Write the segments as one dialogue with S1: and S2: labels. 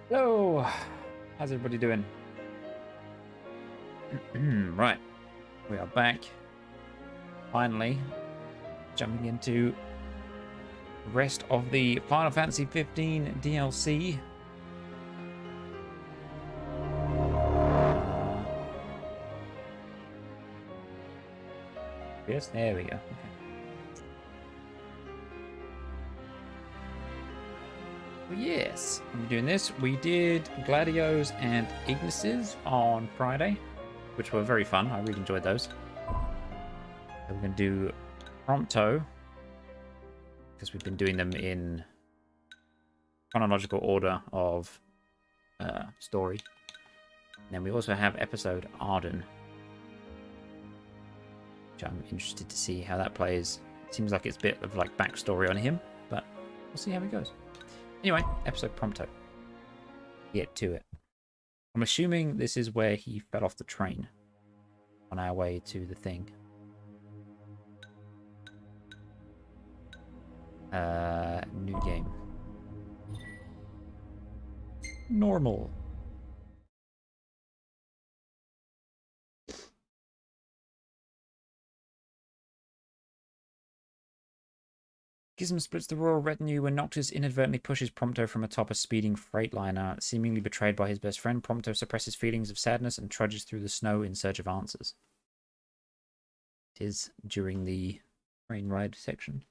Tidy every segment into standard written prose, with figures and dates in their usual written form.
S1: Hello, how's everybody doing? Right, we are back. Finally, jumping into the rest of the Final Fantasy 15 DLC. Yes, there we go. Okay. Well, yes, I'm doing this. We did Gladios and Ignises on Friday, which were very fun. I really enjoyed those. So we're going to do Prompto, because we've been doing them in chronological order of story. And then we also have episode Ardyn, which I'm interested to see how that plays. It seems like it's a bit of like backstory on him, but we'll see how it goes. Anyway, episode Prompto. Get to it. I'm assuming this is where he fell off the train on our way to the thing. New game. Normal. Gizm splits the royal retinue when Noctis inadvertently pushes Prompto from atop a speeding freightliner. Seemingly betrayed by his best friend, Prompto suppresses feelings of sadness and trudges through the snow in search of answers. It is during the train ride section.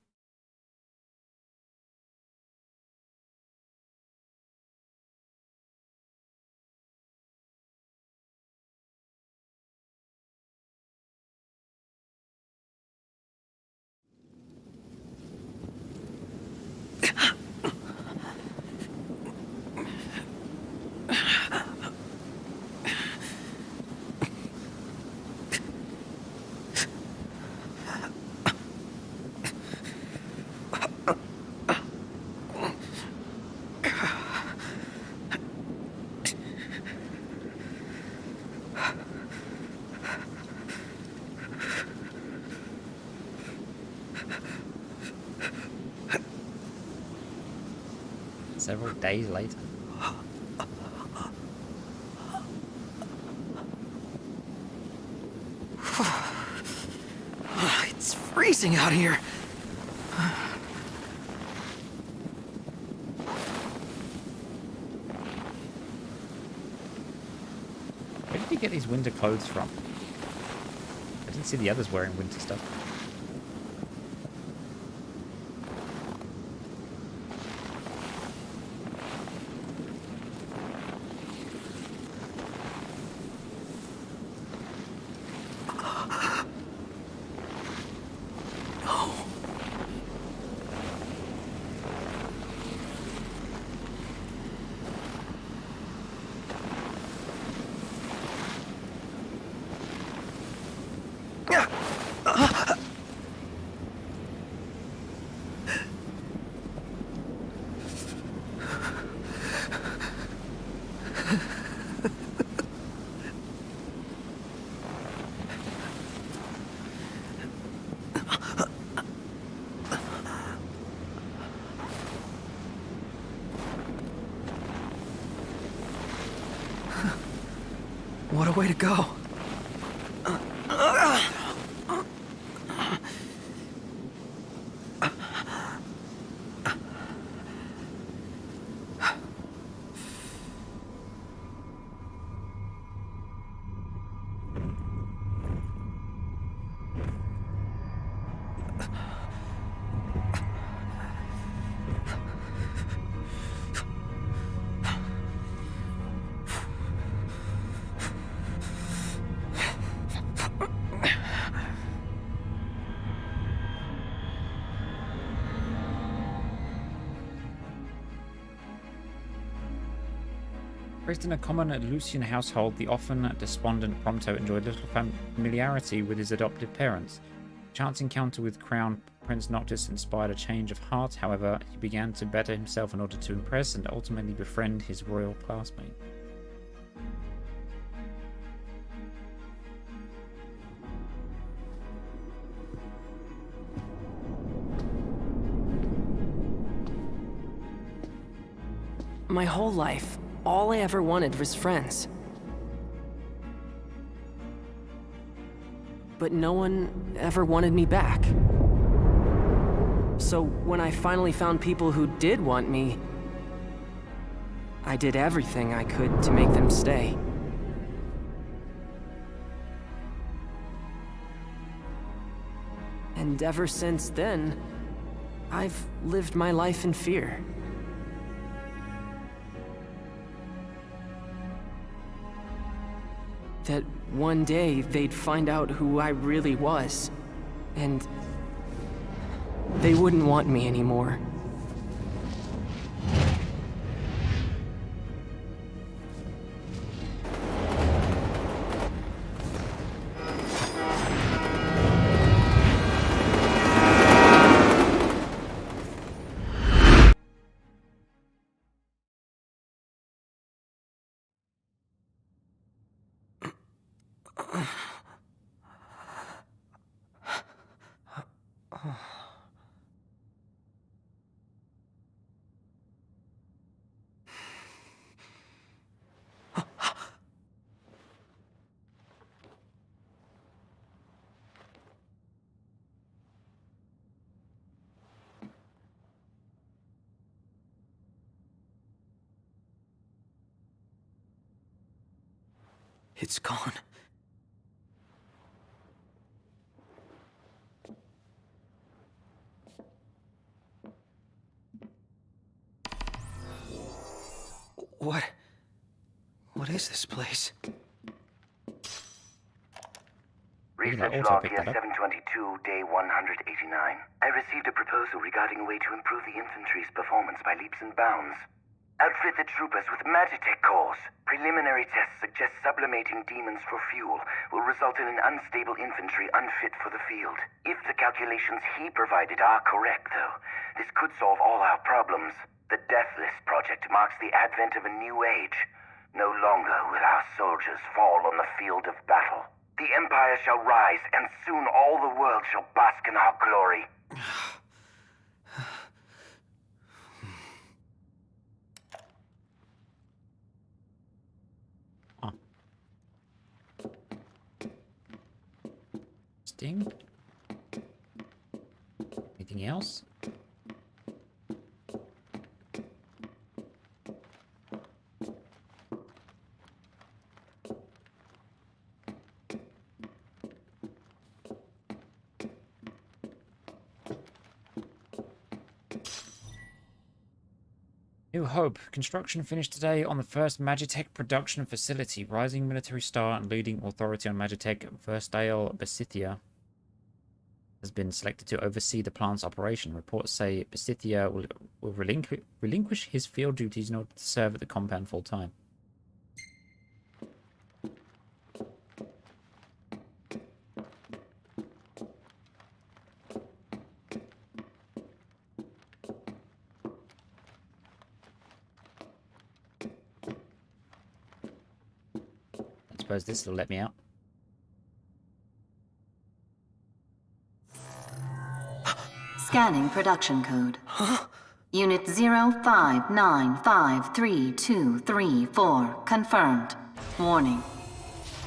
S1: Several days later.
S2: It's freezing out here.
S1: Where did he get these winter clothes from? I didn't see the others wearing winter stuff.
S2: What a way to go.
S1: Raised in a common Lucian household, the often despondent Prompto enjoyed little familiarity with his adoptive parents. A chance encounter with Crown Prince Noctis inspired a change of heart. However, he began to better himself in order to impress and ultimately befriend his royal classmate.
S3: My whole life,
S2: all I ever wanted was friends. But no one ever wanted me back. So when I finally found people who did want me, I did everything I could to make them stay. And ever since then, I've lived my life in fear. That one day they'd find out who I really was, and they wouldn't want me anymore. It's gone. What is this place?
S3: Research log here 722, day 189. I received a proposal regarding a way to improve the infantry's performance by leaps and bounds. Outfit the troopers with Magitech cores. Preliminary tests suggest sublimating demons for fuel will result in an unstable infantry unfit for the field. If the calculations he provided are correct, though, this could solve all our problems. The Deathless Project marks the advent of a new age. No longer will our soldiers fall on the field of battle. The Empire shall rise, and soon all the world shall bask in our glory.
S1: Sting? Anything else? New Hope. Construction finished today on the first Magitech production facility. Rising military star and leading authority on Magitech, Verstale Besithia, has been selected to oversee the plant's operation. Reports say Besithia will relinquish his field duties in order to serve at the compound full time. I suppose this will let me out.
S4: Scanning production code. Unit 05953234 confirmed. Warning.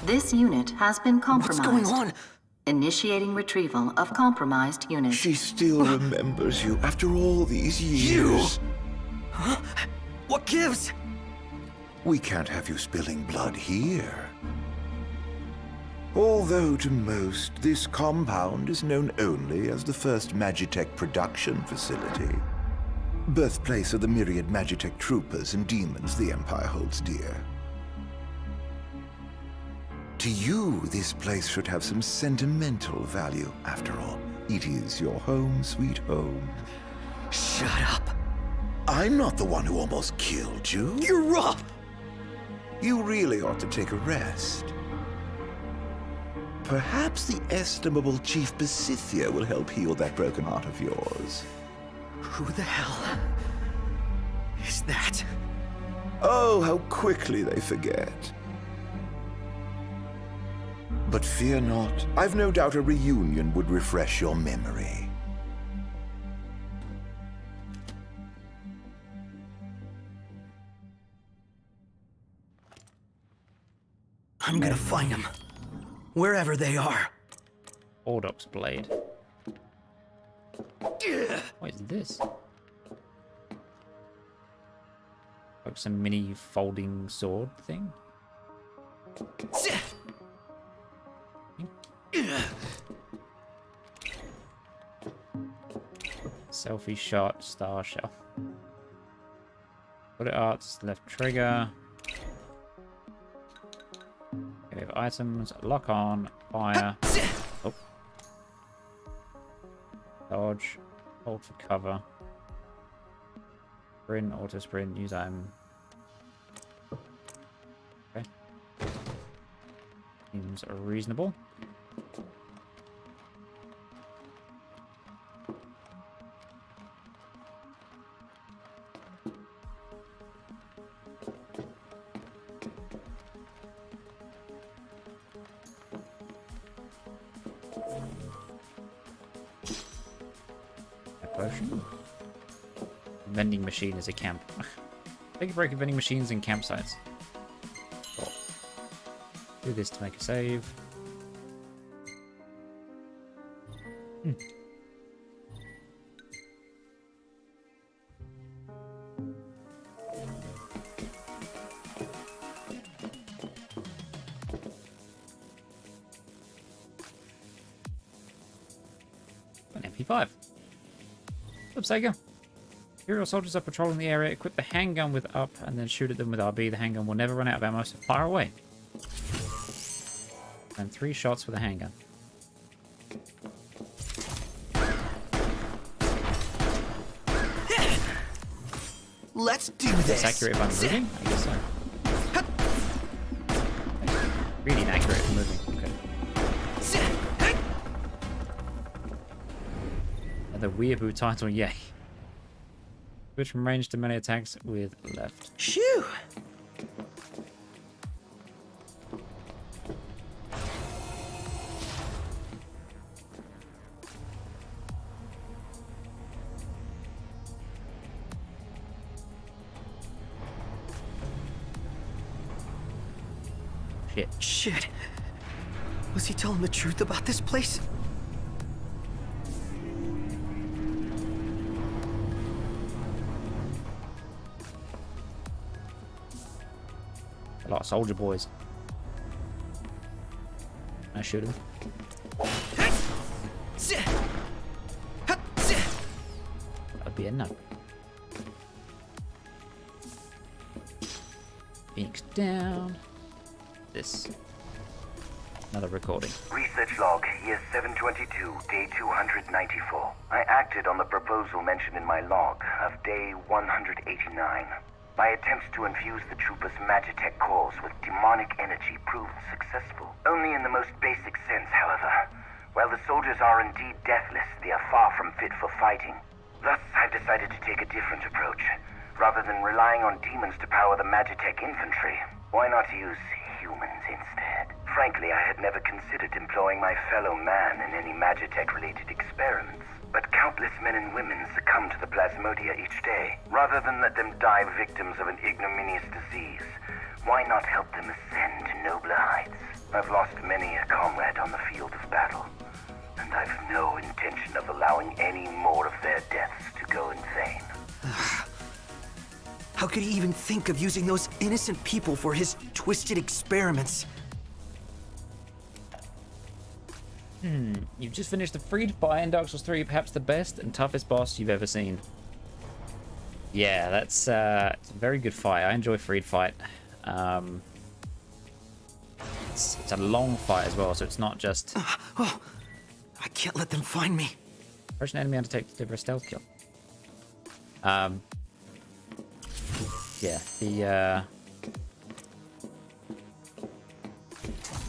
S4: This unit has been compromised.
S2: What's going on?
S4: Initiating retrieval of compromised unit.
S5: She still remembers you after all these years.
S2: Huh? What gives?
S5: We can't have you spilling blood here. Although to most, this compound is known only as the first Magitech production facility. Birthplace of the myriad Magitech troopers and demons the Empire holds dear. To you, this place should have some sentimental value. After all, it is your home, sweet home.
S2: Shut up.
S5: I'm not the one who almost killed you.
S2: You're Rob!
S5: You really ought to take a rest. Perhaps the estimable Chief Besithia will help heal that broken heart of yours.
S2: Who the hell is that?
S5: Oh, how quickly they forget. But fear not. I've no doubt a reunion would refresh your memory.
S6: I'm gonna find them. Wherever they are.
S1: Ordoc's blade. What is this? Like some mini folding sword thing? Selfie shot, star shell. Bullet arts, left trigger. Okay, we have items, lock on, fire. Oh. Dodge, hold for cover. Sprint, auto sprint, use item. Okay. Seems reasonable. Potion. Vending machine is a camp. Take a break of vending machines and campsites. Cool. Do this to make a save. Hmm. An MP5. What's up, Sega? Imperial soldiers are patrolling the area. Equip the handgun with up and then shoot at them with RB. The handgun will never run out of ammo, so fire away. And 3 shots with a handgun.
S6: Let's do this.
S1: That's accurate if I'm moving? I guess so. Really inaccurate if moving. Okay. The weeaboo title, yay. Switch from range to melee attacks with left.
S6: Shoo!
S1: Shit.
S6: Shit. Was he telling the truth about this place?
S1: A lot of soldier boys. I shoot him. That'd be enough. Phoenix down. This. Another recording.
S3: Research log, year 722, day 294. I acted on the proposal mentioned in my log of day 189. My attempts to infuse the troopers' magitech cores with demonic energy proved successful. Only in the most basic sense, however. While the soldiers are indeed deathless, they are far from fit for fighting. Thus, I've decided to take a different approach. Rather than relying on demons to power the magitech infantry, why not use humans instead? Frankly, I had never considered employing my fellow man in any magitech-related experiments. But countless men and women succumb to the plasmodia each day. Rather than let them die victims of an ignominious disease, why not help them ascend to nobler heights? I've lost many a comrade on the field of battle, and I've no intention of allowing any more of their deaths to go in vain.
S6: How could he even think of using those innocent people for his twisted experiments?
S1: You've just finished the Freed by in Dark Souls 3, perhaps the best and toughest boss you've ever seen. Yeah, that's it's a very good fight. I enjoy Freed fight. It's a long fight as well, so it's not just...
S6: Oh, I can't let them find me.
S1: Approach an enemy undertake to deliver a stealth kill. Yeah, the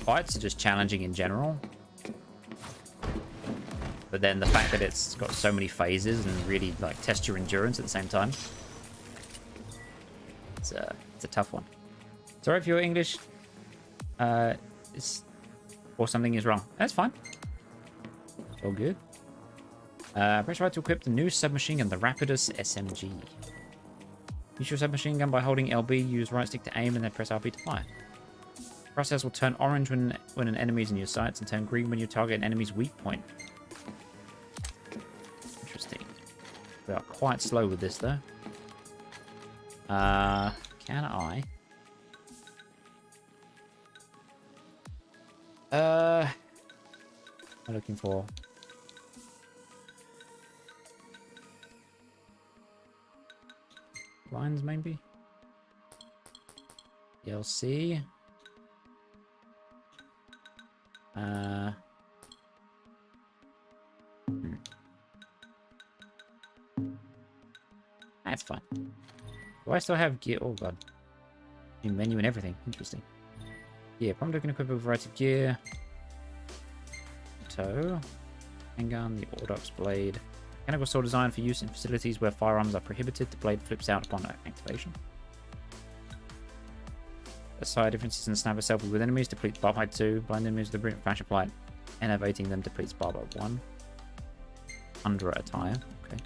S1: fights are just challenging in general. But then the fact that it's got so many phases and really like test your endurance at the same time. It's a tough one. Sorry if your English or something is wrong. That's fine. It's all good. Press right to equip the new submachine gun, the Rapidus SMG. Use your submachine gun by holding LB, use right stick to aim, and then press RB to fire. Process will turn orange when an enemy is in your sights and turn green when you target an enemy's weak point. Interesting. We are quite slow with this, though. Can I? I'm looking for... lines, maybe? DLC. That's fine. Do I still have gear? Oh god. New menu and everything. Interesting. Yeah, Prompto can equip a variety of gear. Toe. Handgun, the Ordox blade. Mechanical sword designed for use in facilities where firearms are prohibited. The blade flips out upon activation. Aside differences in sniper selfie with enemies, depletes barbed 2. Blind enemies with the brilliant flash applied. Enervating them depletes barbed 1. Under attire. Okay.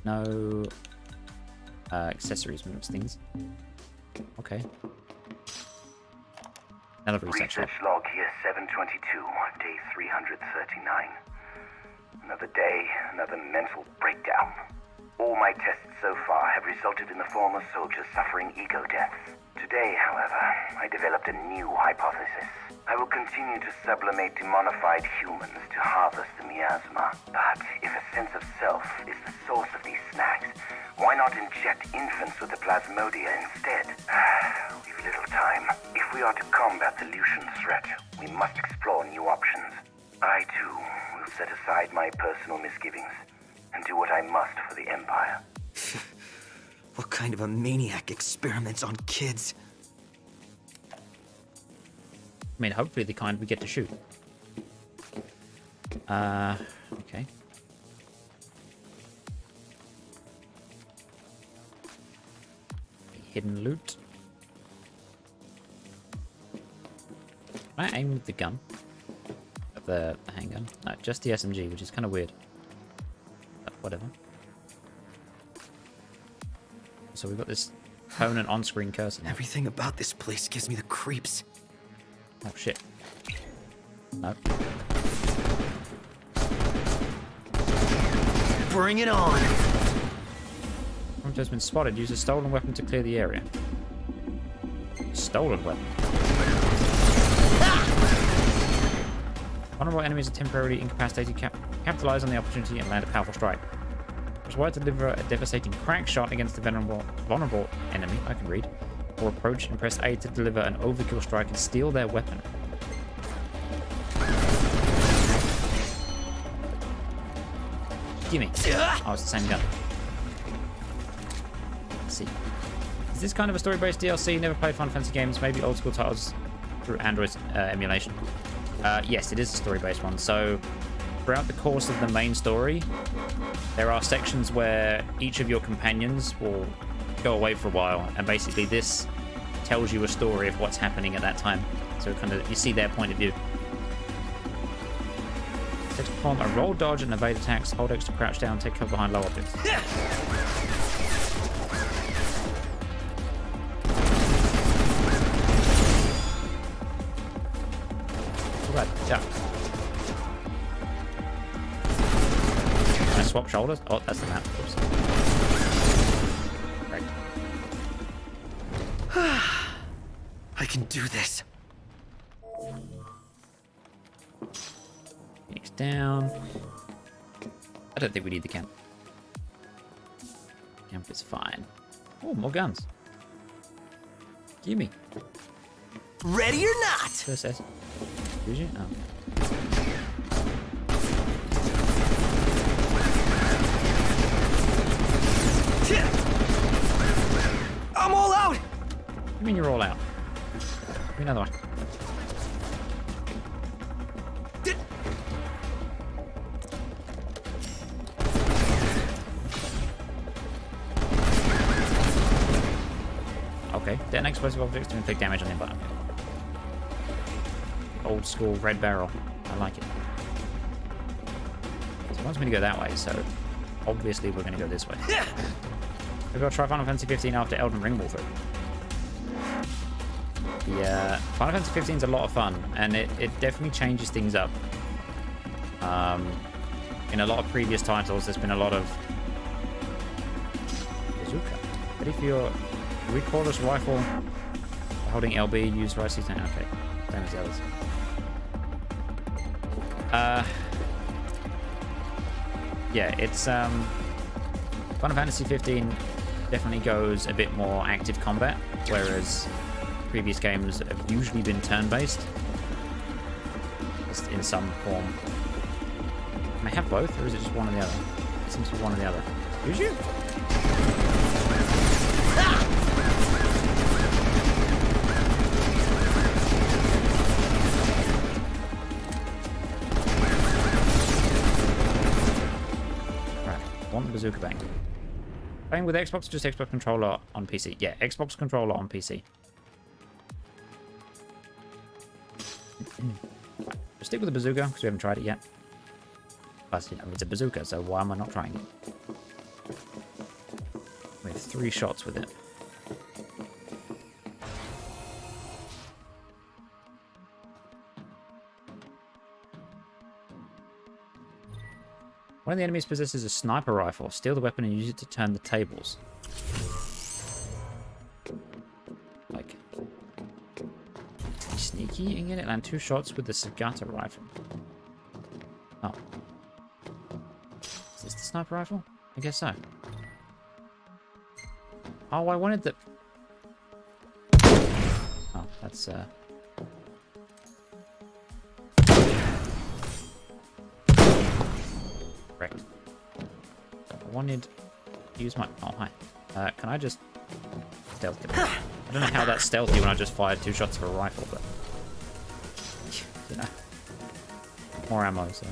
S1: No accessories moves things. Okay. Another research
S3: log here, 722, day 339. Another day, another mental breakdown. All my tests so far have resulted in the former soldiers suffering ego deaths. Today, however, I developed a new hypothesis. I will continue to sublimate demonified humans to harvest the miasma. But if a sense of self is the source of these snacks, why not inject infants with the plasmodia instead? We've little time. If we are to combat the Lucian threat, we must explore new options. I, too, will set aside my personal misgivings and do what I must for the Empire.
S6: What kind of a maniac experiments on kids?
S1: I mean, hopefully the kind we get to shoot. Okay. Hidden loot. Can I aim with the gun? The handgun? No, just the SMG, which is kind of weird. But whatever. So we've got this permanent on-screen cursor.
S6: Everything about this place gives me the creeps.
S1: Oh shit. No.
S6: Bring it on!
S1: Prompto has been spotted. Use a stolen weapon to clear the area. Stolen weapon. Vulnerable enemies are temporarily incapacitated. Capitalize on the opportunity and land a powerful strike. Required to deliver a devastating crack shot against the vulnerable enemy. I can read. Or approach and press A to deliver an overkill strike and steal their weapon. Gimme. Oh, it's the same gun. Let's see. Is this kind of a story-based DLC? Never played Final Fantasy games. Maybe old school titles through Android emulation. Yes, it is a story-based one. So throughout the course of the main story, there are sections where each of your companions will go away for a while, and basically this tells you a story of what's happening at that time. So kind of you see their point of view. Set to perform a roll, dodge, and evade attacks. Hold X to crouch down, take cover behind low objects. Right, yeah. Can I swap shoulders? Oh, that's the map. Oops. Right.
S6: I can do this.
S1: Phoenix down. I don't think we need the camp. Camp is fine. Oh, more guns. Gimme.
S6: Ready or not?
S1: First S. Did you? Oh.
S6: I'm all out!
S1: What do you mean you're all out? Give me another one. Okay, detonate explosive objects to inflict damage on the environment. Old school red barrel. I like it. So it wants me to go that way, so obviously we're going to go this way. Maybe I'll try Final Fantasy 15 after Elden Ring walkthrough. Yeah, Final Fantasy 15 is a lot of fun, and it definitely changes things up. In a lot of previous titles, there's been a lot of bazooka. Ready for your recoilless rifle. Holding LB, use right C. Okay, same as the others. Yeah, it's Final Fantasy 15 definitely goes a bit more active combat, whereas previous games have usually been turn-based, just in some form. Can I have both, or is it just one or the other? It seems to be one or the other. Did you? Right, want the bazooka bang. Playing with Xbox, just Xbox controller on PC. Yeah, Xbox controller on PC. Just stick with the bazooka, because we haven't tried it yet. Plus, you know, it's a bazooka, so why am I not trying it? We have 3 shots with it. One of the enemies possesses a sniper rifle. Steal the weapon and use it to turn the tables. Like, be sneaky and get it. Land 2 shots with the Sagata rifle. Oh. Is this the sniper rifle? I guess so. Oh, I wanted the... Oh, that's, correct. I wanted to use my... Oh, hi. Can I just... Stealth it? I don't know how that's stealthy when I just fired 2 shots of a rifle, but... You know. More ammo, so...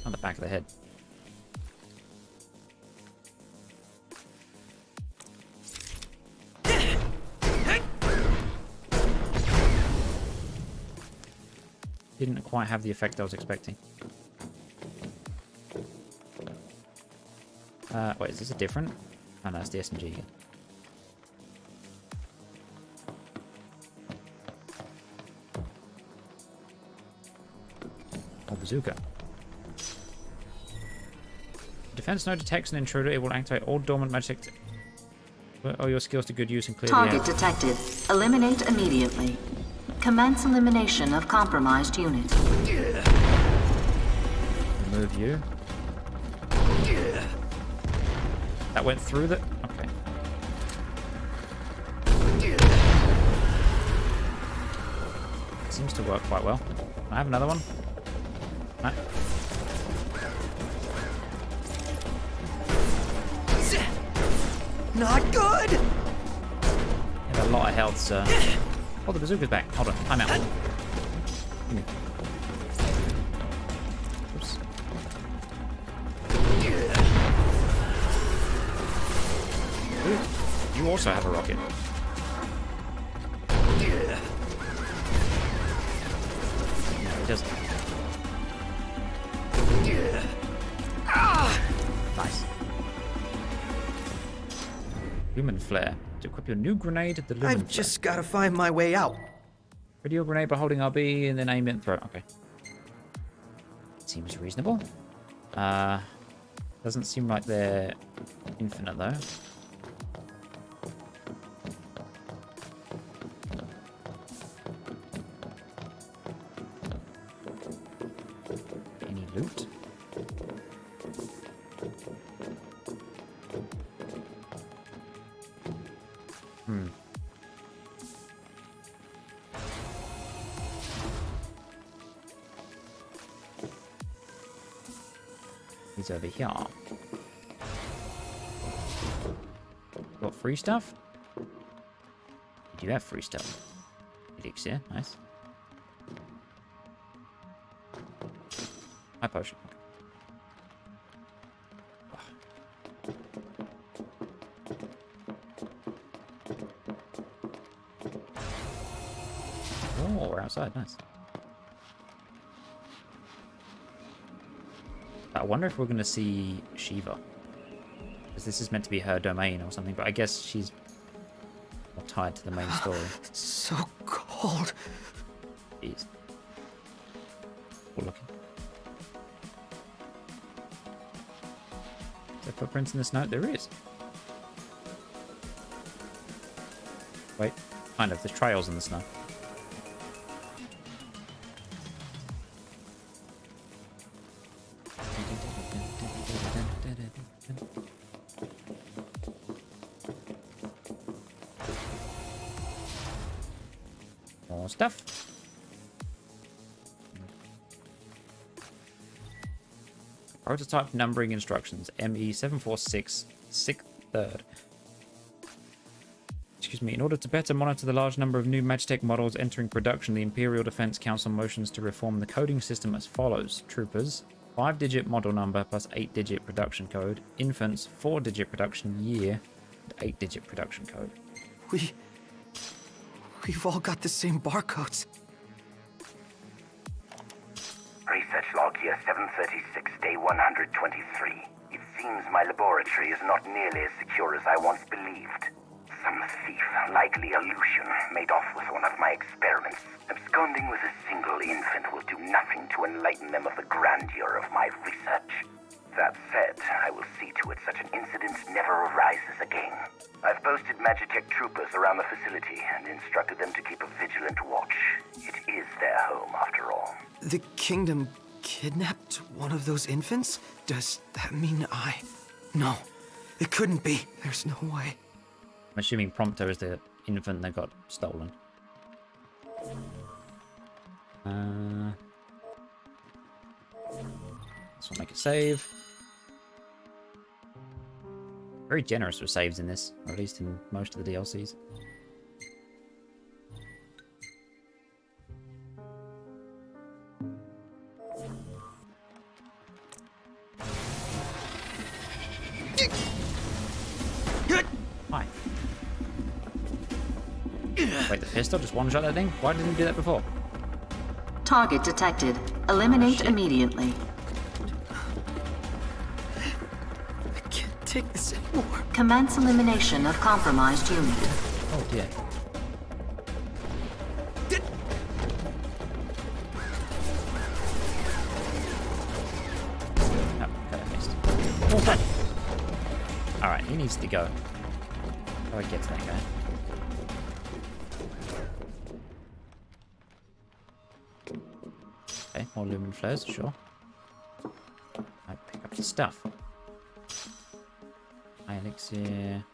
S1: On the back of the head. Didn't quite have the effect I was expecting. Wait, is this a different? Oh no, it's the SMG again. Oh, bazooka. Defense node detects an intruder. It will activate all dormant magic. Put all your skills to good use and clear the air.
S4: Target detected. Eliminate immediately. Commence elimination of compromised unit.
S1: Remove you. That went through the... Okay. Seems to work quite well. I have another one. No.
S6: Not good!
S1: You have a lot of health, sir. Oh, the bazooka's back. Hold on. I'm out. Give me. Oops. Ooh, you also have a rocket. No, he doesn't. Nice. Lumen flare. To equip your new grenade, the lumen flare.
S6: I've just gotta find my way out.
S1: Ready your grenade by holding RB and then aim it and throw it. Okay. Seems reasonable. Doesn't seem like they're infinite though. Any loot? He's over here. Got free stuff? You do have free stuff. Elixir, nice. High potion. Oh, we're outside, nice. I wonder if we're going to see Shiva. Because this is meant to be her domain or something, but I guess she's more tied to the main story.
S6: So cold.
S1: Jeez. Cool looking. Is there footprints in the snow? There is. Wait, kind of. There's trails in the snow. More stuff. Prototype numbering instructions. ME746, 6th 3rd. Excuse me. In order to better monitor the large number of new Magitech models entering production, the Imperial Defense Council motions to reform the coding system as follows. Troopers, 5-digit model number plus 8-digit production code. Infants, 4-digit production year and 8-digit production code.
S6: We've all got the same barcodes.
S3: Research log year 736, day 123. It seems my laboratory is not nearly as secure as I once believed. Some thief, likely a Lucian, made off with one of my experiments. Absconding with a single infant will do nothing to enlighten them of the grandeur of my research. That said, I will see to it such an incident never arises again. I've posted Magitech troopers around the facility and instructed them to keep a vigilant watch. It is their home, after all.
S6: The kingdom kidnapped one of those infants? Does that mean No, it couldn't be. There's no way.
S1: I'm assuming Prompto is the infant that got stolen. This will make it save. Very generous with saves in this, or at least in most of the DLCs. Hi. Wait, the pistol just one-shot that thing? Why didn't you do that before?
S4: Target detected. Eliminate immediately.
S6: I can't take this anymore.
S4: Commence elimination of compromised unit.
S1: Oh dear. Oh, okay, I missed. Alright, he needs to go. How do I get to that guy? Okay, more lumen flares, sure. I pick up the stuff. Elixir.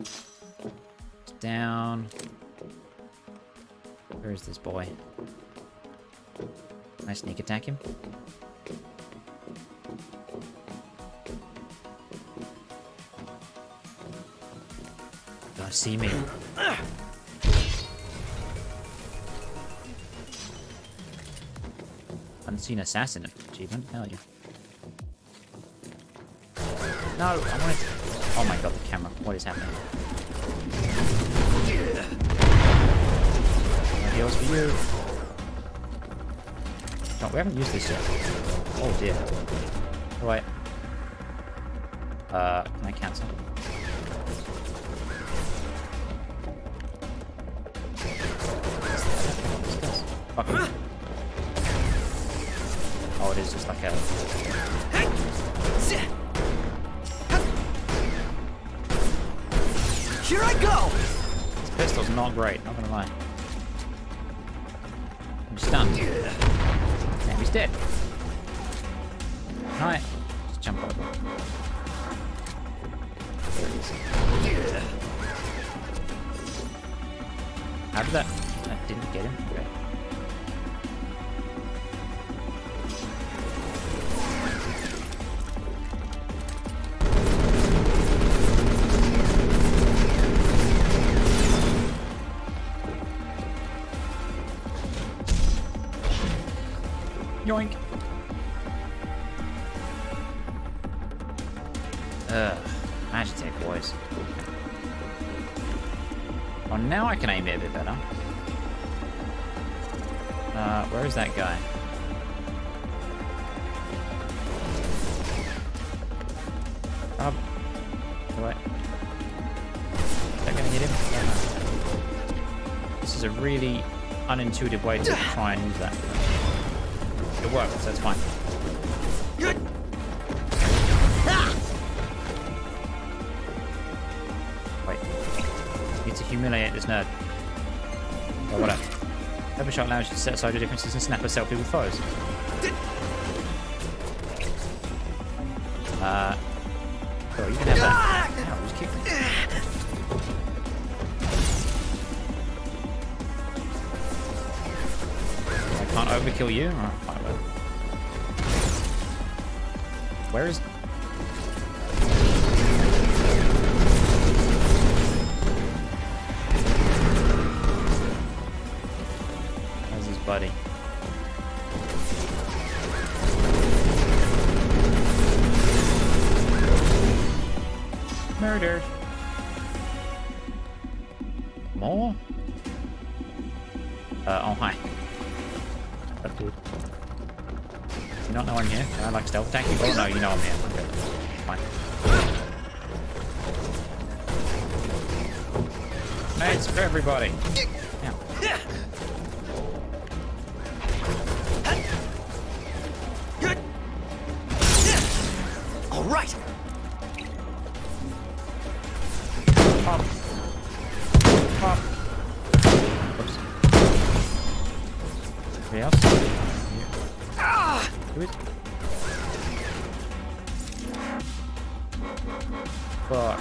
S1: It's down. Where is this boy? Can I sneak attack him? Don't see me. Unseen assassin achievement. Hell yeah. No, I wanted to... Oh my god, the camera. What is happening? No heals for you. No, we haven't used this yet. Oh dear. Right. Can I cancel? Fuck him. Oh, it is just like a...
S6: Here I go!
S1: This pistol's not great, not gonna lie. I'm stunned. Damn, he's dead. Alright, just jump over. There it is. How did that... That didn't get him? Okay. Yoink. Magitech boys. Oh, now I can aim it a bit better. Where is that guy? Wait. Is that gonna hit him? Yeah, no. This is a really unintuitive way to try and use that. It works, so it's fine. Wait. Need to humiliate this nerd. Oh, whatever. Pepper shot allows you to set aside your differences and snap a selfie with foes. Oh, you can have that. Ow, who's kicking me? I can't overkill you? Alright, fine, well. Where is... Where's his buddy? Murdered. More? Oh, hi. That dude. You not know I'm here? I like stealth attacking? Oh, no, you know I'm here. Okay. Fine. Meds for everybody. Ow.
S6: All right.
S1: Pop. Pop. Oops. Anybody else? Do it. Fuck.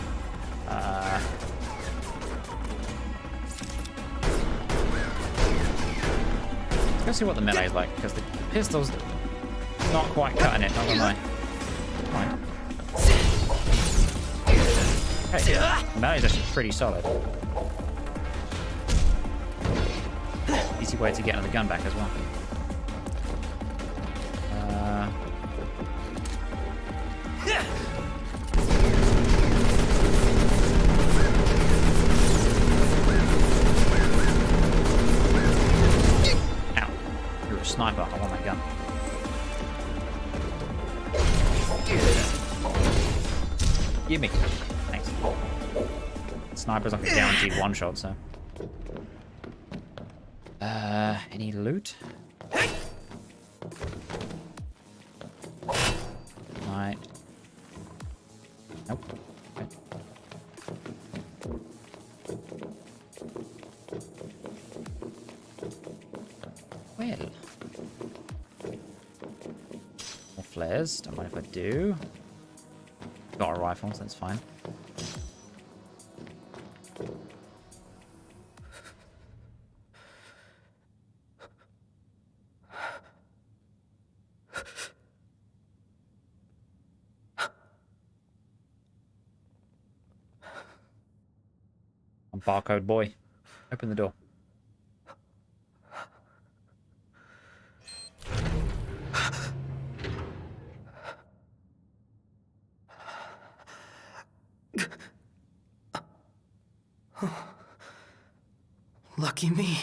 S1: Let's see what the melee is like, because the pistol's not quite cutting it, not gonna lie. Mind. Hey, the melee's actually pretty solid. Easy way to get another gun back as well. Ow. You're a sniper. I want that gun. Give me. Thanks. Sniper's like a guaranteed one shot, so. Any loot? Right. Nope. Okay. Well. More flares. Don't mind if I do. Got a rifle, so that's fine. I'm barcode boy. Open the door.
S6: Lucky me.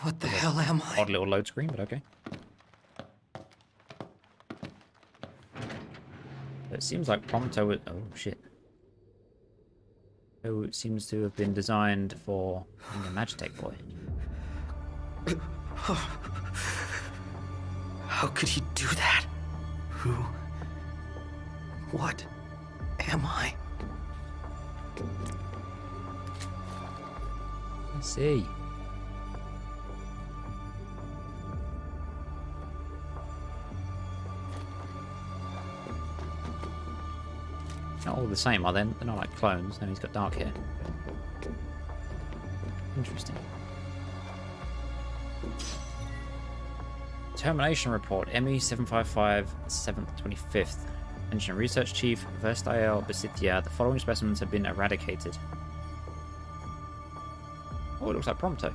S6: What the hell am I?
S1: Odd little load screen, but okay. It seems like Prompto is... Oh, shit. Oh, it seems to have been designed for being a Magitech boy.
S6: How could he do that? Who? What am I?
S1: Let's see. Not all the same, are they? They're not like clones. No, he's got dark hair. Interesting. Termination report. ME 755 7th 25th. Engineer Research Chief Verstael Besitia. The following specimens have been eradicated. Oh, it looks like Prompto.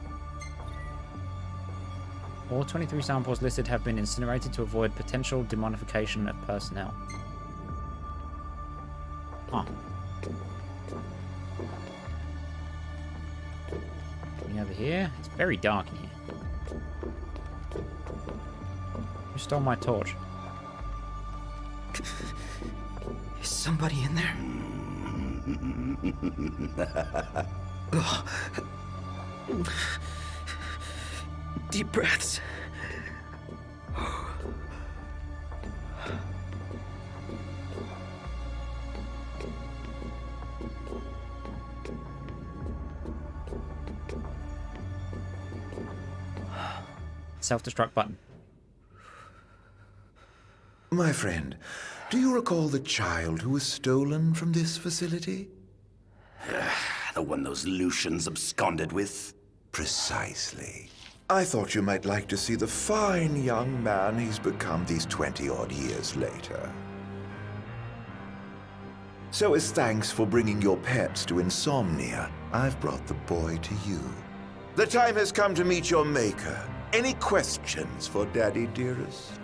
S1: All 23 samples listed have been incinerated to avoid potential demonification of personnel. Huh. Coming over here. It's very dark in here. Who stole my torch?
S6: somebody in there? Ugh. Deep breaths.
S1: Self-destruct button.
S5: My friend, do you recall the child who was stolen from this facility?
S7: The one those Lucians absconded with?
S5: Precisely. I thought you might like to see the fine young man he's become these 20-odd years later. So as thanks for bringing your pets to Insomnia, I've brought the boy to you. The time has come to meet your maker. Any questions for Daddy, dearest?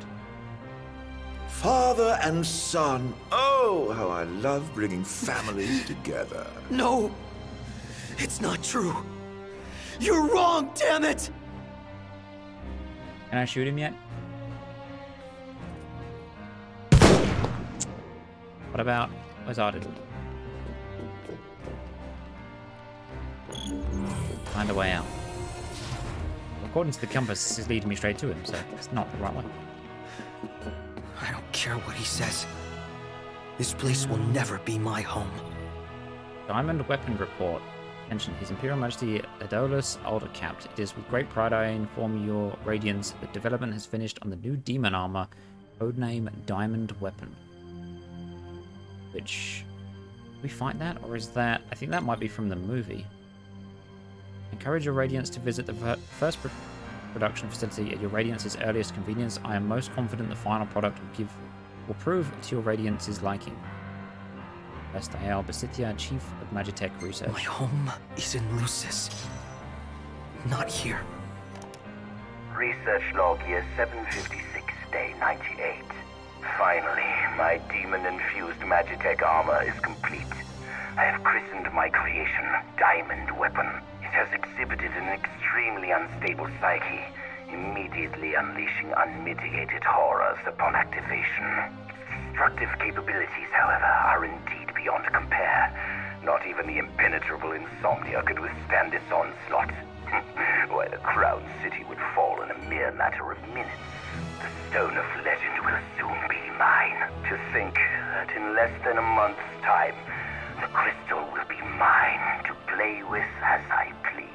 S5: Father and son. Oh, how I love bringing families together.
S6: No! It's not true! You're wrong, damn it!
S1: Can I shoot him yet? What about... Where's Ardyn? Find a way out. According to the compass, this is leading me straight to him, so it's not the right way.
S6: I don't care what he says. This place will never be my home.
S1: Diamond Weapon Report. Mention His Imperial Majesty Adolus Alder Capt. It is with great pride I inform your Radiance that development has finished on the new demon armor, codename Diamond Weapon. Which... Did we fight that? Or is that... I think that might be from the movie. Encourage your Radiance to visit the first production facility at your Radiance's earliest convenience. I am most confident the final product will prove to your Radiance's liking. Estael Basitia, Chief of Magitech Research.
S6: My home is in Lucis. Not here.
S3: Research log year 756, day 98. Finally, my demon-infused Magitech armor is complete. I have christened my creation Diamond Weapon. It has exhibited an extremely unstable psyche, immediately unleashing unmitigated horrors upon activation. Its destructive capabilities, however, are indeed beyond compare. Not even the impenetrable Insomnia could withstand its onslaught. Why, the Crown City would fall in a mere matter of minutes. The Stone of Legend will soon be mine. To think that in less than a month's time, the crystal will be mine to play with as I please.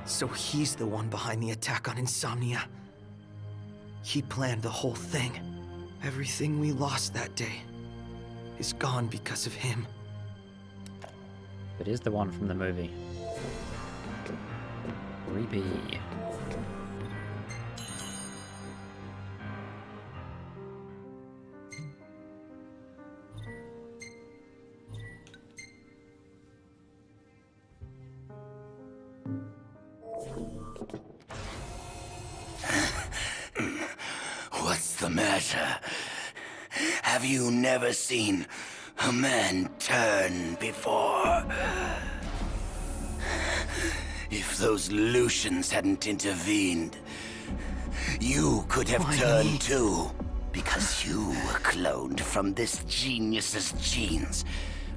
S6: So he's the one behind the attack on Insomnia. He planned the whole thing. Everything we lost that day is gone because of him.
S1: It is the one from the movie. Creepy.
S7: What's the matter? Have you never seen a man turn before? If those Lucians hadn't intervened, you could have turned too. Because you were cloned from this genius's genes,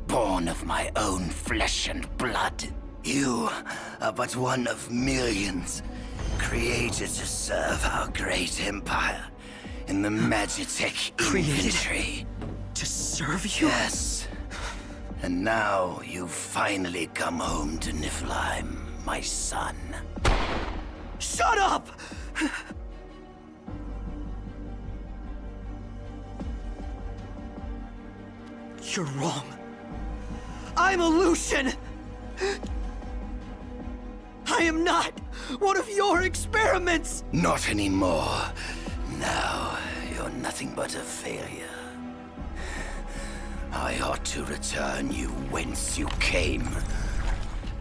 S7: born of my own flesh and blood. You are but one of millions, created to serve our great empire in the Magitech infantry.
S6: To serve you?
S7: Yes. And now you've finally come home to Niflheim, my son.
S6: Shut up! You're wrong. I'm a Lucian! I am not one of your experiments!
S7: Not anymore. Now, you're nothing but a failure. I ought to return you whence you came.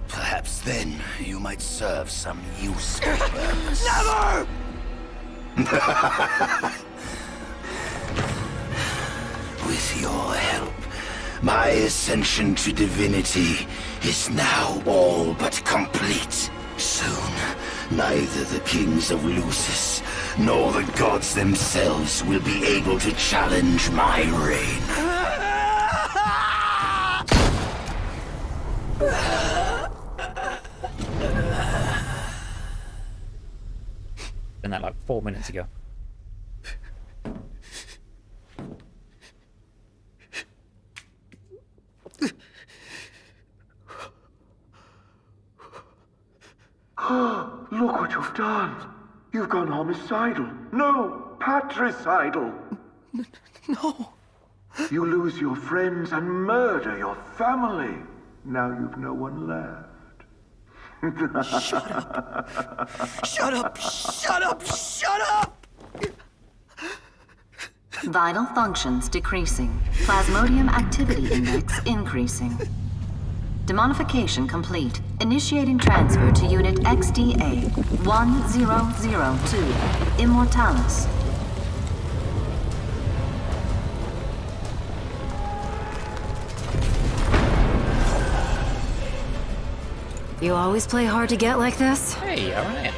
S7: Perhaps then you might serve some useful purpose.
S6: Never!
S7: With your help, my ascension to divinity is now all but complete. Soon, neither the kings of Lucis nor the gods themselves will be able to challenge my reign.
S1: 4 minutes ago.
S8: Look what you've done. You've gone homicidal. No, patricidal.
S6: No.
S8: You lose your friends and murder your family. Now you've no one left.
S6: Shut up. Shut up. Shut up. Shut up.
S4: Vital functions decreasing. Plasmodium activity index increasing. Demonification complete. Initiating transfer to Unit XDA 1002, Immortalis.
S9: You always play hard to get like this?
S1: Hey, alright.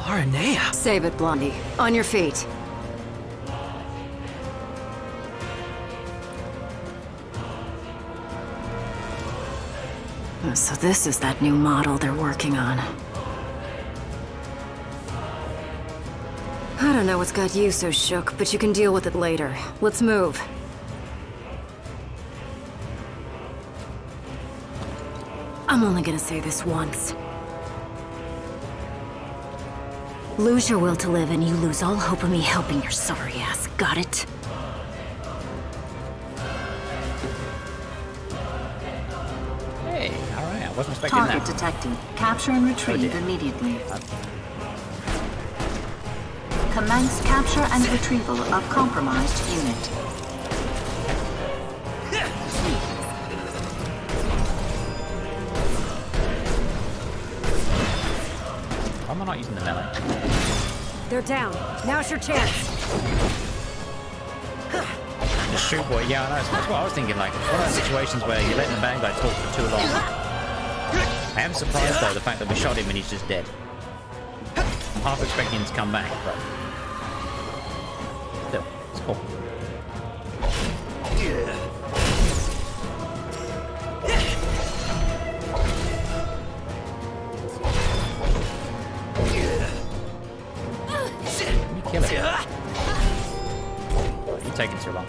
S6: Aranea.
S9: Save it, Blondie. On your feet. So this is that new model they're working on. I don't know what's got you so shook, but you can deal with it later. Let's move. I'm only gonna say this once. Lose your will to live and you lose all hope of me helping your sorry ass. Got it?
S1: Hey, alright. I wasn't expecting
S4: Target
S1: that.
S4: detected. Capture and retrieve immediately. Commence capture and retrieval of compromised unit.
S1: Why am I not using the melee?
S9: They're down. Now's your chance.
S1: Just shoot boy. Yeah, I know. That's what I was thinking. Like, one of those situations where you're letting the bad guy talk for too long. I am surprised though the fact that we shot him and he's just dead. I'm half expecting him to come back, but still, it's cool. Let me kill him. You're taking too long.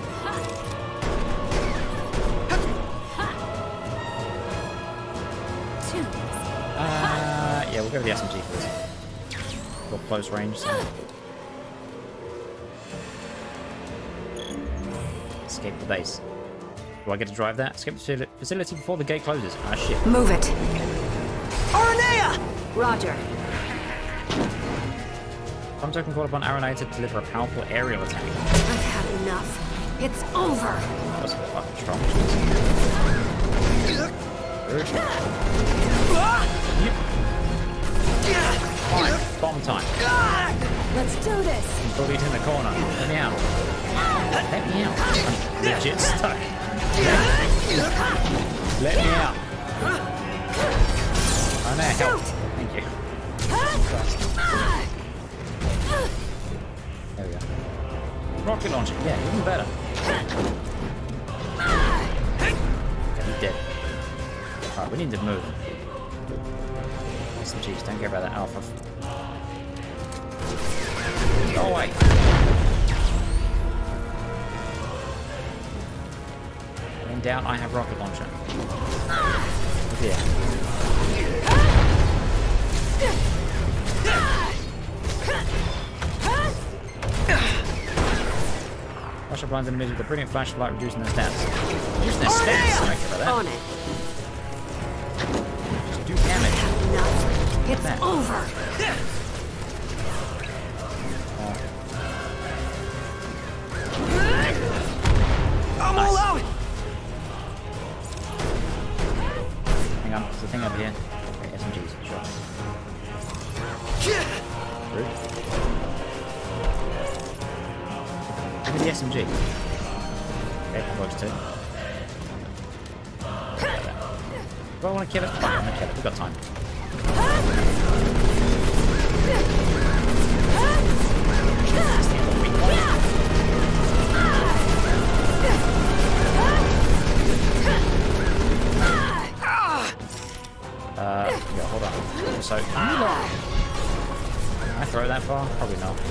S1: Yeah, we'll go with the SMG for this. For close range. So. Escape the base. Do I get to drive that? Escape the facility before the gate closes. Ah, shit.
S9: Move it.
S6: Aranea!
S9: Roger.
S1: Prompto can call upon Ardyn to deliver a powerful aerial attack.
S9: I've had enough. It's over.
S1: That's fucking strong. Fine. Bomb time.
S9: Let's do this.
S1: Bullied in the corner. Let me out. Let me out. I'm legit stuck. Let me out. Oh no, help. Thank you. There we go. Rocket launcher. Yeah, even better. Okay, he's dead. Alright, we need to move. SMGs, don't care about that alpha. Go away. In doubt, I have rocket launcher. Here. Flash blinds enemies with a brilliant flash of light, reducing their stats. Reducing their stats? I don't care about that.
S9: On it.
S1: Just do damage.
S9: Enough. It's
S1: That.
S9: over.
S6: I'm all out!
S1: Hang on, there's a thing over here. Okay, SMGs, sure. Rude. Give me the SMG. Okay, that works too. Do I want to kill it? Fuck, I'm gonna kill it. We've got time. Yeah, hold on. So, I throw that far? Probably not. No.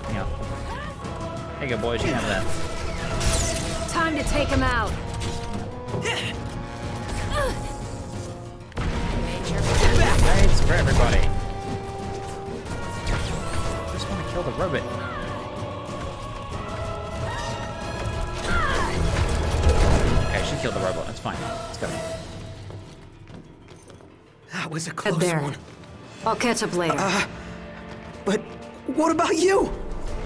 S1: Hang on. There you go, boys. You can have that.
S9: Time to take him out.
S1: Grenades for everybody. Just want to kill the robot. Okay, she killed the robot. That's fine. Let's go.
S6: That was a
S9: Head
S6: close
S9: there.
S6: one.
S9: I'll catch up later.
S6: But what about you?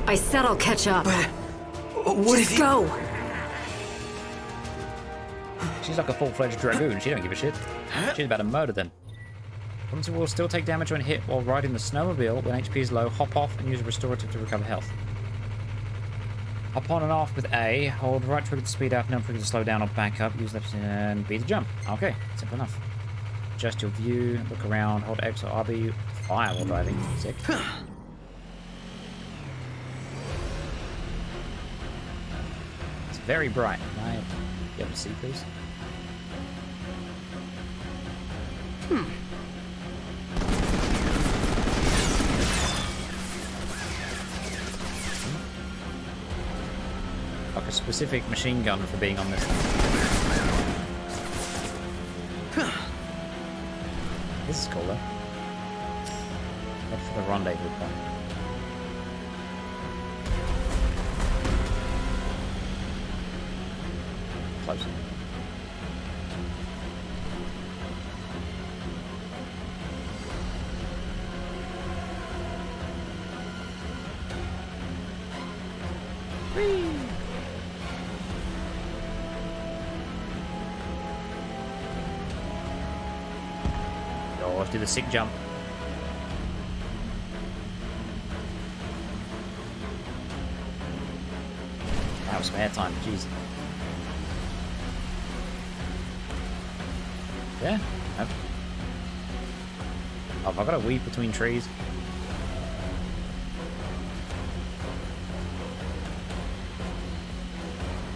S9: I said I'll catch up.
S6: But what
S9: Just
S6: if
S9: go.
S1: She's like a full-fledged dragoon. She don't give a shit. She's about to murder them. Prompto will still take damage when hit while riding the snowmobile. When HP is low, hop off and use a restorative to recover health. Hop on and off with A. Hold right trigger to speed up, no trigger to slow down or back up. Use left and B to jump. Okay, simple enough. Adjust your view, look around, hold X or RB. Fire while driving. Sick. It's very bright. Can I be able to see, please? Like a specific machine gun for being on this thing. This is cool though. Head for the rendezvous point. Close. Whee! Oh, let's do the sick jump. That was spare time, jeez. Yeah? Nope. Oh, have I got to weave between trees?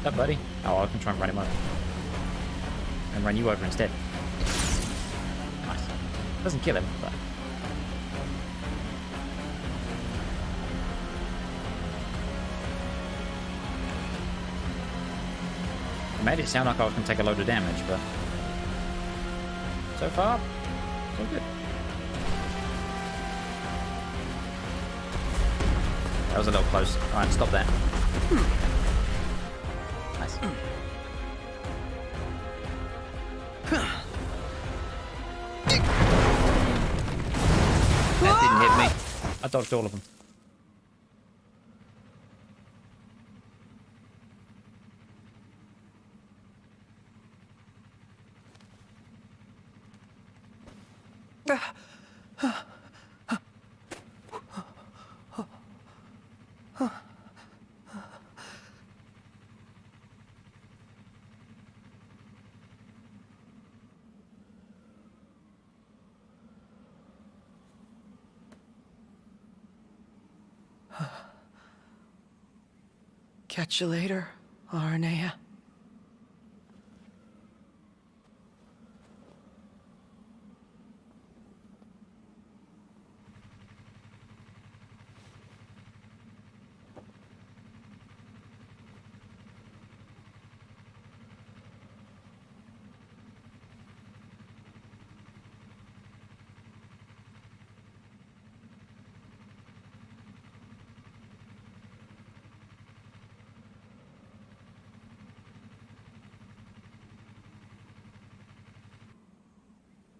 S1: What's up, buddy? Oh, I can try and run him over. And run you over instead. Nice. Doesn't kill him, but... It made it sound like I was going to take a load of damage, but... So far, so good. That was a little close. Alright, stop that. Nice. That didn't hit me. I dodged all of them.
S6: Catch you later, Arnea.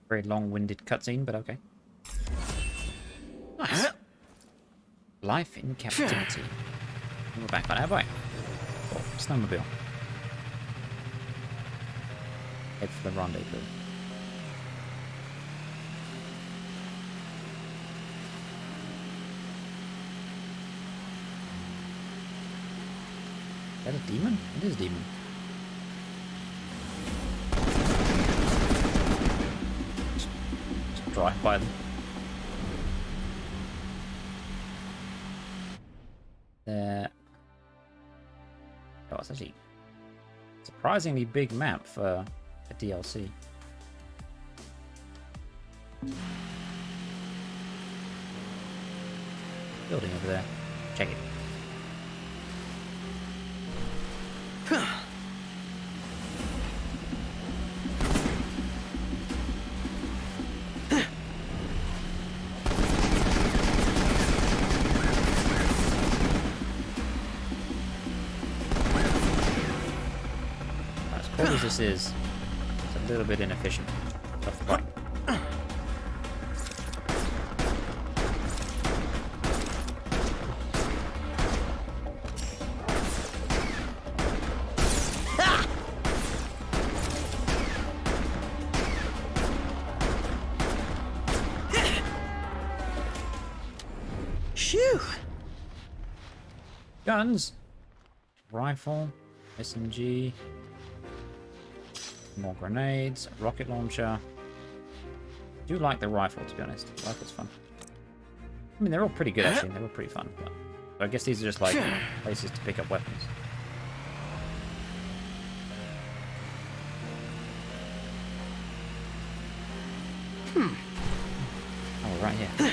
S1: Very long-winded cutscene, but okay. Nice. Life in captivity. And we're back on our bike. Oh, snowmobile. Head for the rendezvous. Is that a demon? It is a demon. Drive by them. There. Oh, it's actually a surprisingly big map for a DLC. building over there. Check it. As cold as this is, it's a little bit inefficient. Off the bottom.
S6: Phew!
S1: Guns! Rifle, SMG, more grenades, rocket launcher. I do like the rifle, to be honest. The rifle's fun. I mean, they're all pretty good, actually. They're all pretty fun. But I guess these are just, like, places to pick up weapons. Oh, right here. Okay.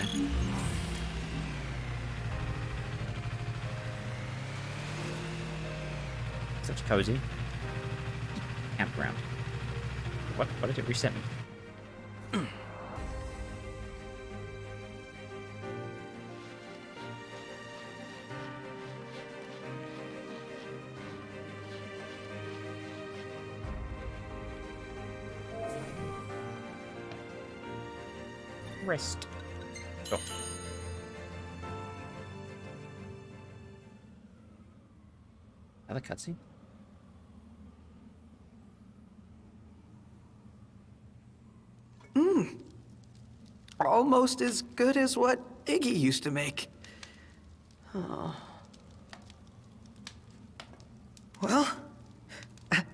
S1: Such cozy campground. What did it reset me? Rest. Go. Another cutscene.
S6: Almost as good as what Iggy used to make. Oh. Well, at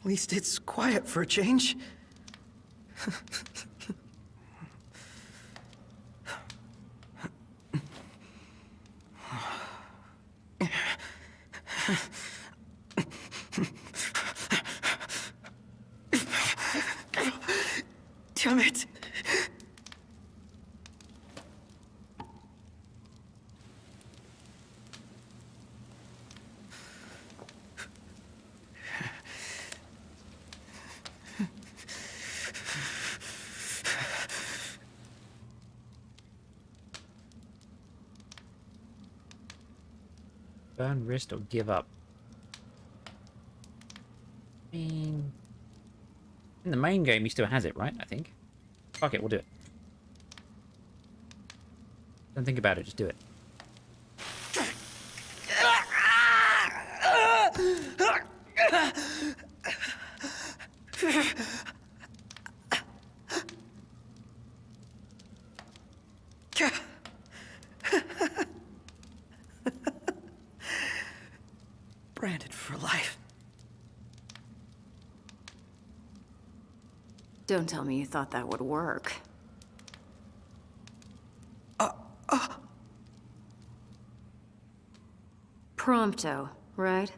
S6: least it's quiet for a change. Damn it.
S1: Burn wrist or give up. I mean, in the main game, he still has it, right? I think. Fuck it, we'll do it. Don't think about it, just do it.
S6: Branded for life.
S9: Don't tell me you thought that would work. Prompto, right?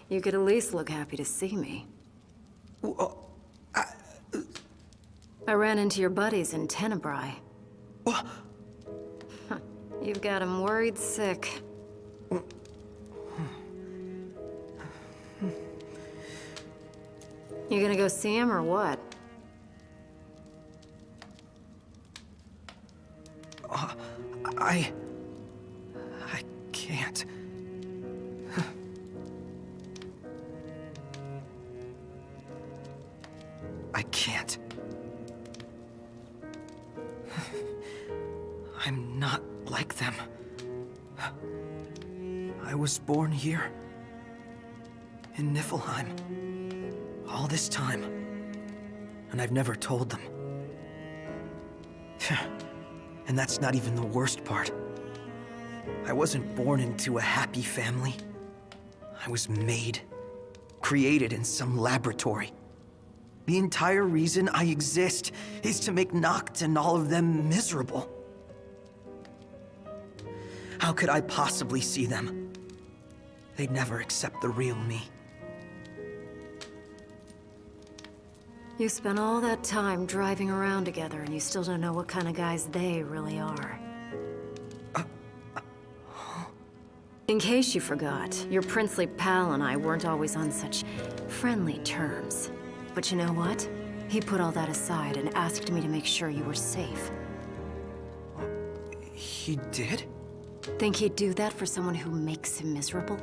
S9: You could at least look happy to see me. I ran into your buddies in Tenebrae.
S6: What?
S9: You've got them worried sick. You gonna go see him or what?
S6: I can't. I can't. I'm not like them. I was born here, in Niflheim, all this time, and I've never told them. And that's not even the worst part. I wasn't born into a happy family. I was made, created in some laboratory. The entire reason I exist is to make Noct and all of them miserable. How could I possibly see them? They'd never accept the real me.
S9: You spent all that time driving around together and you still don't know what kind of guys they really are. In case you forgot, your princely pal and I weren't always on such friendly terms. But you know what? He put all that aside and asked me to make sure you were safe.
S6: He did?
S9: Think he'd do that for someone who makes him miserable?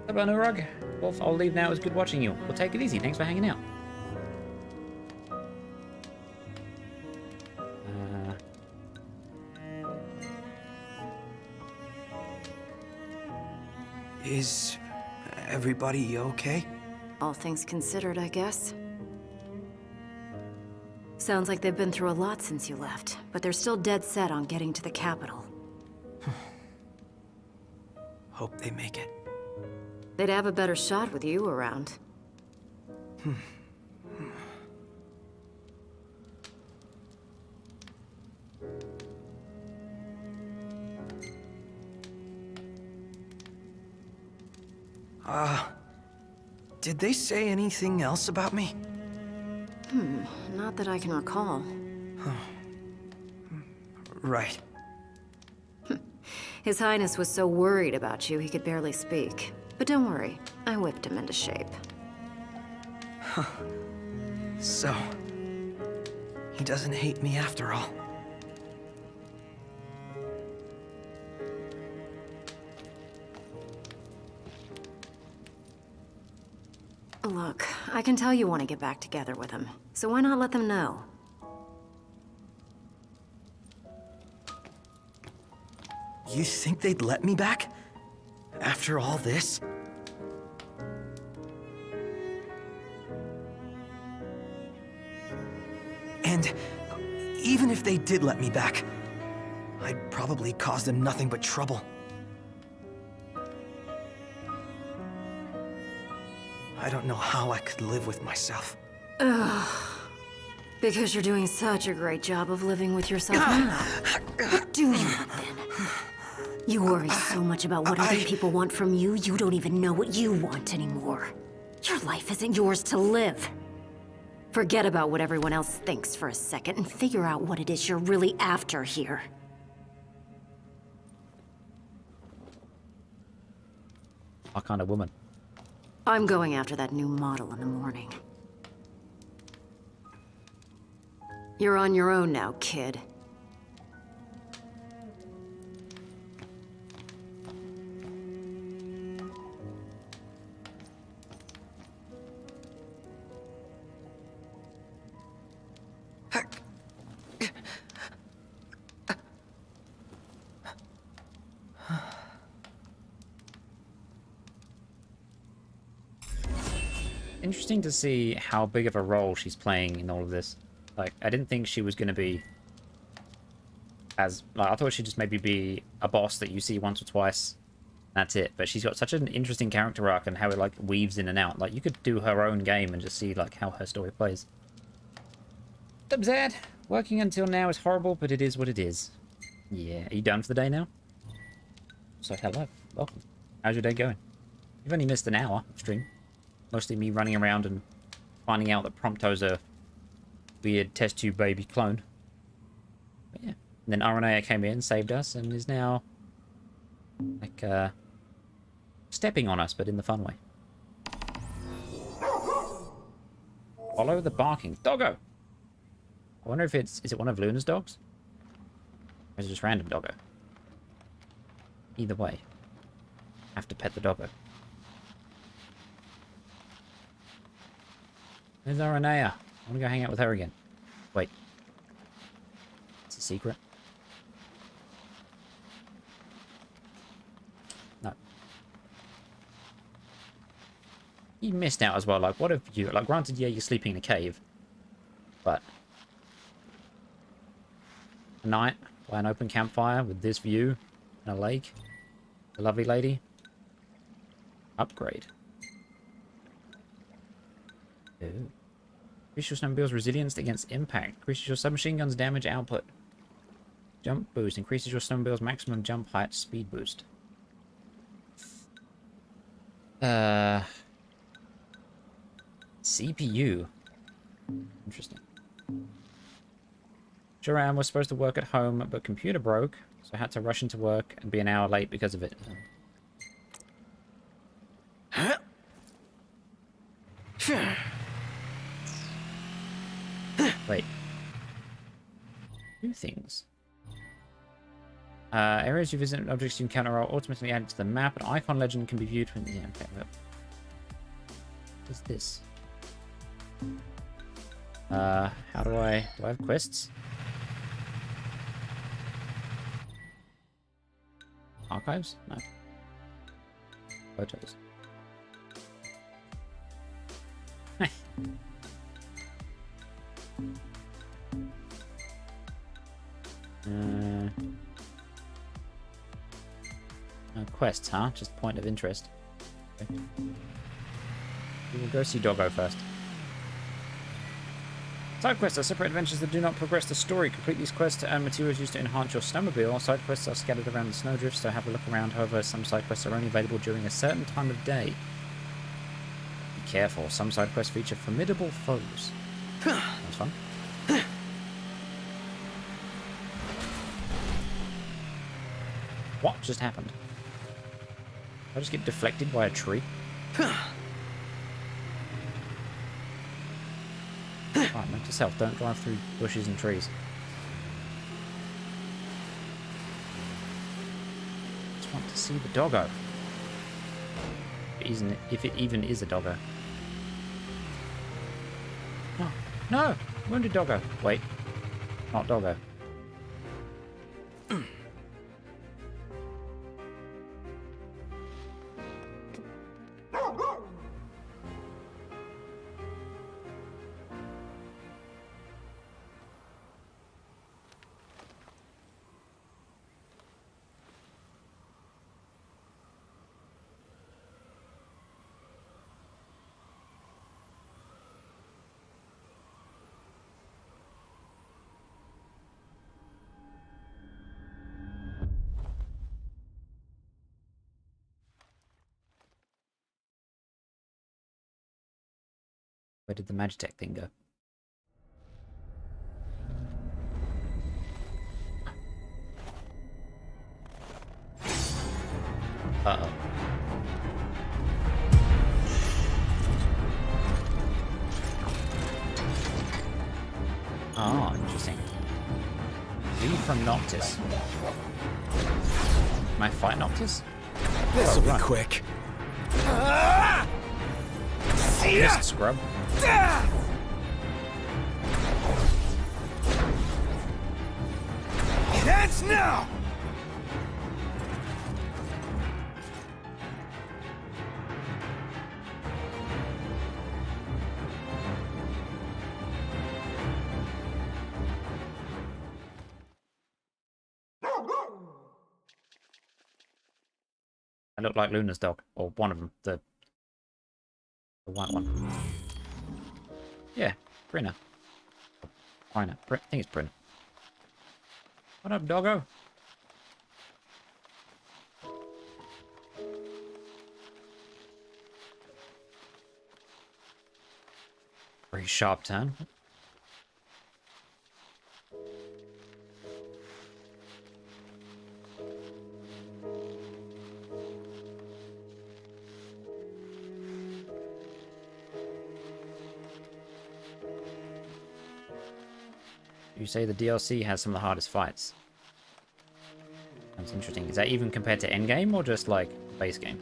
S1: Hello, Nurug. Wolf, I'll leave now. It was good watching you. Well, take it easy. Thanks for hanging out.
S6: Is everybody okay?
S9: All things considered, I guess. Sounds like they've been through a lot since you left, but they're still dead set on getting to the capital.
S6: Hope they make it.
S9: They'd have a better shot with you around.
S6: Did they say anything else about me?
S9: Not that I can recall.
S6: Right.
S9: His Highness was so worried about you he could barely speak. But don't worry, I whipped him into shape.
S6: So, he doesn't hate me after all.
S9: Look, I can tell you want to get back together with him, so why not let them know?
S6: You think they'd let me back? After all this? And even if they did let me back, I'd probably cause them nothing but trouble. I don't know how I could live with myself.
S9: Because you're doing such a great job of living with yourself now. What do you want then? You worry so much about what other people want from you, you don't even know what you want anymore. Your life isn't yours to live. Forget about what everyone else thinks for a second and figure out what it is you're really after here.
S1: What kind of woman?
S9: I'm going after that new model in the morning. You're on your own now, kid.
S1: Interesting to see how big of a role she's playing in all of this. Like, I didn't think she was going to be as... Like, I thought she'd just maybe be a boss that you see once or twice. That's it. But she's got such an interesting character arc and how it, like, weaves in and out. Like, you could do her own game and just see, like, how her story plays. Dubzad, working until now is horrible, but it is what it is. Yeah, are you done for the day now? So, hello. Welcome. How's your day going? You've only missed an hour of stream. Mostly me running around and finding out that Prompto's a weird test tube baby clone. But yeah. And then RNA came in, saved us, and is now like stepping on us, but in the fun way. Follow the barking. Doggo! I wonder if is it one of Luna's dogs? Or is it just random doggo? Either way. Have to pet the doggo. There's Aranea. I want to go hang out with her again. Wait. It's a secret? No. You missed out as well. Like, what if you... Like, granted, yeah, you're sleeping in a cave. But... a night by an open campfire with this view. And a lake. The lovely lady. Upgrade. Ooh. Increases your snowmobile's resilience against impact. Increases your submachine gun's damage output. Jump boost. Increases your snowmobile's maximum jump height speed boost. CPU. Interesting. Joram was supposed to work at home, but computer broke, so I had to rush into work and be an hour late because of it. Wait. Two things. Areas you visit and objects you encounter are automatically added to the map. An icon legend can be viewed from... Yeah, okay. What's this? How do I have quests? Archives? No. Photos. Quests, huh? Just point of interest. Okay. We will go see Doggo first. Side quests are separate adventures that do not progress the story. Complete these quests to earn materials used to enhance your snowmobile. Side quests are scattered around the snowdrift, so have a look around. However, some side quests are only available during a certain time of day. Be careful. Some side quests feature formidable foes. That's fun. What just happened? Did I just get deflected by a tree? Right, note to self, don't drive through bushes and trees. Just want to see the doggo. If it even is a doggo. No, no! Wounded doggo. Wait, not doggo. Where did the Magitech thing go? Uh-oh. Ah, interesting. Leave from Noctis. Can I fight Noctis?
S6: This'll be quick.
S1: Missed, scrub.
S6: Dance now!
S1: I look like Luna's dog, or one of them, the white one. Yeah, Brenna. Brenna. I think it's Brenna. What up, doggo? Very sharp turn. You say the DLC has some of the hardest fights. That's interesting. Is that even compared to endgame or just like base game?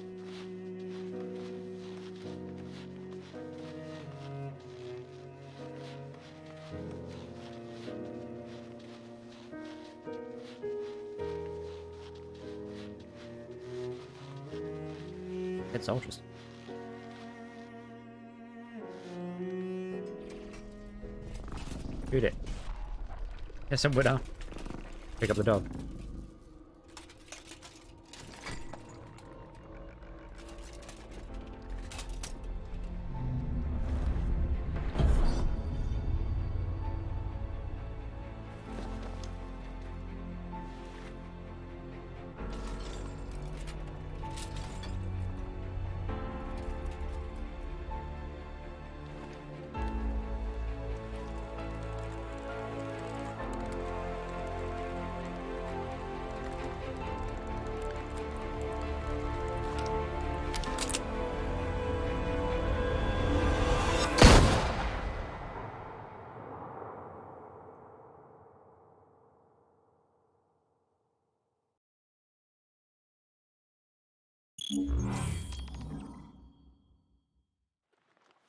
S1: Head soldiers. Shoot it. Yes, I'm winner. Pick up the dog.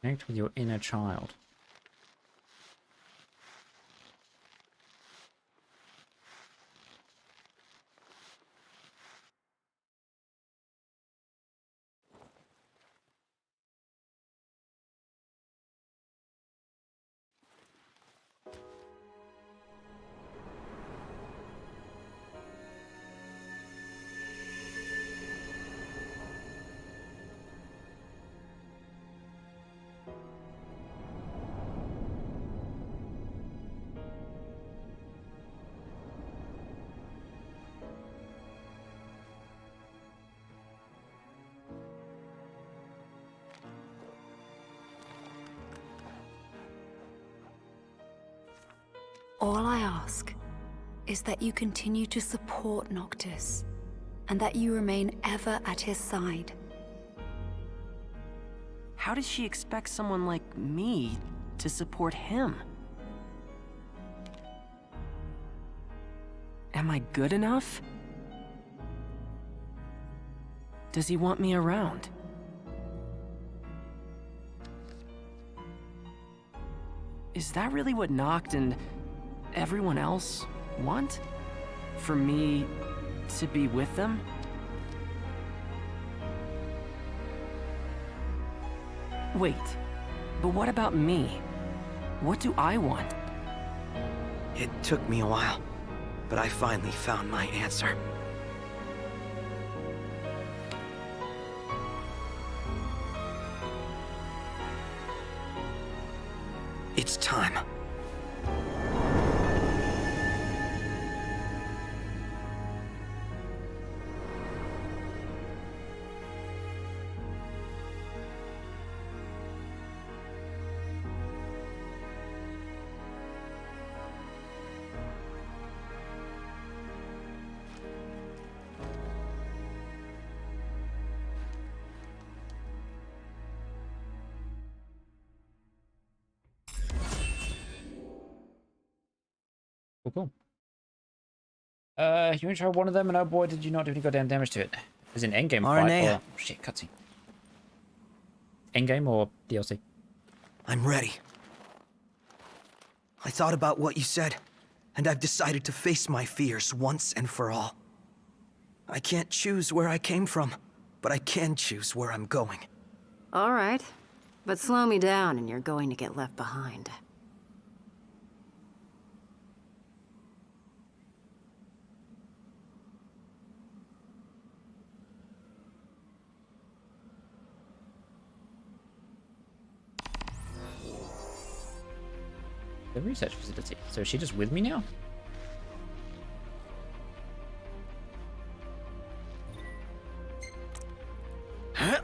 S1: Connect with your inner child.
S9: All I ask is that you continue to support Noctis, and that you remain ever at his side.
S2: How does she expect someone like me to support him? Am I good enough? Does he want me around? Is that really what Noct and everyone else want? For me to be with them? Wait, but what about me? What do I want?
S6: It took me a while, but I finally found my answer. It's time.
S1: Cool. You want to try one of them, and oh boy, did you not do any goddamn damage to it. Is it an endgame fight or... Oh, shit, cutscene. Endgame or DLC?
S6: I'm ready. I thought about what you said, and I've decided to face my fears once and for all. I can't choose where I came from, but I can choose where I'm going.
S9: All right, but slow me down and you're going to get left behind.
S1: The research facility. So is she just with me now? Oh,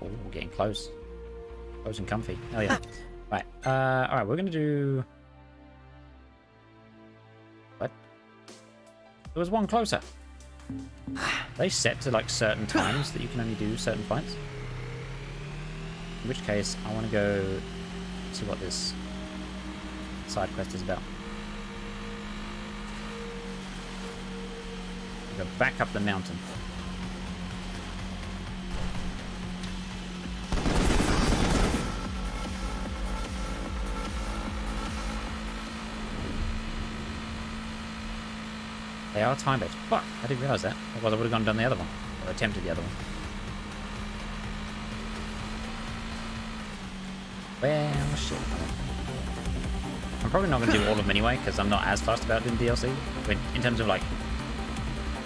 S1: we're getting close. Close and comfy. Oh yeah. Right. Alright, we're gonna do... What? There was one closer. They set to like certain times that you can only do certain fights. In which case, I want to go see what this side quest is about. Go back up the mountain. They are time-based. Fuck, I didn't realize that. Otherwise I would have gone down the other one. Or attempted the other one. Well, shit. I'm probably not going to do all of them anyway, because I'm not as fussed about doing DLC. But in terms of, like,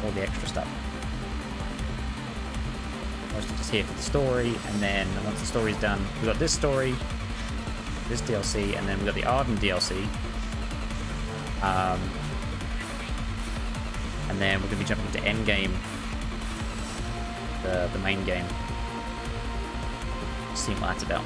S1: all the extra stuff. Mostly just here for the story, and then once the story's done, we've got this story, this DLC, and then we've got the Ardyn DLC. And then we're going to be jumping to endgame, the main game. Seeing what that's about.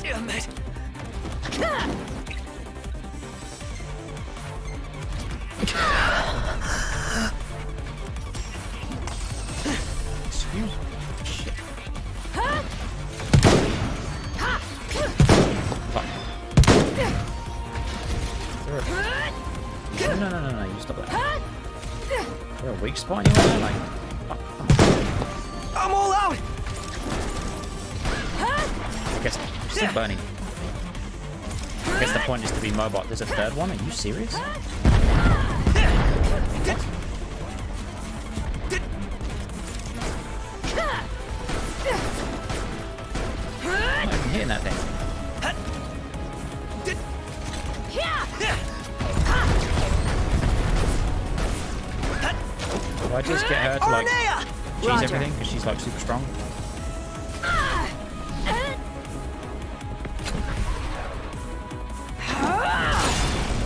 S6: Damn it!
S1: fuck? No, you stop that. Is there a weak spot anywhere? Like, fuck, come on.
S6: I'm all out!
S1: I guess I'm still burning. I guess the point is to be mobile. There's a third one? Are you serious? I'm not even hitting that thing. Do I just get her to like cheese everything because she's like super strong?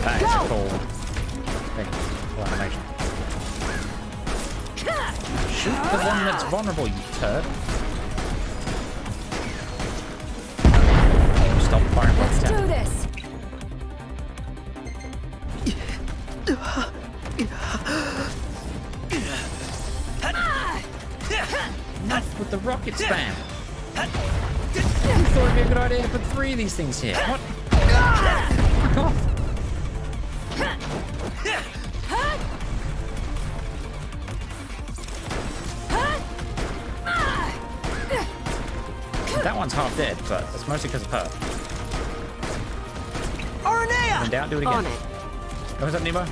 S1: That is cool. Thank you. Cool animation. Shoot the one that's vulnerable, you turd. Stop firing rockets
S9: Let's
S1: down.
S9: do this.
S1: Enough with the rocket spam. You thought it'd be a good idea to put 3 of these things here. What? Fuck off. That one's half dead, but it's mostly because of her. When in doubt, do it again.
S9: On it.
S1: What was that, Nemo?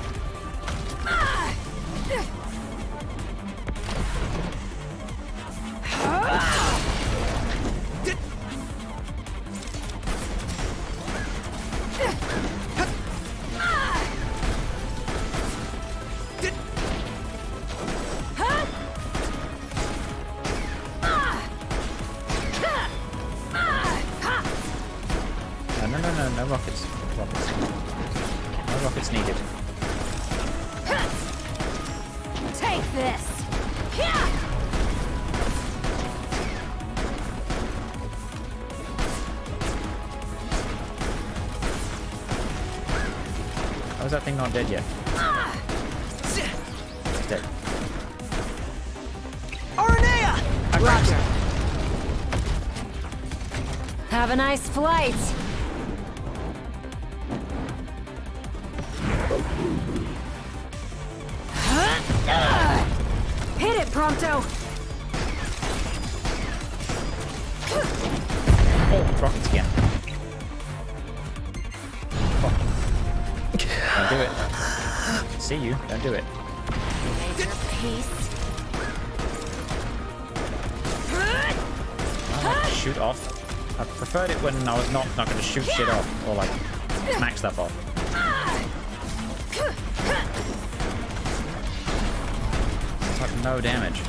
S1: No rockets. No rockets needed.
S9: Take this.
S1: How is that thing not dead yet? It's dead.
S9: Roger. Have a nice flight. Hit it, Prompto.
S1: Oh, rockets again. Fuck. Don't do it. See you. Don't do it.
S9: Major piece.
S1: Shoot off. I preferred it when I was not going to shoot shit off or like smack stuff off. It's like no damage.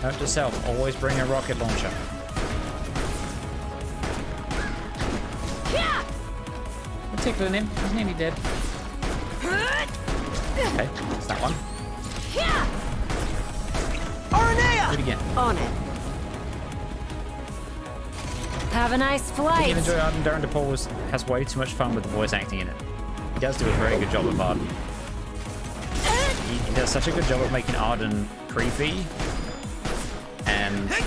S1: Note to self, always bring a rocket launcher. We're tickling him. He's nearly dead. Okay, that's that one. Do it again.
S9: On it. Have a nice flight.
S1: I enjoy Ardyn. Darren DePaul has way too much fun with the voice acting in it. He does do a very good job of Ardyn. He does such a good job of making Ardyn creepy and like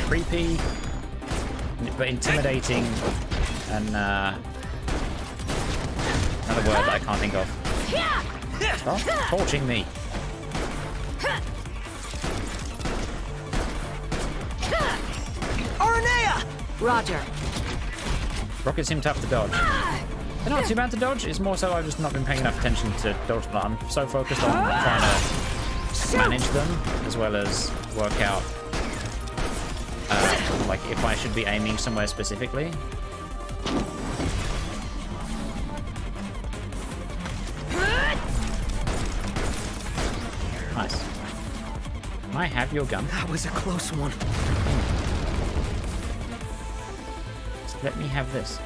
S1: creepy but intimidating and another word that I can't think of. Stop torching me.
S9: Roger.
S1: Rockets seem tough to dodge. They're not too bad to dodge. It's more so I've just not been paying enough attention to dodge them. I'm so focused on trying to manage them as well as work out like if I should be aiming somewhere specifically. Nice. Can I have your gun?
S6: That was a close one.
S1: Let me have this.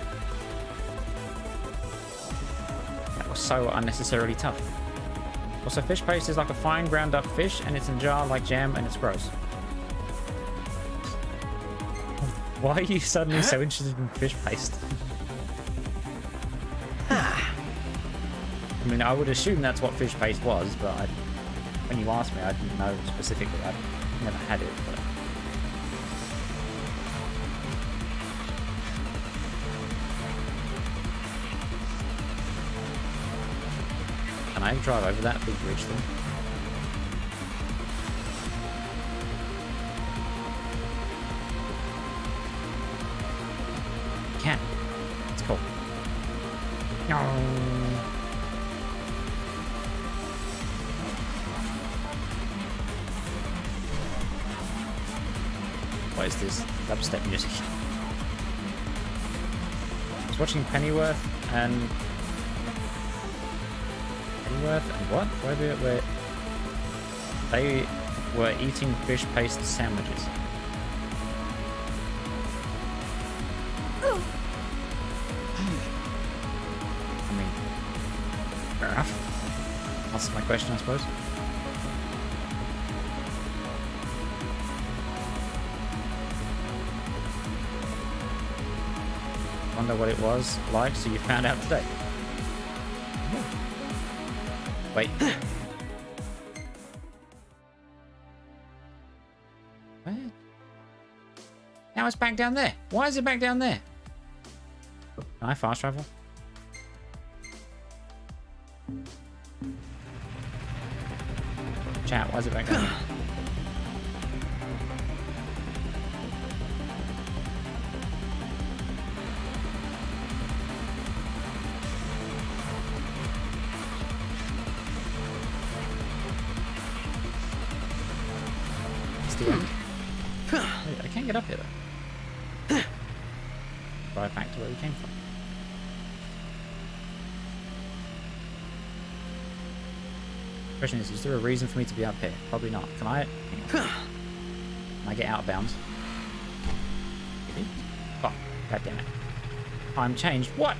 S1: That was so unnecessarily tough. Also, fish paste is like a fine ground up fish and it's in a jar like jam and it's gross. Why are you suddenly so interested in fish paste? I mean, I would assume that's what fish paste was, but when you asked me, I didn't know specifically. I've never had it, but... Can I drive over that big bridge thing? Can. It's cool. No. What is this dubstep music? I was watching Pennyworth and what? Where they were eating fish paste sandwiches. I mean, fair enough. That's my question, I suppose. Wonder what it was like, so you found out today. Wait. What? Now it's back down there. Why is it back down there? Can I fast travel? Chat, why is it back down there? Wait, I can't get up here though. Right back to where we came from. Question is there a reason for me to be up here? Probably not. Can I? Can I get out of bounds? Oh, god damn it. Time changed. What?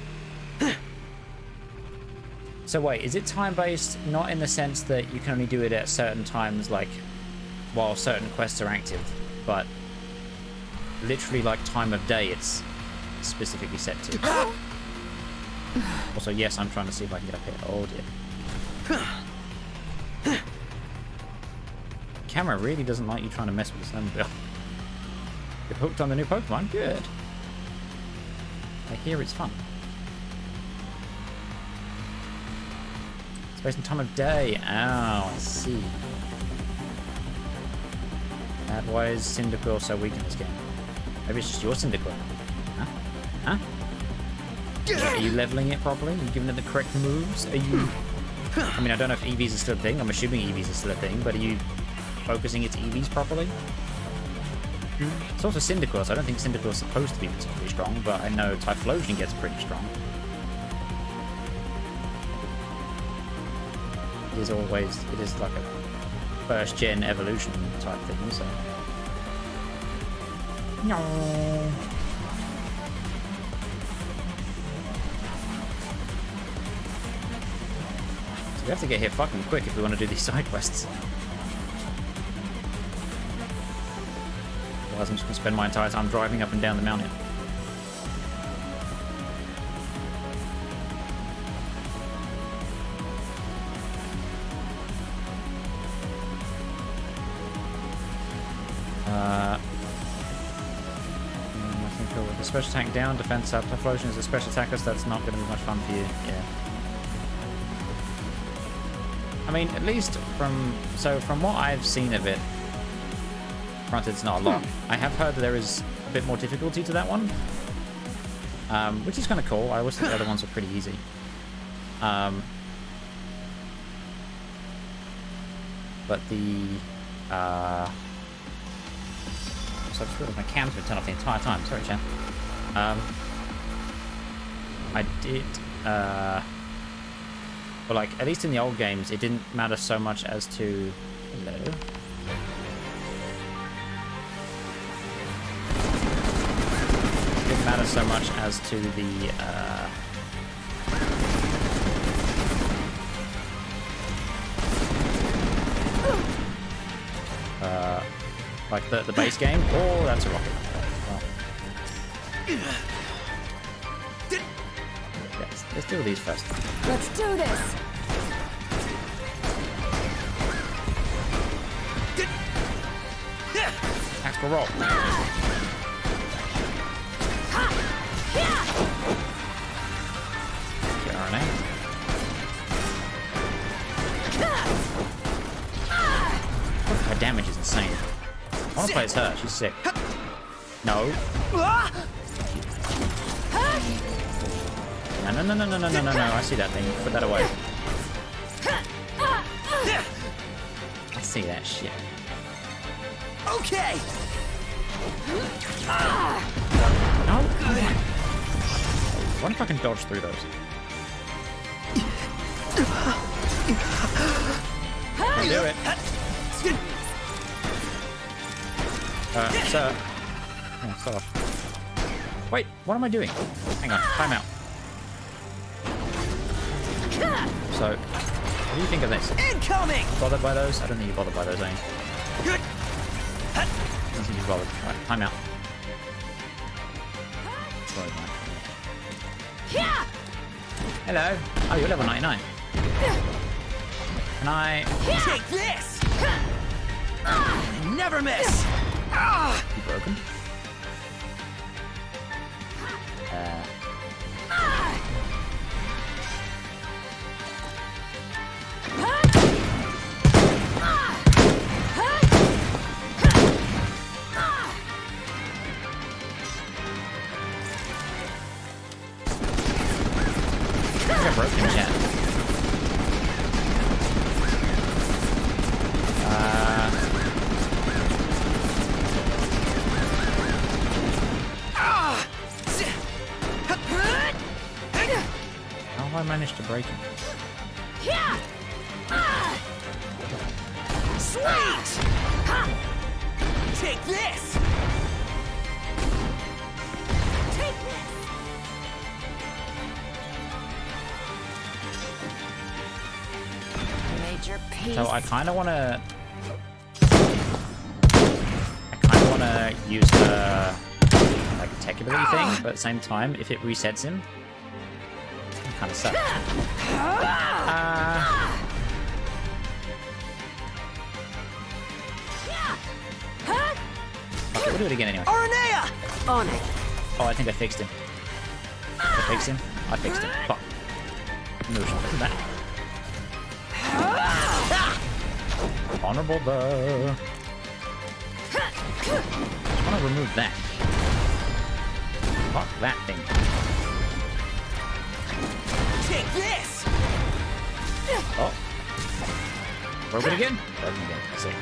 S1: So wait, is it time-based not in the sense that you can only do it at certain times, like while certain quests are active, but literally like time of day it's specifically set to? Also, yes, I'm trying to see if I can get up here. Oh dear. Camera really doesn't like you trying to mess with the snowmobile. You're hooked on the new Pokemon? Good. I hear it's fun. It's based on time of day. Oh, I see. Why is Cyndaquil so weak in this game? Maybe it's just your Cyndaquil. Huh? Huh? Are you leveling it properly? Are you giving it the correct moves? Are you... I mean, I don't know if EVs are still a thing. I'm assuming EVs are still a thing, but are you focusing its EVs properly? It's also Cyndaquil, so I don't think Cyndaquil is supposed to be particularly strong, but I know Typhlosion gets pretty strong. It is like a first gen evolution type thing, so. No. So we have to get here fucking quick if we want to do these side quests. Otherwise I'm just gonna spend my entire time driving up and down the mountain. Special attack down, defense up. Typhlosion is a special attacker, so that's not going to be much fun for you. Yeah. I mean, at least from what I've seen of it, granted it's not a lot, I have heard that there is a bit more difficulty to that one, which is kind of cool. I always think the other ones are pretty easy. But the so I just realized my cam's been turned off the entire time. Sorry, chat. I did, well, like, at least in the old games, it didn't matter so much as to... Hello? It didn't matter so much as to the, like the base game. Oh, that's a rocket. Let's deal with these first.
S9: Let's do this.
S1: Critical roll. Get her name. Her damage is insane. I want to play as her. She's sick. No. No. I see that thing. Put that away. I see that shit.
S6: Okay.
S1: No. What if I can dodge through those? I'll do it. Sir. Yeah, start off. Wait, what am I doing? Hang on, time out. So, what do you think of this?
S6: Incoming!
S1: Bothered by those? I don't think you're bothered by those, are you? I don't think you're bothered. Right, time out. Hello. Oh, you're level 99. Can I...
S6: Take this! Never miss!
S1: You broken? I got broken, chat. How have I managed to break him?
S6: Sweet! Take this! Take this!
S9: Major peace.
S1: So I kind of want to... use the like tech ability thing, but at the same time, if it resets him, it kind of sucks. Okay, we'll do it again anyway.
S6: Arnea!
S9: On it.
S1: Oh, I think I fixed him. I fixed him. I fixed him. Fuck. No, look at that. Honorable though. I want to remove that. Fuck that thing.
S6: Take this!
S1: Oh. Broken again? Broken again. I see.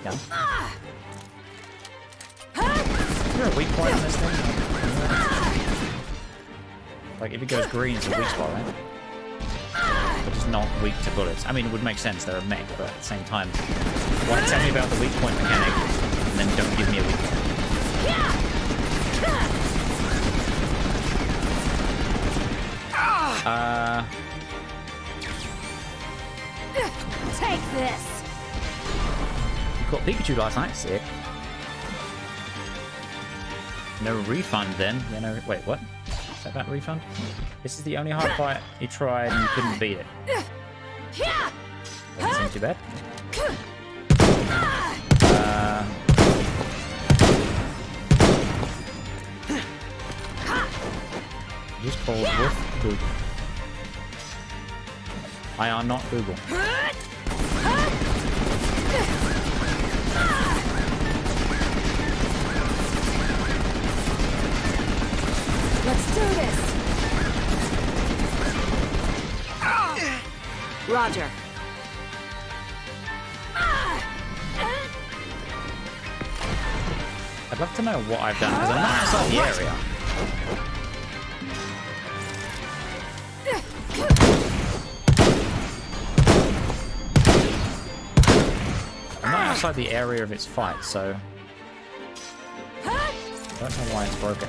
S1: Yeah. Is there a weak point on this thing? Like, if it goes green, it's a weak spot, right? But it's not weak to bullets. I mean, it would make sense, they're a mech, but at the same time, why tell me about the weak point mechanic, and then don't give me a weak point?
S9: Take this.
S1: You caught Pikachu last night, sick. No refund then. Yeah, no, wait, what? Is that about refund? This is the only hard fight you tried and you couldn't beat it. Doesn't seem too bad. Just called with Google. I are not Google.
S9: Let's do this. Roger.
S1: I'd love to know what I've done, because I'm not outside the area. I'm not outside the area of its fight, so... I don't know why it's broken.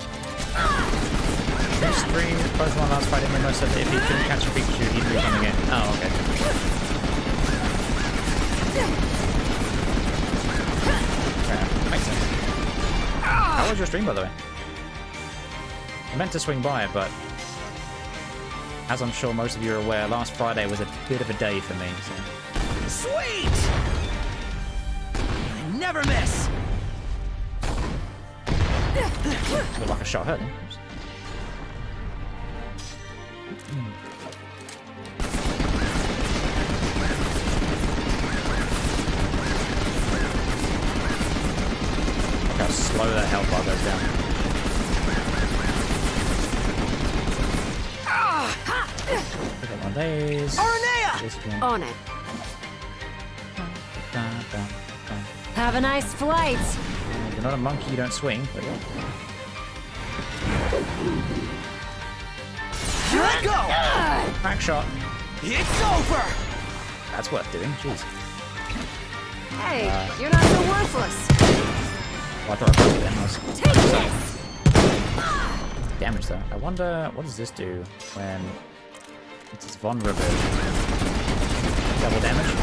S1: This stream, Pokemon last fight, Nemo said that if he couldn't catch a Pikachu, he'd move on again. Oh, okay. Yeah, makes sense. How was your stream, by the way? I meant to swing by, but as I'm sure most of you are aware, last Friday was a bit of a day for me, so...
S6: Sweet! I never miss!
S1: Looked like a shot hurt then. Oops. Look how slow that health bar goes down. Pick up one of these.
S9: On it. Have a nice flight.
S1: You're not a monkey, you don't swing, but yeah.
S6: Let go!
S1: Crack shot.
S6: It's over!
S1: That's worth doing, jeez.
S9: Hey, you're not so worthless.
S1: Well, I thought I broke it then. I was
S9: Take this.
S1: damage though. I wonder, what does this do when it's vulnerable? Double damage?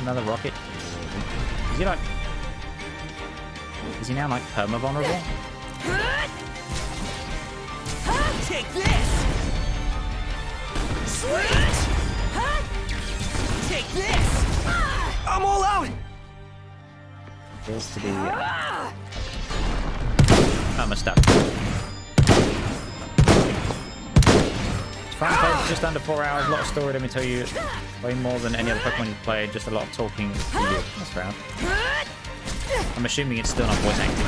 S1: Another rocket. Is he like... Is he now like perma-vulnerable?
S6: Take this! Sweet! Take this! I'm all out!
S1: Appears to be... I'm stuck. Fun played for just under 4 hours. A lot of story, let me tell you. Way more than any other Pokemon you've played. Just a lot of talking to you. That's fair. I'm assuming it's still not voice acting.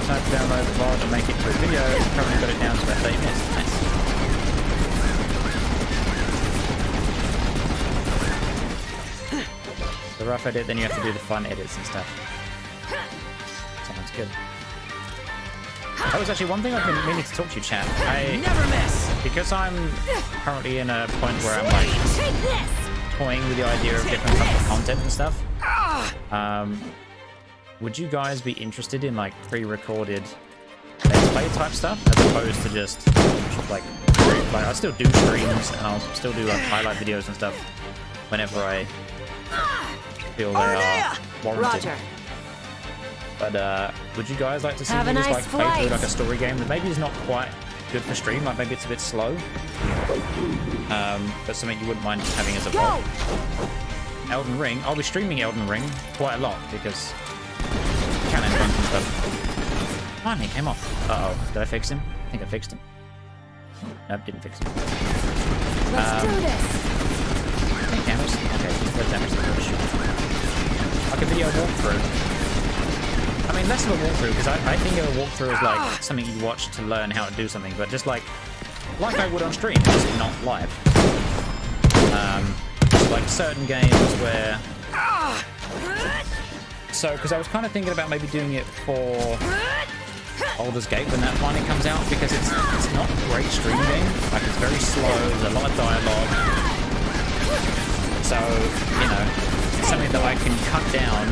S1: Time to download the VOD and make it to a video. Currently got it down to about 30 minutes. Nice. The rough edit, then you have to do the fun edits and stuff. Sounds good. That was actually one thing I've been meaning to talk to you, chat.
S6: Never miss!
S1: Because I'm currently in a point where I'm like toying with the idea of different types of content and stuff. Would you guys be interested in like pre-recorded let's play type stuff as opposed to just like I still do streams and I'll still do like highlight videos and stuff whenever I feel they are warranted.
S9: Roger.
S1: But would you guys like to see
S9: Have
S1: me
S9: a
S1: just
S9: nice
S1: like play through
S9: flight.
S1: like a story game that maybe is not quite good for stream, like maybe it's a bit slow, but something you wouldn't mind having as a VOD. Elden Ring. I'll be streaming Elden Ring quite a lot because canon bunch and stuff. Come on, he came off. Uh-oh. Did I fix him? I think I fixed him. Nope, didn't fix him.
S9: Let's do this.
S1: I think damage. Okay, he's got damage. Like a video walkthrough. I mean, less of a walkthrough, because I think of a walkthrough as like something you watch to learn how to do something, but just like I would on stream, just not live. Like certain games where... So, because I was kind of thinking about maybe doing it for Baldur's Gate when that finally comes out, because it's not a great stream game. Like, it's very slow, there's a lot of dialogue. So, you know, it's something that I can cut down.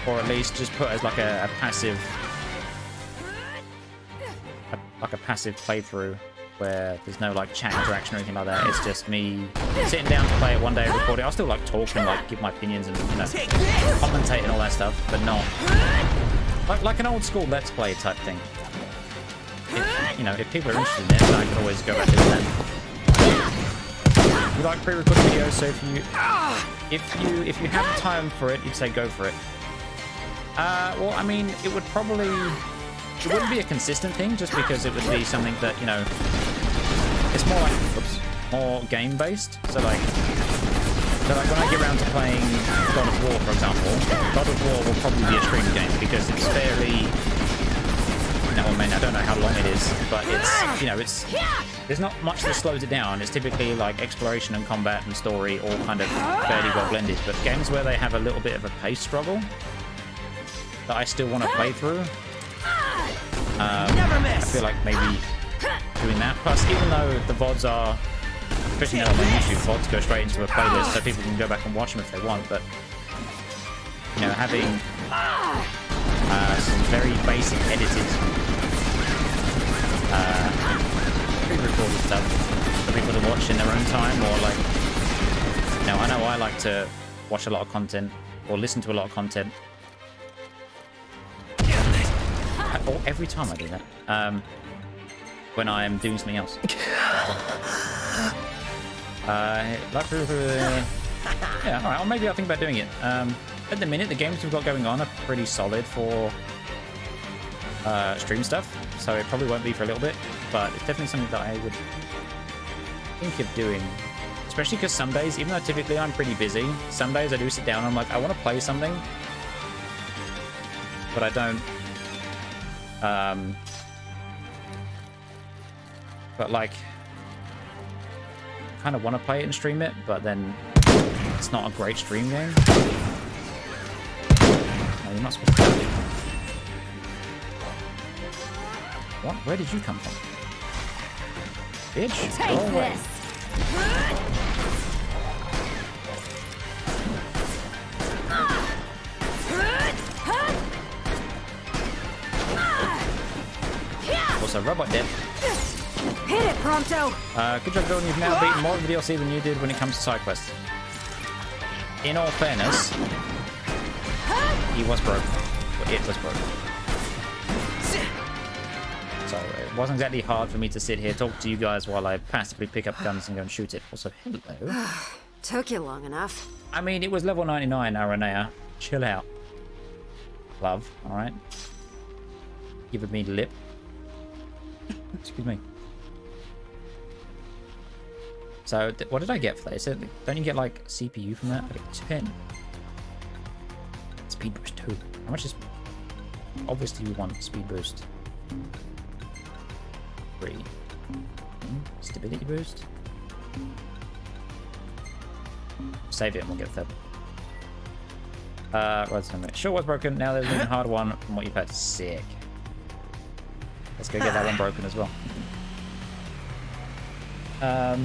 S1: Or at least just put as like a passive... like a passive playthrough where there's no like chat interaction or anything like that. It's just me sitting down to play it one day, record it. I'll still like talk and like give my opinions and, you know, commentate and all that stuff, but not like an old school Let's Play type thing. If, you know, if people are interested in it, then I can always go back to it then. You like pre-recorded videos, so if you have time for it, you'd say go for it. Well, I mean, it would probably... It wouldn't be a consistent thing, just because it would be something that, you know, it's more like, more game-based. So like when I get around to playing God of War, for example, God of War will probably be a stream game because it's fairly, no, I mean, I don't know how long it is, but it's, you know, there's not much that slows it down. It's typically like exploration and combat and story all kind of fairly well blended. But games where they have a little bit of a pace struggle that I still want to play through, I feel like maybe doing that. Plus, even though the VODs are, especially now on my YouTube, VODs go straight into a playlist so people can go back and watch them if they want, but, you know, having some very basic edited pre-recorded stuff for people to watch in their own time, or like, you know I like to watch a lot of content or listen to a lot of content Every time I do that. When I'm doing something else. Yeah, alright, or maybe I'll think about doing it. At the minute, the games we've got going on are pretty solid for stream stuff, so it probably won't be for a little bit, but it's definitely something that I would think of doing. Especially because some days, even though typically I'm pretty busy, some days I do sit down and I'm like, I want to play something, but I don't. But like, kind of want to play it and stream it, but then it's not a great stream game. No, you're not supposed to. What? Where did you come from? Bitch,
S9: Take
S1: go away.
S9: this.
S1: Also, robot dead.
S9: Hit it, Prompto!
S1: Good job, Jordan. You've now beaten more of the DLC than you did when it comes to side quests. In all fairness, he was broken. But it was broken. So it wasn't exactly hard for me to sit here, talk to you guys while I passively pick up guns and go and shoot it. Also, hello.
S9: Took you long enough.
S1: I mean, it was level 99, Aranea. Chill out. Love, alright? Giving me lip. Excuse me. So, what did I get for that? Don't you get, like, CPU from that? I get 10. Speed boost 2. How much is... Obviously, we want speed boost 3. Stability boost. Save it and we'll get a third. Right, sure was broken. Now there's an even harder one from what you've had. Sick. Let's go get that one broken as well. I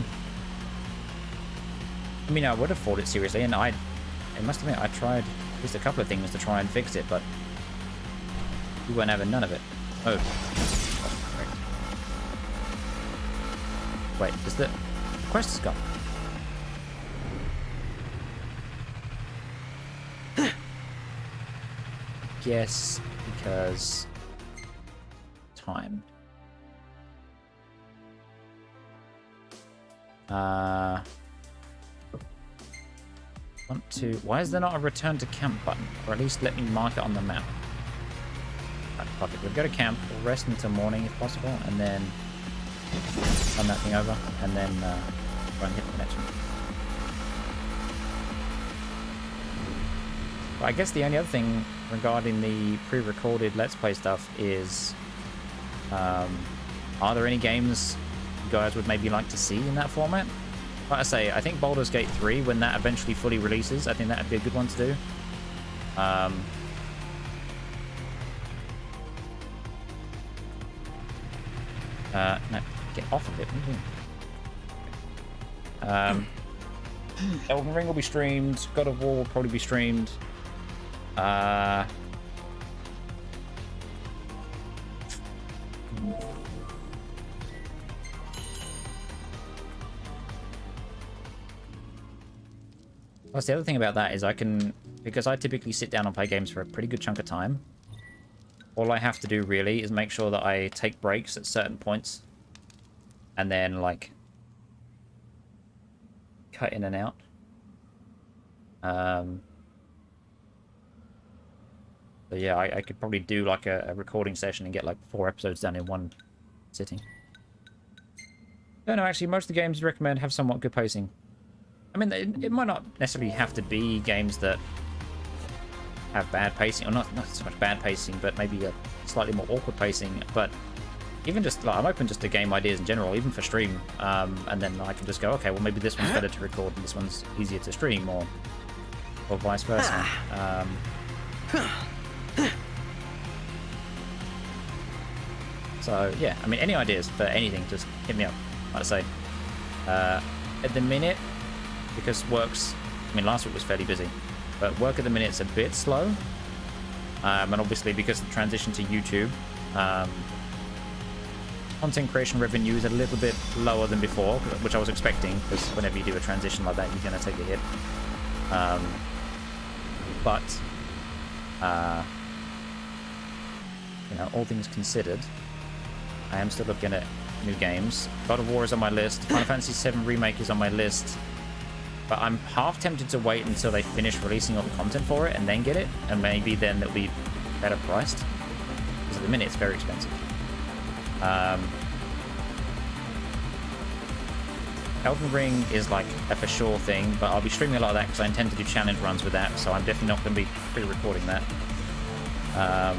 S1: mean, I would have fought it seriously, and I must admit, I tried at least a couple of things to try and fix it, but you weren't having none of it. Oh. Wait, is the quest is gone? Yes, because time. Want to... Why is there not a return to camp button? Or at least let me mark it on the map. Right, fuck it. We'll go to camp. We'll rest until morning if possible, and then run that thing over, and then try and hit the next one. But I guess the only other thing regarding the pre-recorded Let's Play stuff is, are there any games you guys would maybe like to see in that format? Like I say, I think Baldur's Gate 3, when that eventually fully releases, I think that would be a good one to do. No, get off of it. What are you doing? Elden Ring will be streamed. God of War will probably be streamed. Plus, the other thing about that is I can, because I typically sit down and play games for a pretty good chunk of time, all I have to do really is make sure that I take breaks at certain points and then, like, cut in and out. So yeah, I could probably do like a recording session and get like 4 episodes done in one sitting. No, actually, most of the games you recommend have somewhat good pacing. I mean, it might not necessarily have to be games that have bad pacing, or not so much bad pacing, but maybe a slightly more awkward pacing. But even just, like, I'm open just to game ideas in general, even for stream. And then I can just go, okay, well, maybe this one's better to record and this one's easier to stream, or vice versa. So, yeah, I mean, any ideas for anything, just hit me up, like I say. At the minute, because work's... I mean, last week was fairly busy, but work at the minute's a bit slow. And obviously, because of the transition to YouTube, content creation revenue is a little bit lower than before, which I was expecting, because whenever you do a transition like that, you're going to take a hit. you know, all things considered, I am still looking at new games. God of War is on my list. Final Fantasy VII Remake is on my list. But I'm half tempted to wait until they finish releasing all the content for it and then get it. And maybe then it'll be better priced. Because at the minute, it's very expensive. Elden Ring is like a for sure thing, but I'll be streaming a lot of that because I intend to do challenge runs with that, so I'm definitely not going to be pre-recording that. I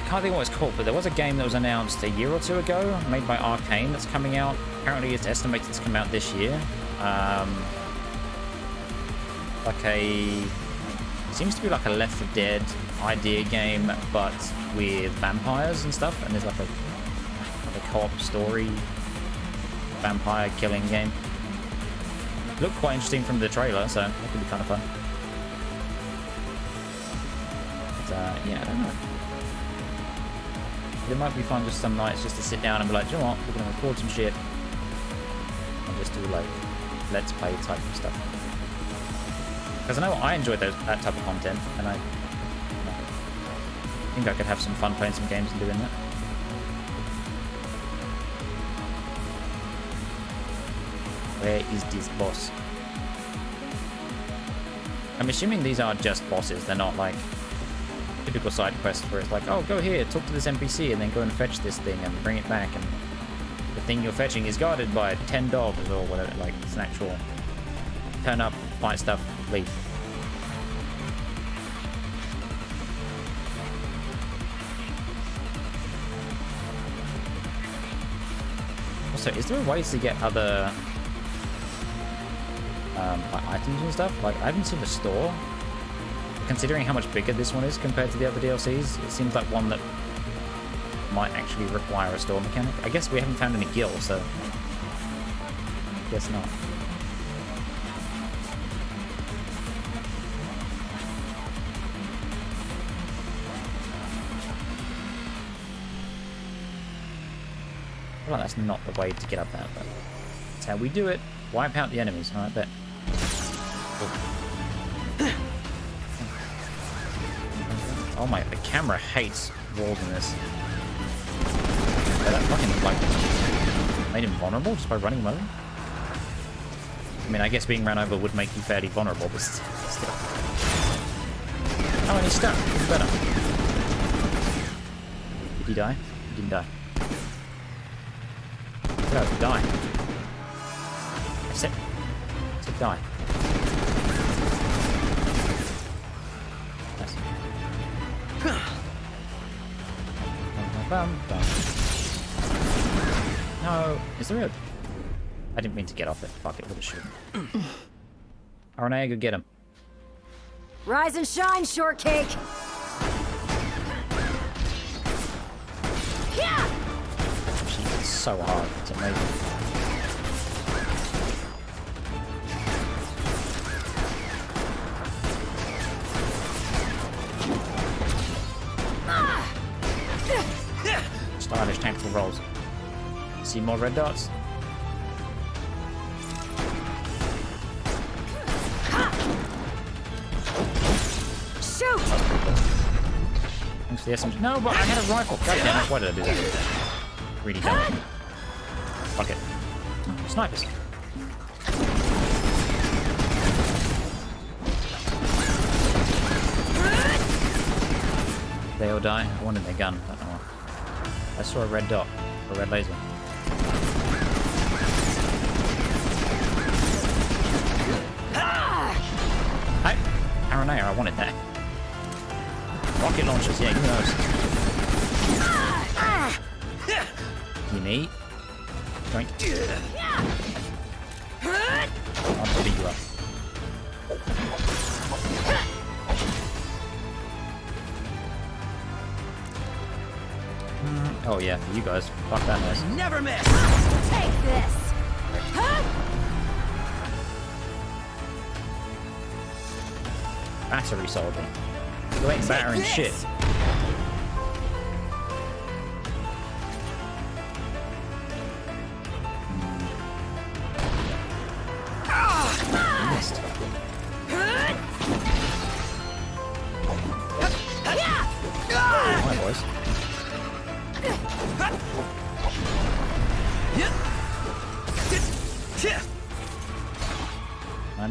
S1: can't think what it's called, but there was a game that was announced a year or two ago, made by Arcane, that's coming out. Apparently it's estimated to come out this year. Seems to be like a Left 4 Dead idea game, but with vampires and stuff, and there's like a co-op story vampire killing game. Looked quite interesting from the trailer, so that could be kind of fun. But, yeah, I don't know. It might be fun just some nights just to sit down and be like, do you know what, we're going to record some shit and just do like let's play type of stuff. Because I know I enjoy that type of content, and I think I could have some fun playing some games and doing that. Where is this boss? I'm assuming these are just bosses. They're not like typical side quests where it's like, oh, go here, talk to this NPC, and then go and fetch this thing and bring it back, and the thing you're fetching is guarded by 10 dogs or whatever. Like, it's an actual turn up, fight stuff, leave. Also, is there a way to get other like items and stuff? Like, I haven't seen the store. Considering how much bigger this one is compared to the other DLCs, it seems like one that might actually require a store mechanic. I guess we haven't found any gills, so I guess not. Well, that's not the way to get up there, but that's how we do it. Wipe out the enemies. Alright, bet. Oh my, the camera hates walls in this. Yeah, that fucking, like, made him vulnerable just by running him over? I mean, I guess being ran over would make you fairly vulnerable, but still. Oh, and he's stuck. Even better. Did he die? He didn't die. No, die. That's it. That's it, die. Nice. No, is there a... I didn't mean to get off it. Fuck it, with a shoot. RNA, go get him.
S9: Rise and shine, shortcake! Yeah!
S1: She hits so hard, it's amazing. Stylish tactical rolls. See more red dots?
S9: Shoot!
S1: Thanks for the SMG. No, but I had a rifle. God damn it, why did I do that? Really dumb. Fuck it. Snipers. They all die. I wanted their gun. I don't know. I saw a red dot. A red laser. Hey! Aranea, I wanted that. Rocket launchers, yeah, give me those. You need? Drink. I'll beat you up. Oh yeah, for you guys. Fuck that noise.
S2: Never miss!
S9: Take this!
S1: Battery solving. You ain't battering shit. Missed.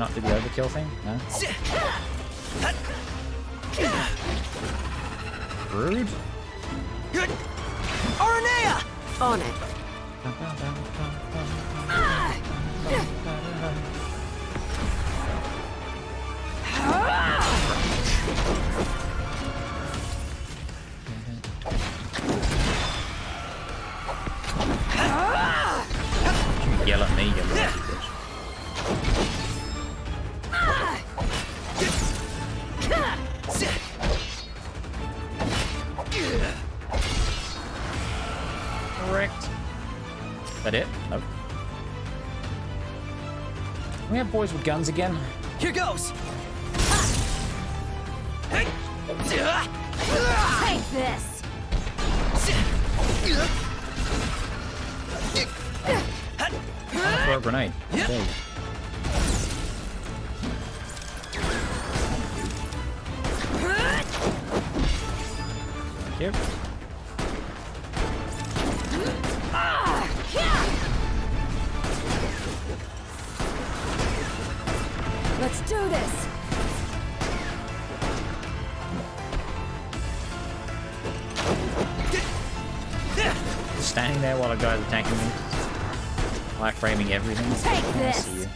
S1: not do the overkill thing? No? Rude?
S2: Aranea!
S9: On it.
S1: You yell at me, you lazy bitch. Correct. Is that it? Nope. We have boys with guns again.
S2: Here goes!
S9: Take this!
S1: Throw a grenade. There you go. Yep.
S9: Let's do this!
S1: Just standing there while a guy's attacking me. Like framing everything.
S9: Take
S1: I
S9: this.
S1: see you.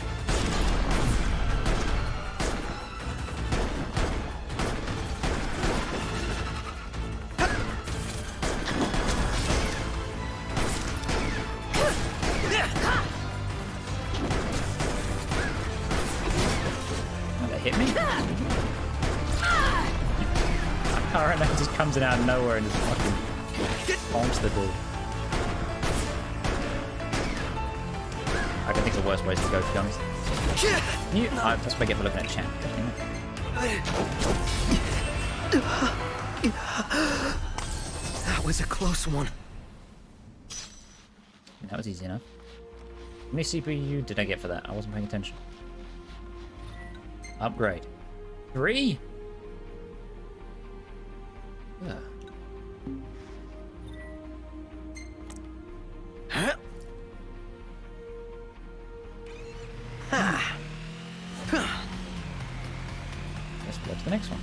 S1: Oh, they hit me? Alright, that just comes in out of nowhere and just fucking bonks the dude. I don't think the worst ways to go, to be honest. That's what I get for looking at chat.
S6: That was a close one.
S1: That was easy enough. How many CPU did I get for that? I wasn't paying attention. Upgrade. 3? Ugh. Let's go to the next one.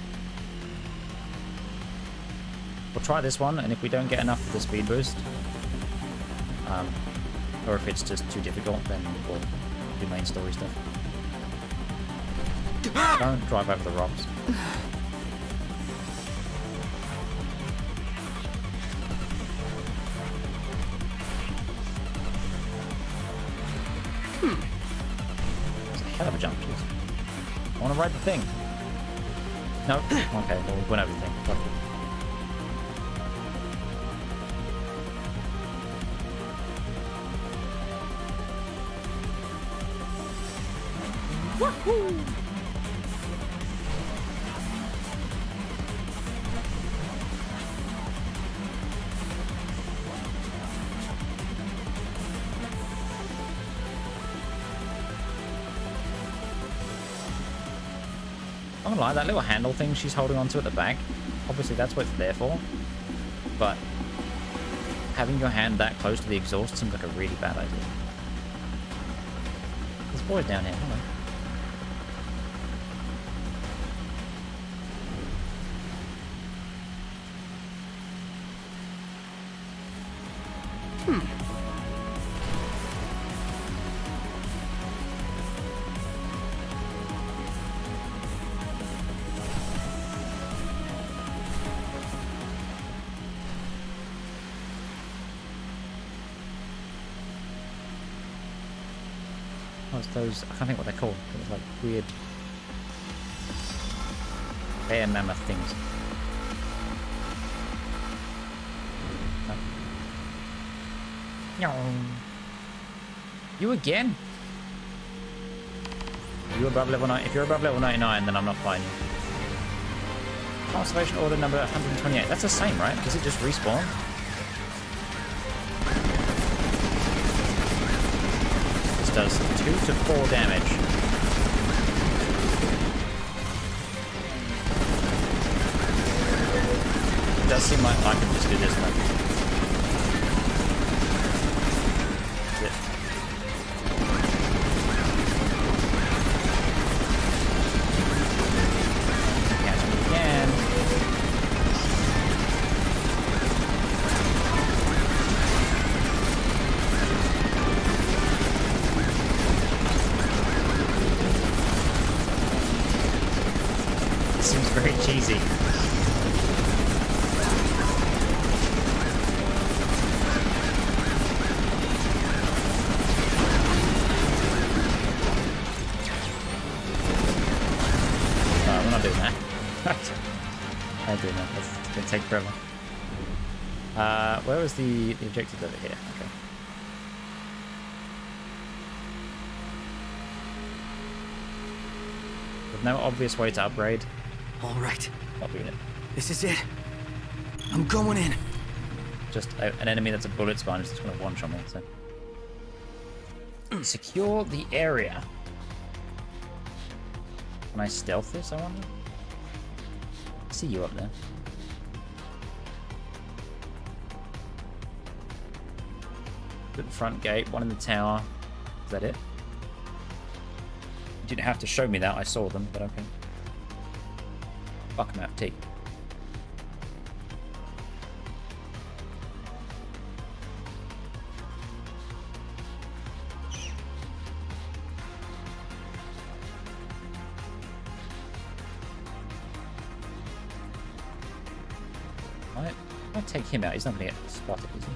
S1: We'll try this one, and if we don't get enough of the speed boost, or if it's just too difficult, then we'll do main story stuff. Don't drive over the rocks. That's a hell of a jump, jeez. I want to ride the thing. No? Okay, well, we went over the thing. Fuck it. Woohoo! I'm gonna lie, that little handle thing she's holding onto at the back, obviously that's what it's there for, but having your hand that close to the exhaust seems like a really bad idea. There's boys down here, hello. Those, I can't think what they're called. It's like weird bear mammoth things. No. You again? You above level 9? If you're above level 99, then I'm not fighting you. Conservation order number 128. That's the same, right? Does it just respawn? Does 2 to 4 damage. It does seem like I can just do this though. That's it. Easy. We're not doing that. I'm doing that. That's gonna take forever. Where was the objective over here? Okay. With no obvious way to upgrade.
S6: All right.
S1: Not doing it.
S6: This is it. I'm going in.
S1: Just an enemy that's a bullet sponge that's gonna one-shot me. So. Secure the area. Can I stealth this, I wonder? I see you up there. At the front gate, one in the tower. Is that it? You didn't have to show me that, I saw them, but okay. Fuck, I'm out of tea. I'll take him out. He's not going to get spotted, is he?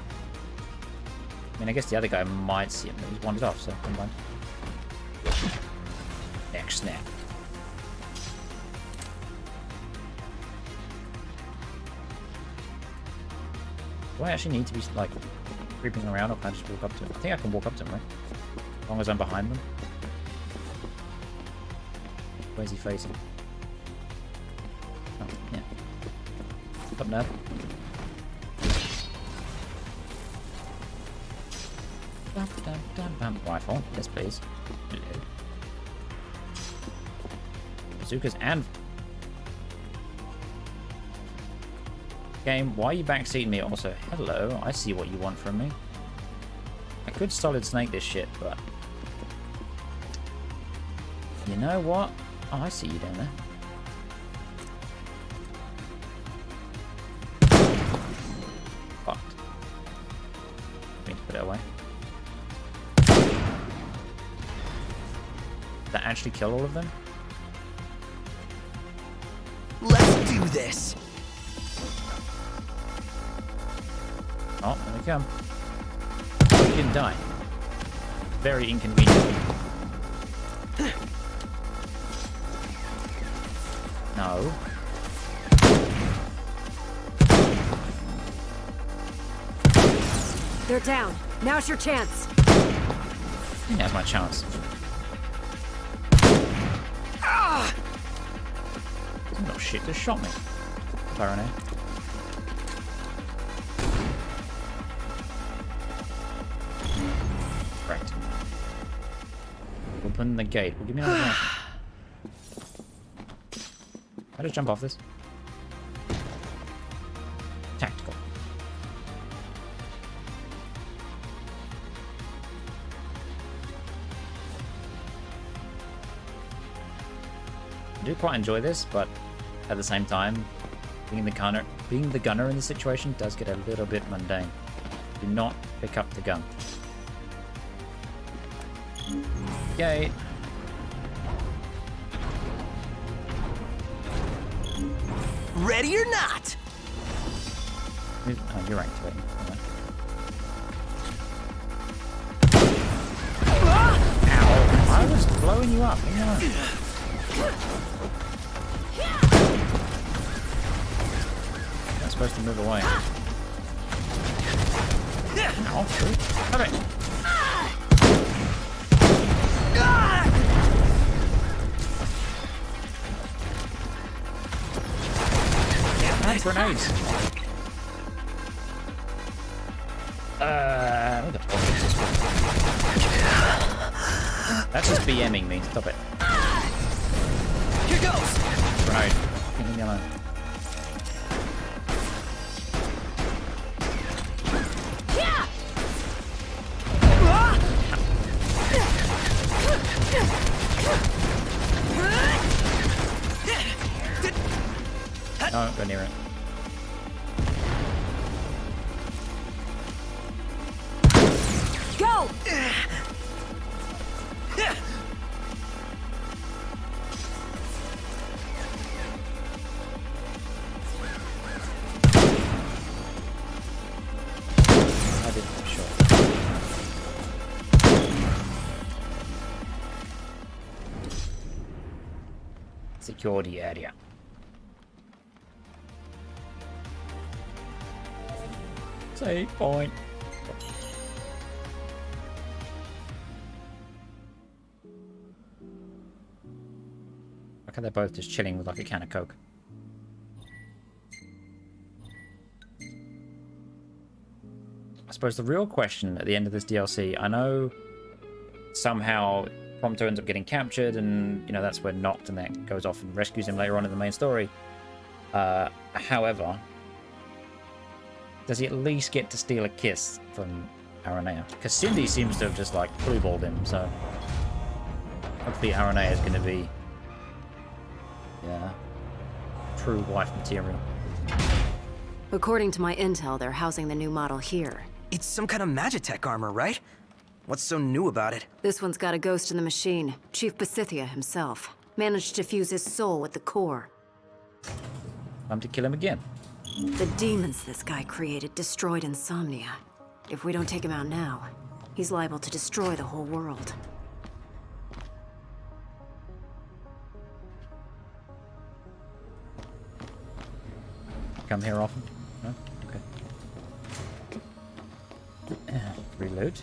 S1: I mean, I guess the other guy might see him, but he's wandered off, so never mind. Neck snap. Do I actually need to be, like, creeping around, or can I just walk up to him? I think I can walk up to him, right? As long as I'm behind them. Where's he facing? Oh, yeah. Up now. Rifle, yes please. Hello. Bazookas and... Game, why are you backseating me also? Hello, I see what you want from me. I could solid snake this shit, but... You know what? Oh, I see you down there. Fucked. I need to put it away. Did that actually kill all of them?
S6: Let's do this.
S1: Oh, there they come. You didn't die. Very inconvenient. No.
S9: They're down. Now's your chance.
S1: Now's my chance. Oh shit, just shot me. Baronet. Right. Open the gate. Well, give me another rifle. I just jump off this. Tactical. I do quite enjoy this, but at the same time, being the gunner in this situation does get a little bit mundane. Do not pick up the gun. Yay!
S6: Ready or not?
S1: Oh, you're right. Wait. Ow! I was blowing you up. Hang on. Not supposed to move away. Ow! Stop it! Grenades. What the fuck is this one? That's just BMing me. Stop it.
S6: Here goes.
S1: Grenade. Leave me alone. No, go near it.
S9: Go!
S1: Secure the area. Save point. Okay, they're both just chilling with like a can of Coke. I suppose the real question at the end of this DLC, I know somehow Prompto ends up getting captured, and you know that's where Noct and that goes off and rescues him later on in the main story. However, does he at least get to steal a kiss from Aranea? Because Cindy seems to have just like blue-balled him, so hopefully Aranea is going to be, yeah, true wife material.
S9: According to my intel, they're housing the new model here.
S6: It's some kind of Magitech armor, right? What's so new about it?
S9: This one's got a ghost in the machine. Chief Pasithia himself. Managed to fuse his soul with the core.
S1: Time to kill him again.
S9: The demons this guy created destroyed Insomnia. If we don't take him out now, he's liable to destroy the whole world.
S1: Come here often? No? Okay. Reload.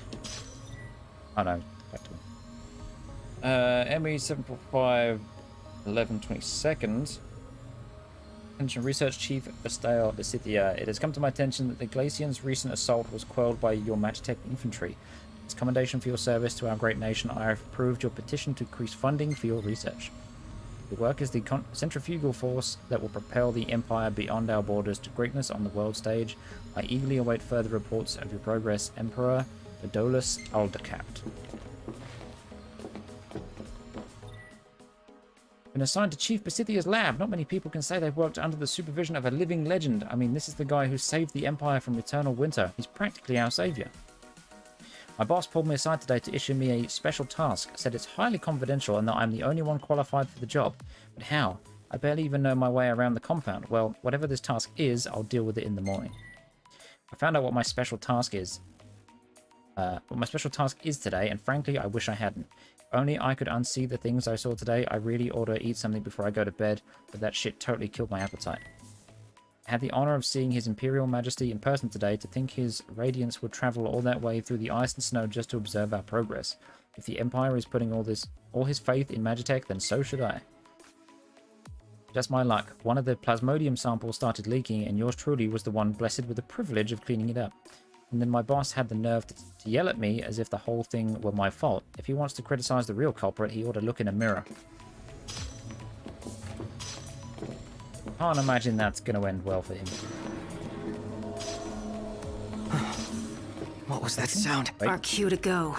S1: Oh no, back to him. ME 745 11/22. Attention, Research Chief Pasithia. It has come to my attention that the Glacian's recent assault was quelled by your Magitech infantry. As commendation for your service to our great nation, I have approved your petition to increase funding for your research. Your work is the centrifugal force that will propel the Empire beyond our borders to greatness on the world stage. I eagerly await further reports of your progress, Emperor Bedolus Aldercapt. Been assigned to Chief Pasithia's lab. Not many people can say they've worked under the supervision of a living legend. I mean, this is the guy who saved the Empire from eternal winter. He's practically our savior. My boss pulled me aside today to issue me a special task. Said it's highly confidential and that I'm the only one qualified for the job. But how? I barely even know my way around the compound. Well, whatever this task is, I'll deal with it in the morning. I found out what my special task is. Today, and frankly, I wish I hadn't. If only I could unsee the things I saw today. I really ought to eat something before I go to bed, but that shit totally killed my appetite. I had the honor of seeing His Imperial Majesty in person today. To think his radiance would travel all that way through the ice and snow just to observe our progress. If the Empire is putting all his faith in Magitech, then so should I. Just my luck. One of the plasmodium samples started leaking, and yours truly was the one blessed with the privilege of cleaning it up. And then my boss had the nerve to yell at me as if the whole thing were my fault. If he wants to criticize the real culprit, he ought to look in a mirror. Can't imagine that's going to end well for him.
S6: What was that sound?
S1: Wait.
S9: Our cue to go.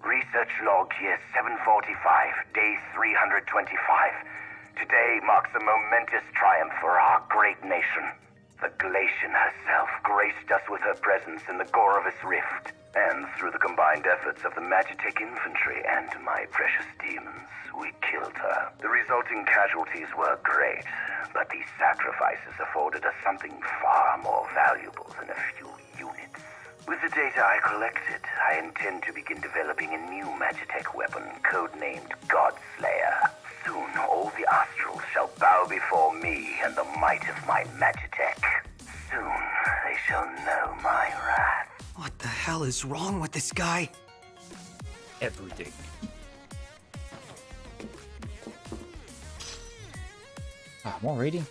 S3: Research log year 745, day 325. Today marks a momentous triumph for our great nation. The Glacian herself graced us with her presence in the Gorovus Rift, and through the combined efforts of the Magitech infantry and my precious demons, we killed her. The resulting casualties were great, but these sacrifices afforded us something far more valuable than a few units. With the data I collected, I intend to begin developing a new Magitech weapon codenamed Godslayer. Soon, all the Astrals shall bow before me and the might of my Magitech. Soon, they shall know my wrath.
S6: What the hell is wrong with this guy?
S1: Everything. More reading.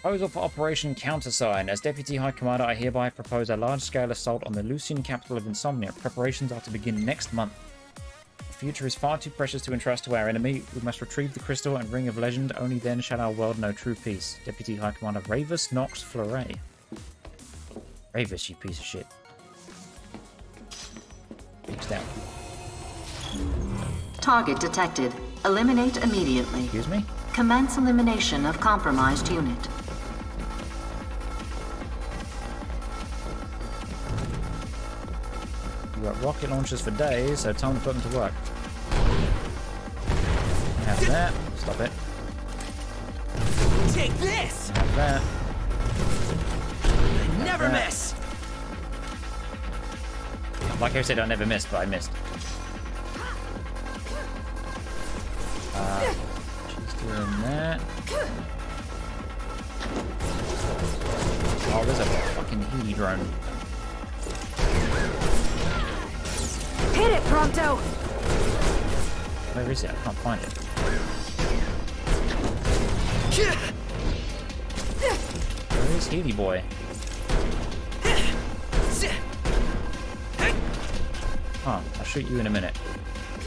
S1: Proposal for Operation Countersign. As Deputy High Commander, I hereby propose a large-scale assault on the Lucian capital of Insomnia. Preparations are to begin next month. The future is far too precious to entrust to our enemy. We must retrieve the crystal and ring of legend. Only then shall our world know true peace. Deputy High Commander Ravus Nox Fleuret. Ravus, you piece of shit. Peaks down.
S4: Target detected. Eliminate immediately.
S1: Excuse me?
S4: Commence elimination of compromised unit.
S1: You got rocket launchers for days, so time to put them to work. Have that. Stop it.
S6: Take this!
S1: Have that.
S6: Never
S1: that.
S6: miss!
S1: Like I said, I never missed, but I missed. She's doing that. Oh, there's a fucking Healy drone.
S9: Hit it, Prompto!
S1: Where is it? I can't find it. Where is Healy boy? Oh, I'll shoot you in a minute.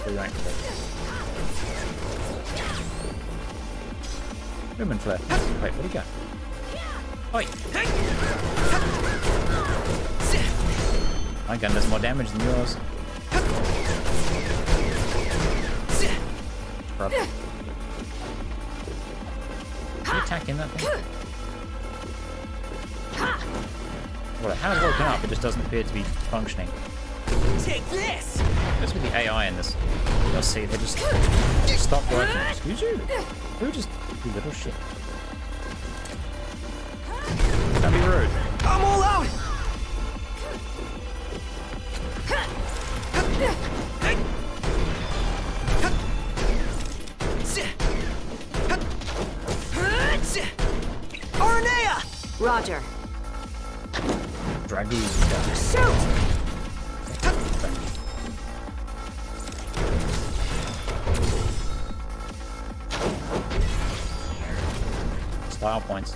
S1: So you activate. Lumen flare. Wait, where'd he go? Oi! My gun does more damage than yours. Scrub. Is he attacking that thing? Well, it has woken up, it just doesn't appear to be functioning.
S6: Take this!
S1: That's with the AI in this. You'll see, they just stop working. Excuse you? Who just do little shit? Don't be rude.
S6: I'm all out! Arnea!
S9: Roger.
S1: Dragoon.
S9: Shoot!
S1: Style points.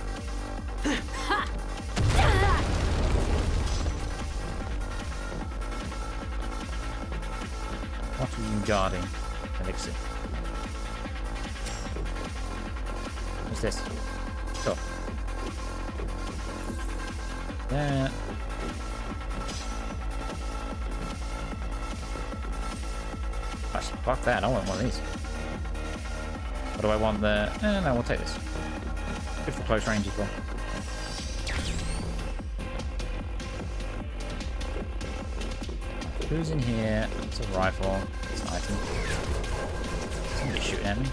S1: What are you guarding? Elixir. What's this? Sure. That. Actually, fuck that. I want one of these. What do I want there? No, we'll take this. Good for close range as well. Who's in here? It's a rifle. It's an item. Somebody's shooting at me.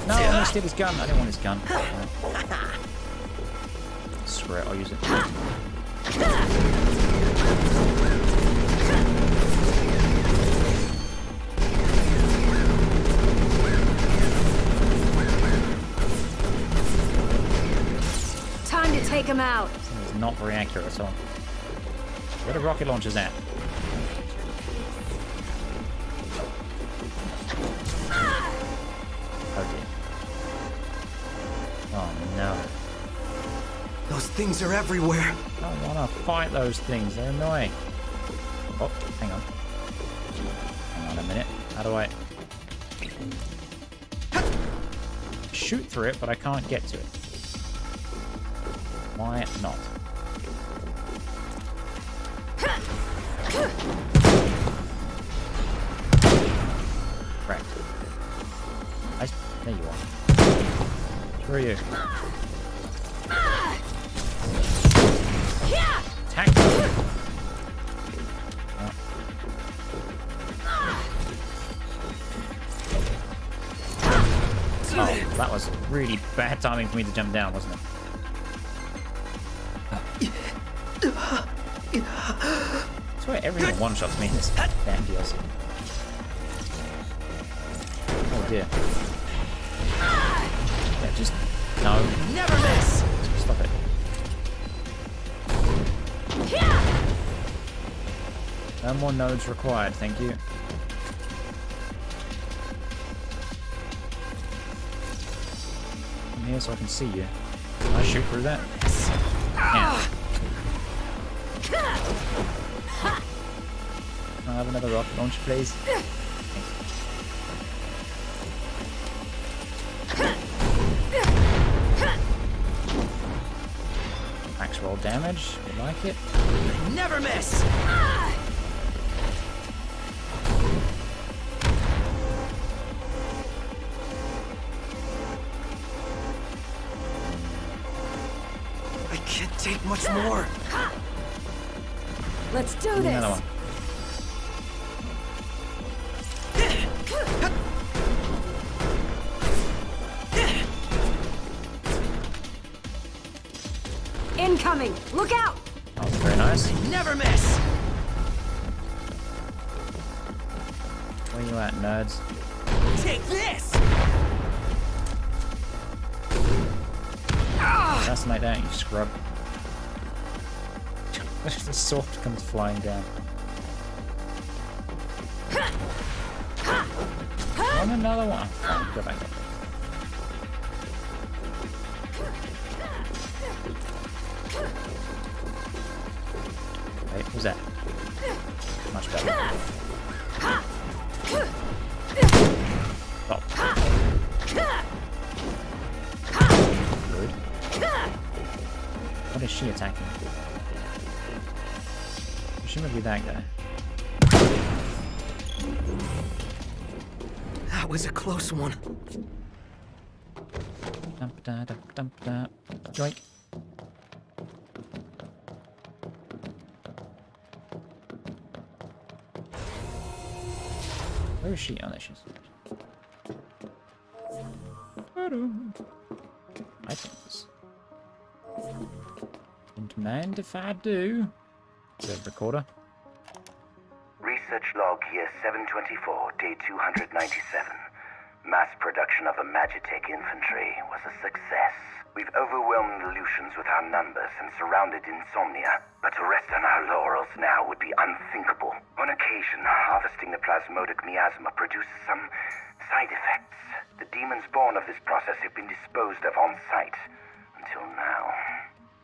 S1: No, I'm gonna steal his gun. I didn't want his gun. Right. Screw it, I'll use it.
S9: Time to take him out.
S1: It's not very accurate at all. Where the rocket launcher's at? Oh dear. Oh no.
S6: Those things are everywhere.
S1: I don't want to fight those things. They're annoying. Oh, hang on. Hang on a minute. How do I... shoot through it, but I can't get to it. Why not? Correct. There you are. Where are you? Attack them! Oh, that was really bad timing for me to jump down, wasn't it? I swear everyone one-shots me in this damn DLC. Oh dear. Yeah, just... no.
S6: Never miss!
S1: Stop it. No more nodes required, thank you. Come here so I can see you. Can I shoot through that? Yeah. Can I have another rocket launcher, please? Thanks. Max roll damage. I like it.
S6: Never miss! I can't take much more.
S9: Let's do
S1: Another
S9: this.
S1: one.
S9: Incoming! Look out!
S1: Oh, very nice.
S6: Never miss!
S1: Where you at, nerds?
S6: Take this!
S1: Assassinate that, you scrub. The sword comes flying down. On another one. Oh, go back up. Wait, who's that? Much better. Stop. Good. What is she attacking? Presumably that guy.
S6: That was a close one.
S1: Dump da dump dump da. Joink. Where is she? Oh, there she is. Items. Don't mind if I do. Is that a recorder?
S3: Research log year 724, day 297. Mass production of a Magitech infantry was a success. We've overwhelmed the Lucians with our numbers and surrounded Insomnia, but to rest on our laurels now would be unthinkable. On occasion, harvesting the plasmodic miasma produces some side effects. The demons born of this process have been disposed of on site. Until now.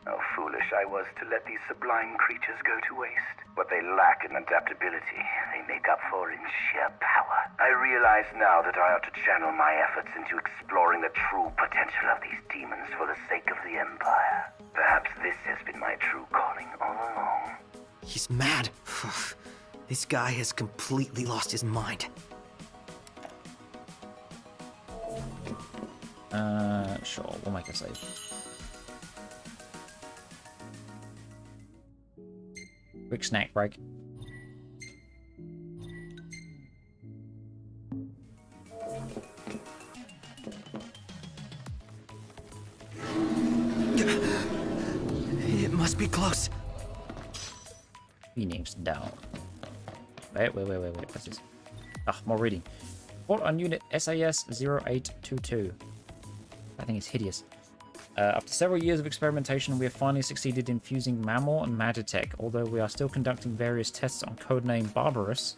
S3: How foolish I was to let these sublime creatures go to waste. What they lack in adaptability, they make up for in sheer power. I realize now that I ought to channel my efforts into exploring the true potential of these demons for the sake of the Empire. Perhaps this has been my true calling all along.
S6: He's mad. This guy has completely lost his mind.
S1: Sure, we'll make a save. Quick snack break.
S6: It must be close.
S1: Phoenix down. Wait. What's this? Ah, more reading. Report on unit SAS 0822. I think it's hideous. After several years of experimentation, we have finally succeeded in fusing Mammal and Magitech. Although we are still conducting various tests on codename Barbarous,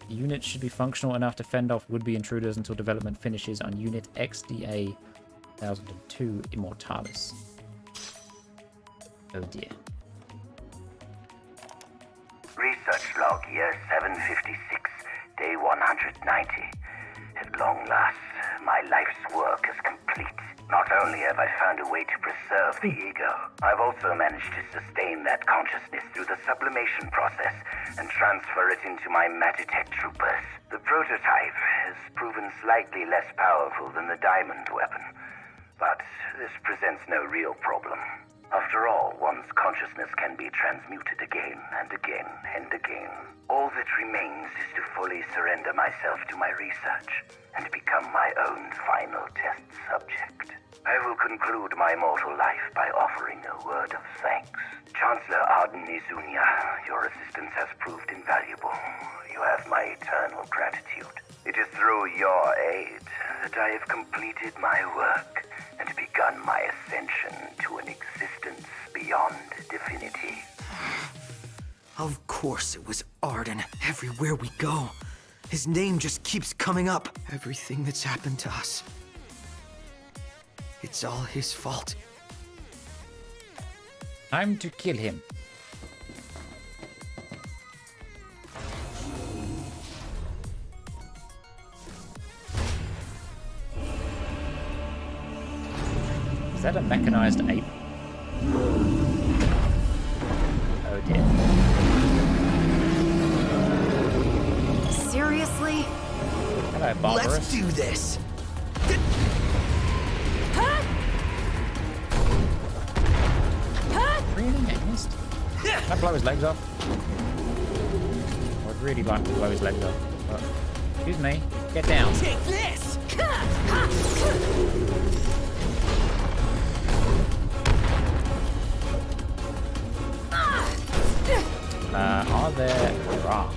S1: the unit should be functional enough to fend off would-be intruders until development finishes on Unit XDA 1002 Immortalis. Oh dear.
S3: Research log year 756, day 190. At long last, my life's work is complete. Not only have I found a way to preserve the ego, I've also managed to sustain that consciousness through the sublimation process and transfer it into my Magitech troopers. The prototype has proven slightly less powerful than the diamond weapon, but this presents no real problem. After all, one's consciousness can be transmuted again and again and again. All that remains is to fully surrender myself to my research and become my own final test subject. I will conclude my mortal life by offering a word of thanks. Chancellor Ardyn, your assistance has proved invaluable. You have my eternal gratitude. It is through your aid that I have completed my work and begun my ascension to an existence beyond divinity.
S6: Of course it was Ardyn. Everywhere we go, his name just keeps coming up. Everything that's happened to us, it's all his fault.
S1: Time to kill him. Is that a mechanized ape? Oh dear.
S9: Seriously?
S1: Hello, Barbarous.
S6: Let's do this.
S1: Really? I missed. Can I blow his legs off? I'd really like to blow his legs off. But, excuse me. Get down.
S6: Take this.
S1: Are there... There are.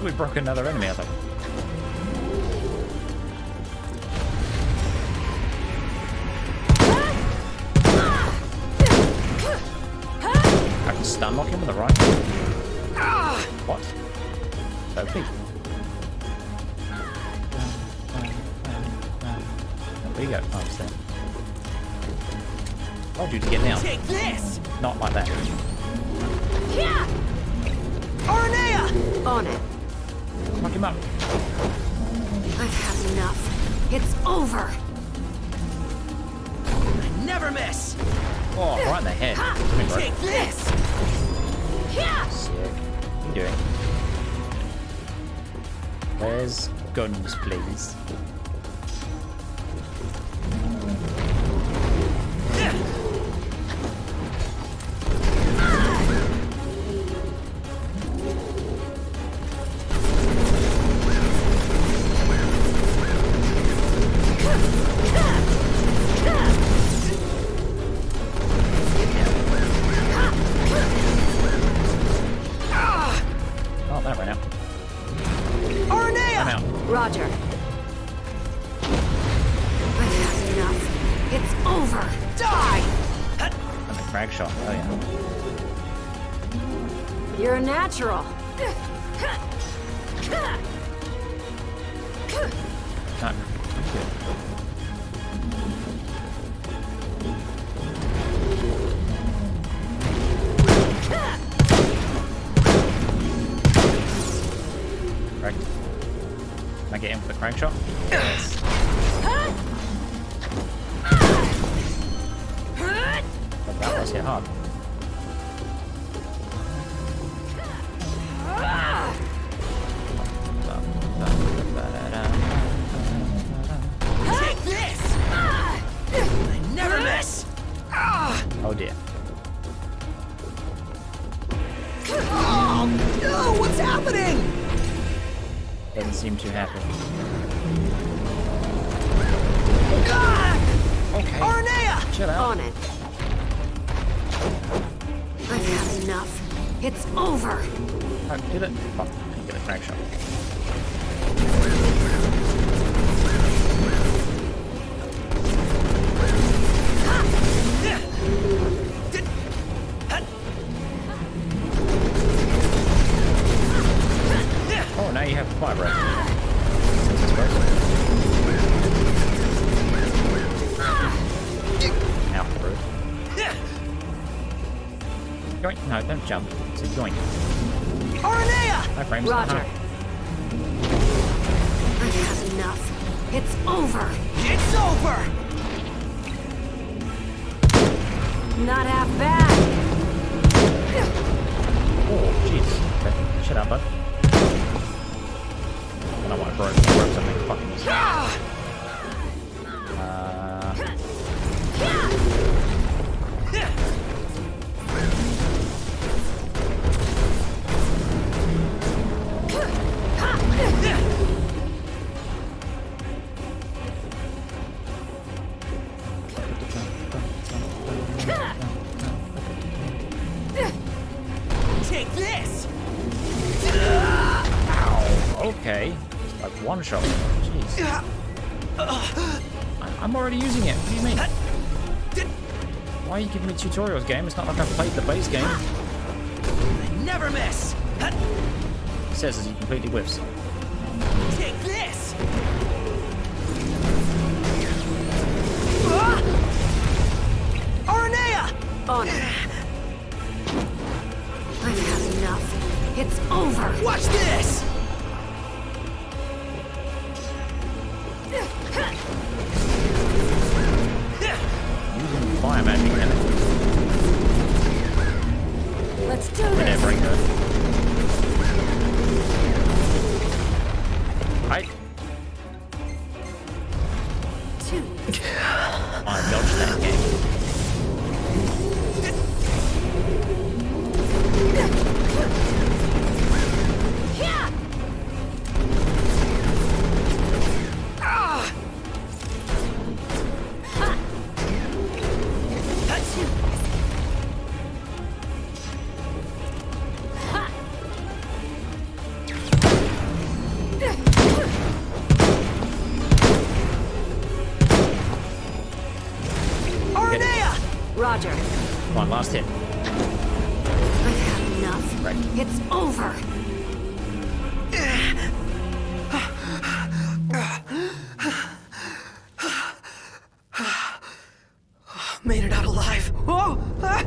S1: We broke another enemy, I think. I can stun lock him with the right. What? OP. Where you go? Oh, it's there. Told you to get down.
S6: Take this!
S1: Not like that.
S6: Arnea!
S9: On it.
S1: Knock him up.
S9: I've had enough. It's over.
S6: I never miss!
S1: Oh, right in the head. Come here, bro.
S6: Take this!
S1: Sick. What are you doing? Where's guns, please? Oh, that ran out.
S6: Arnea!
S1: I'm out.
S9: Roger. I've had enough. It's over.
S6: Die!
S1: And the frag shot. Oh, yeah.
S9: You're a natural.
S1: No. Good. Frag. Can I get in for the crank shot? Yes. But that was hit hard.
S6: Take this! I never miss!
S1: Oh dear.
S6: Oh, no! What's happening?
S1: Doesn't seem too happy. Okay.
S6: Arnea!
S1: Chill out.
S9: On it. I've had enough. It's over.
S1: Oh, did it? Fuck. I didn't get a crank shot. Oh, now you have 5 right. Out, bro. Yoink. No, don't jump. It's a yoink.
S6: Arnea!
S1: Hi, frames.
S9: Roger. I've had enough. It's over.
S6: It's over!
S9: Not half bad.
S1: Oh, jeez. Okay. Shut up, bud. I don't want to broke something fucking this.
S6: Take this!
S1: Ow. Okay. It's like one shot. Jeez. I'm already using it. What do you mean? Why are you giving me tutorials, game? It's not like I've played the base game.
S6: I never miss!
S1: It says as he completely whiffs.
S6: Take this! Arnea!
S9: On it. I've had enough. It's over.
S6: Watch this!
S1: Using fire magic, damn it.
S9: Let's do
S1: Whenever I
S9: this.
S1: go. I dodged that game.
S9: Roger.
S1: Come on, last hit.
S9: I've had enough.
S1: Right.
S9: It's over.
S6: Made it out alive. Whoa! Ah!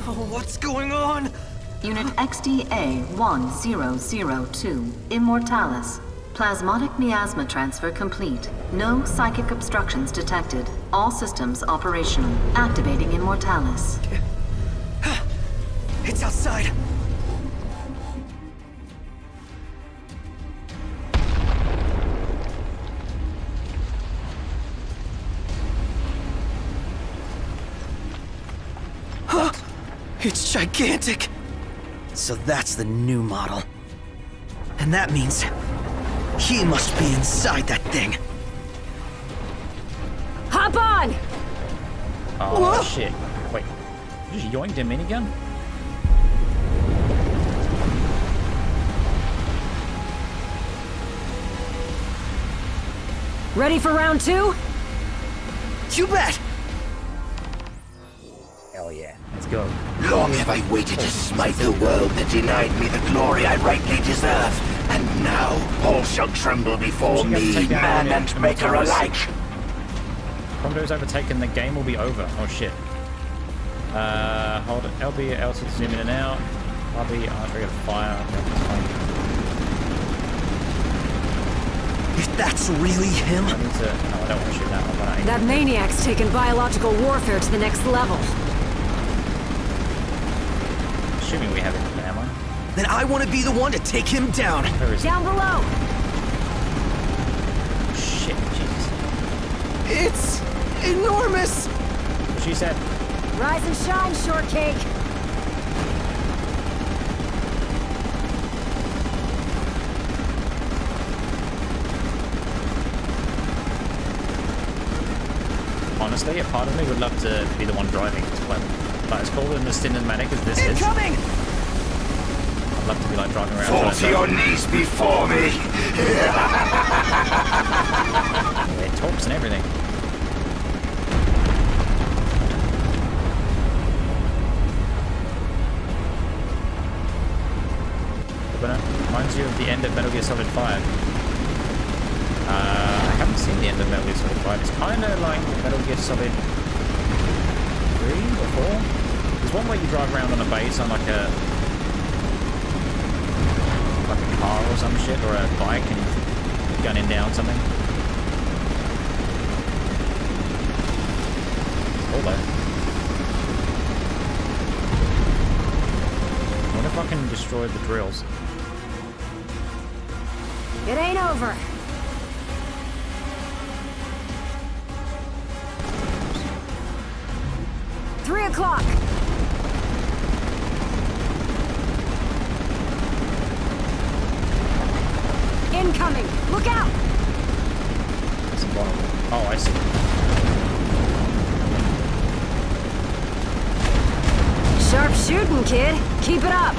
S6: Oh, what's going on?
S4: Unit XDA-1002, Immortalis. Plasmodic miasma transfer complete. No psychic obstructions detected. All systems operational. Activating Immortalis.
S6: It's outside. Huh? It's gigantic. So that's the new model. And that means he must be inside that thing.
S9: Hop on!
S1: Oh,
S6: Whoa.
S1: shit. Wait. You just yoinked a minigun?
S9: Ready for round 2?
S6: You bet!
S1: Hell yeah. Let's go.
S7: Long have I waited to smite the world that denied me the glory I rightly deserve. And now all shall tremble before
S1: Pushing up to
S7: me,
S1: take down
S7: man
S1: the
S7: and maker
S1: Immortalis.
S7: alike.
S1: Prompto's overtaken, the game will be over. Oh shit. Hold it. LB, L to zoom in and out. RB, R3 fire.
S6: If that's really him,
S1: I need to. No, I don't want to shoot that one, but I.
S9: That maniac's taken biological warfare to the next level.
S1: Assuming we have enough ammo.
S6: then I want to be the one to take him down.
S1: Where is it?
S9: Down below!
S1: Shit, Jesus.
S6: It's enormous.
S1: She said.
S9: Rise and shine, shortcake!
S1: Honestly, a part of me would love to be the one driving. But as cool and as cinematic as this is,
S6: Incoming!
S1: I'd love to be like driving around.
S7: Fall to your knees before me.
S1: It talks and everything. But reminds you of the end of Metal Gear Solid 5. I haven't seen the end of Metal Gear Solid 5. It's kind of like Metal Gear Solid 3 or 4. There's one where you drive around on a base on like a car or some shit, or a bike, and you're gunning down something. Hold on. What if I can destroy the drills?
S9: It ain't over. Three o'clock. Incoming. Look out.
S1: It's invulnerable. Oh, I see.
S9: Sharp shooting, kid. Keep it up.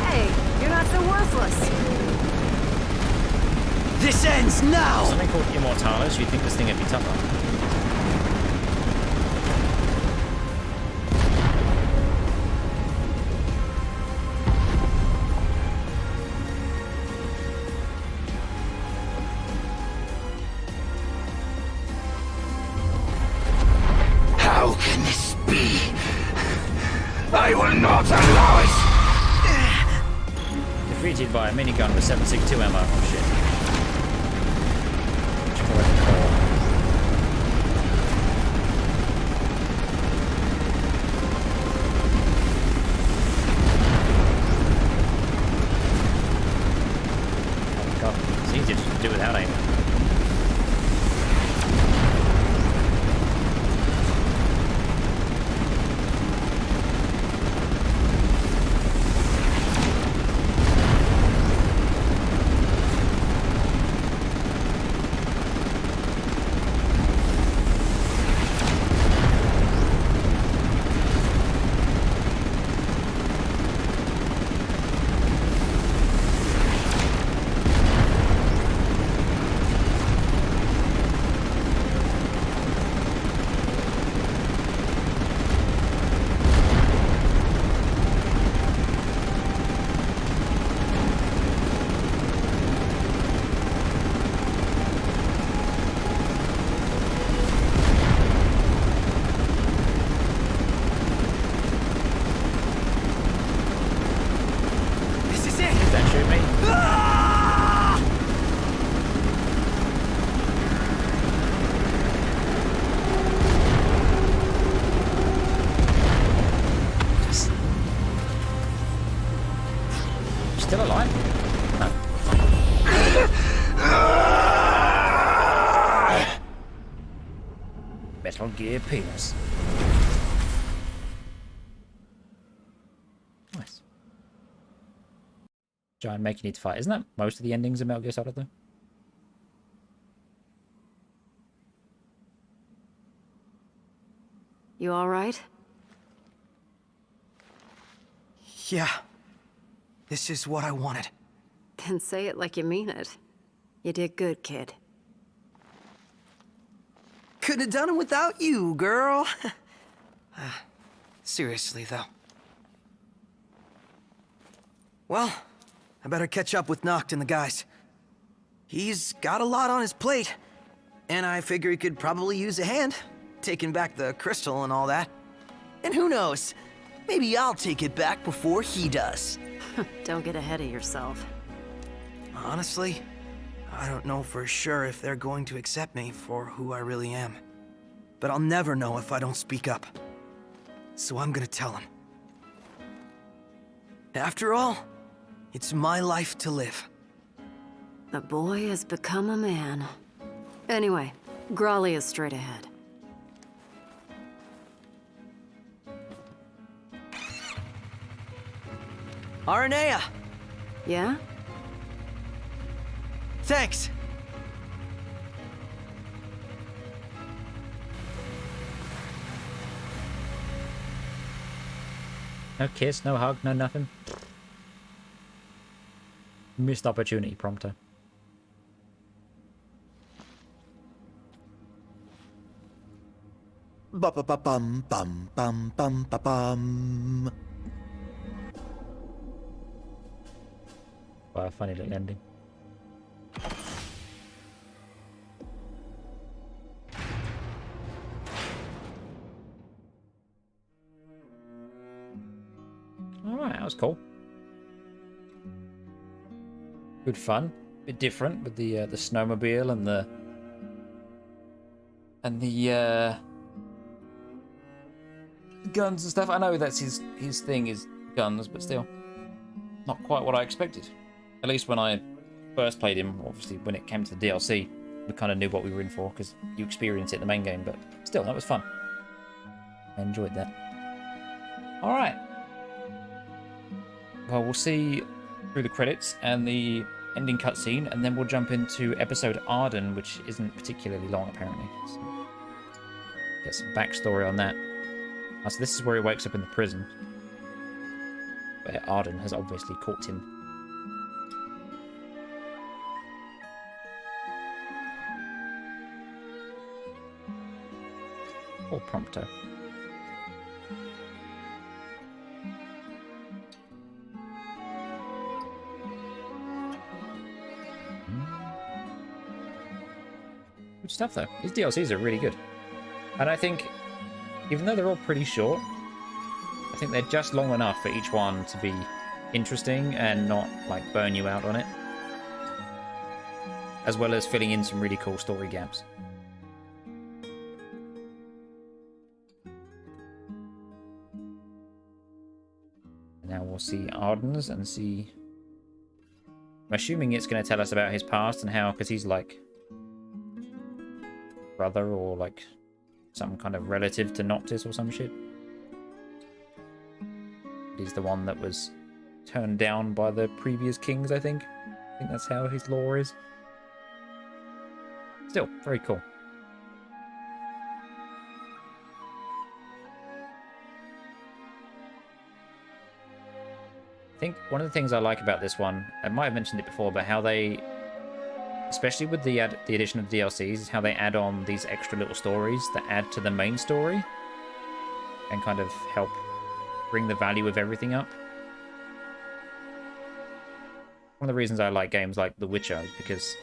S9: Hey, you're not so worthless.
S6: This ends now!
S1: Something called Immortalis. You'd think this thing would be tougher.
S7: How can this be? I will not allow it!
S1: Defeated by a minigun with 7.62 ammo. Oh shit. Check away the core. Oh my god. It's easy to do without aim. still alive? No. Metal Gear penis. Nice. Giant make you need to fight. Isn't that most of the endings of Metal Gear Solid though?
S9: You alright?
S6: Yeah. This is what I wanted.
S9: Then say it like you mean it. You did good, kid.
S6: Couldn't have done it without you, girl. Seriously, though. Well, I better catch up with Noct and the guys. He's got a lot on his plate, and I figure he could probably use a hand, taking back the crystal and all that. And who knows, maybe I'll take it back before he does.
S9: Don't get ahead of yourself.
S6: Honestly, I don't know for sure if they're going to accept me for who I really am. But I'll never know if I don't speak up. So I'm gonna tell them. After all, it's my life to live.
S9: The boy has become a man. Anyway, Grawley is straight ahead.
S6: Aranea!
S9: Yeah?
S6: Thanks!
S1: No kiss, no hug, no nothing. Missed opportunity, Prompto.
S5: Ba ba ba bum bum bum bum ba bum.
S1: Wow, funny little ending. Alright, that was cool. Good fun. Bit different with the snowmobile and the guns and stuff. I know that's his thing is guns, but still not quite what I expected. At least when I first played him, obviously when it came to the DLC, we kind of knew what we were in for because you experience it in the main game, but still, that was fun. I enjoyed that. Alright. Well, we'll see through the credits and the ending cutscene, and then we'll jump into episode Ardyn, which isn't particularly long, apparently. So, get some backstory on that. So this is where he wakes up in the prison, where Ardyn has obviously caught him. Or Prompto. Good stuff though. These DLCs are really good. And I think, even though they're all pretty short, I think they're just long enough for each one to be interesting and not like burn you out on it. As well as filling in some really cool story gaps. Now we'll see Ardyn's and see... I'm assuming it's going to tell us about his past and how, because he's like brother or like some kind of relative to Noctis or some shit. He's the one that was turned down by the previous kings, I think. I think that's how his lore is. Still, very cool. I think one of the things I like about this one, I might have mentioned it before, but how they, especially with the addition of DLCs, is how they add on these extra little stories that add to the main story and kind of help bring the value of everything up. One of the reasons I like games like The Witcher is because,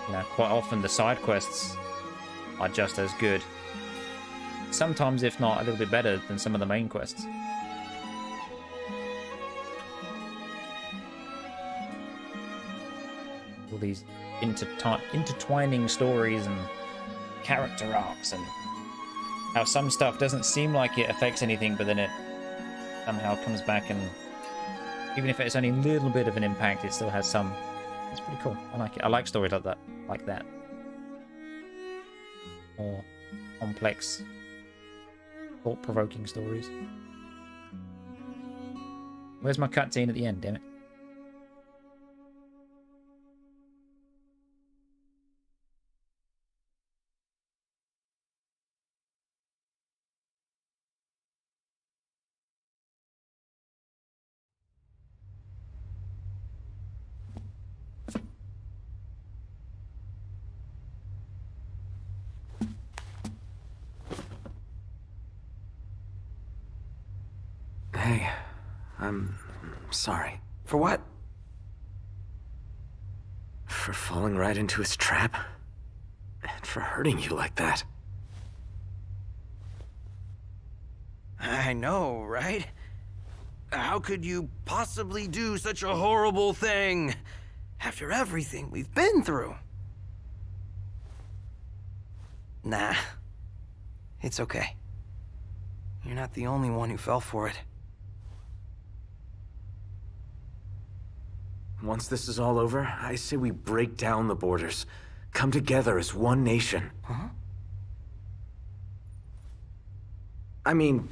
S1: you know, quite often the side quests are just as good. Sometimes, if not a little bit better than some of the main quests. All these intertwining stories and character arcs, and how some stuff doesn't seem like it affects anything, but then it somehow comes back and Even if it's only a little bit of an impact, it still has some. It's pretty cool. I like it. I like stories like that. Like that. More complex, thought-provoking stories. Where's my cutscene at the end, damn it?
S2: Hey, I'm sorry. For what? For falling right into his trap? And for hurting you like that.
S6: I know, right? How could you possibly do such a horrible thing after everything we've been through? Nah, it's okay. You're not the only one who fell for it.
S2: Once this is all over, I say we break down the borders. Come together as one nation.
S6: Huh?
S2: I mean,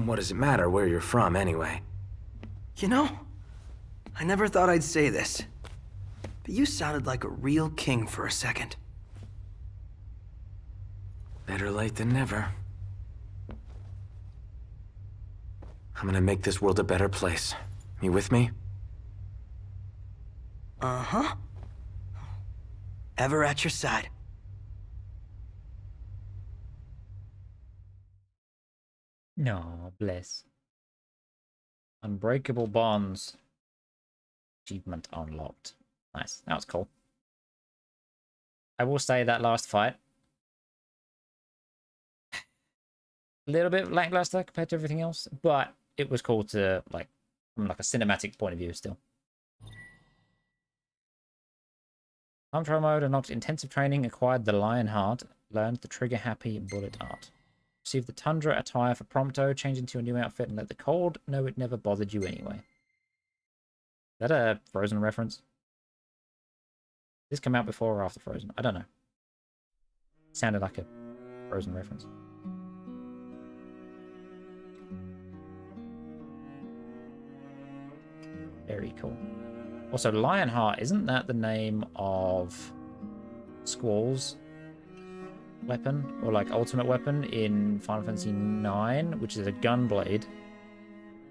S2: what does it matter where you're from, anyway?
S6: You know, I never thought I'd say this, but you sounded like a real king for a second.
S2: Better late than never. I'm gonna make this world a better place. You with me?
S6: Uh-huh. Ever at your side.
S1: No, bless. Unbreakable bonds. Achievement unlocked. Nice. That was cool. I will say that last fight, a little bit lackluster compared to everything else, but it was cool to, like, from like a cinematic point of view still. Control mode unlocked intensive training, acquired the Lion Heart, learned the trigger happy bullet art. Received the Tundra attire for Prompto, change into a new outfit, and let the cold know it never bothered you anyway. Is that a Frozen reference? Did this come out before or after Frozen? I don't know. Sounded like a Frozen reference. Very cool. Also, Lionheart, isn't that the name of Squall's weapon? Or like ultimate weapon in Final Fantasy IX, which is a gunblade.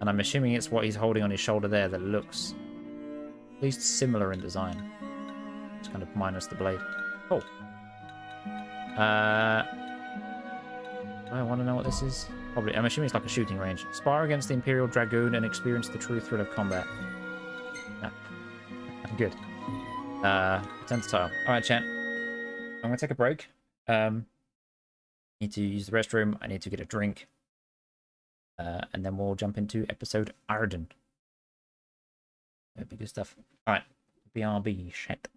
S1: And I'm assuming it's what he's holding on his shoulder there that looks at least similar in design. It's kind of minus the blade. Cool. I want to know what this is. Probably, I'm assuming it's like a shooting range. Spar against the Imperial Dragoon and experience the true thrill of combat. No. Good. Return to title. Alright, chat. I'm going to take a break. Need to use the restroom. I need to get a drink. And then we'll jump into episode Ardyn. That'd be good stuff. Alright. BRB, shit.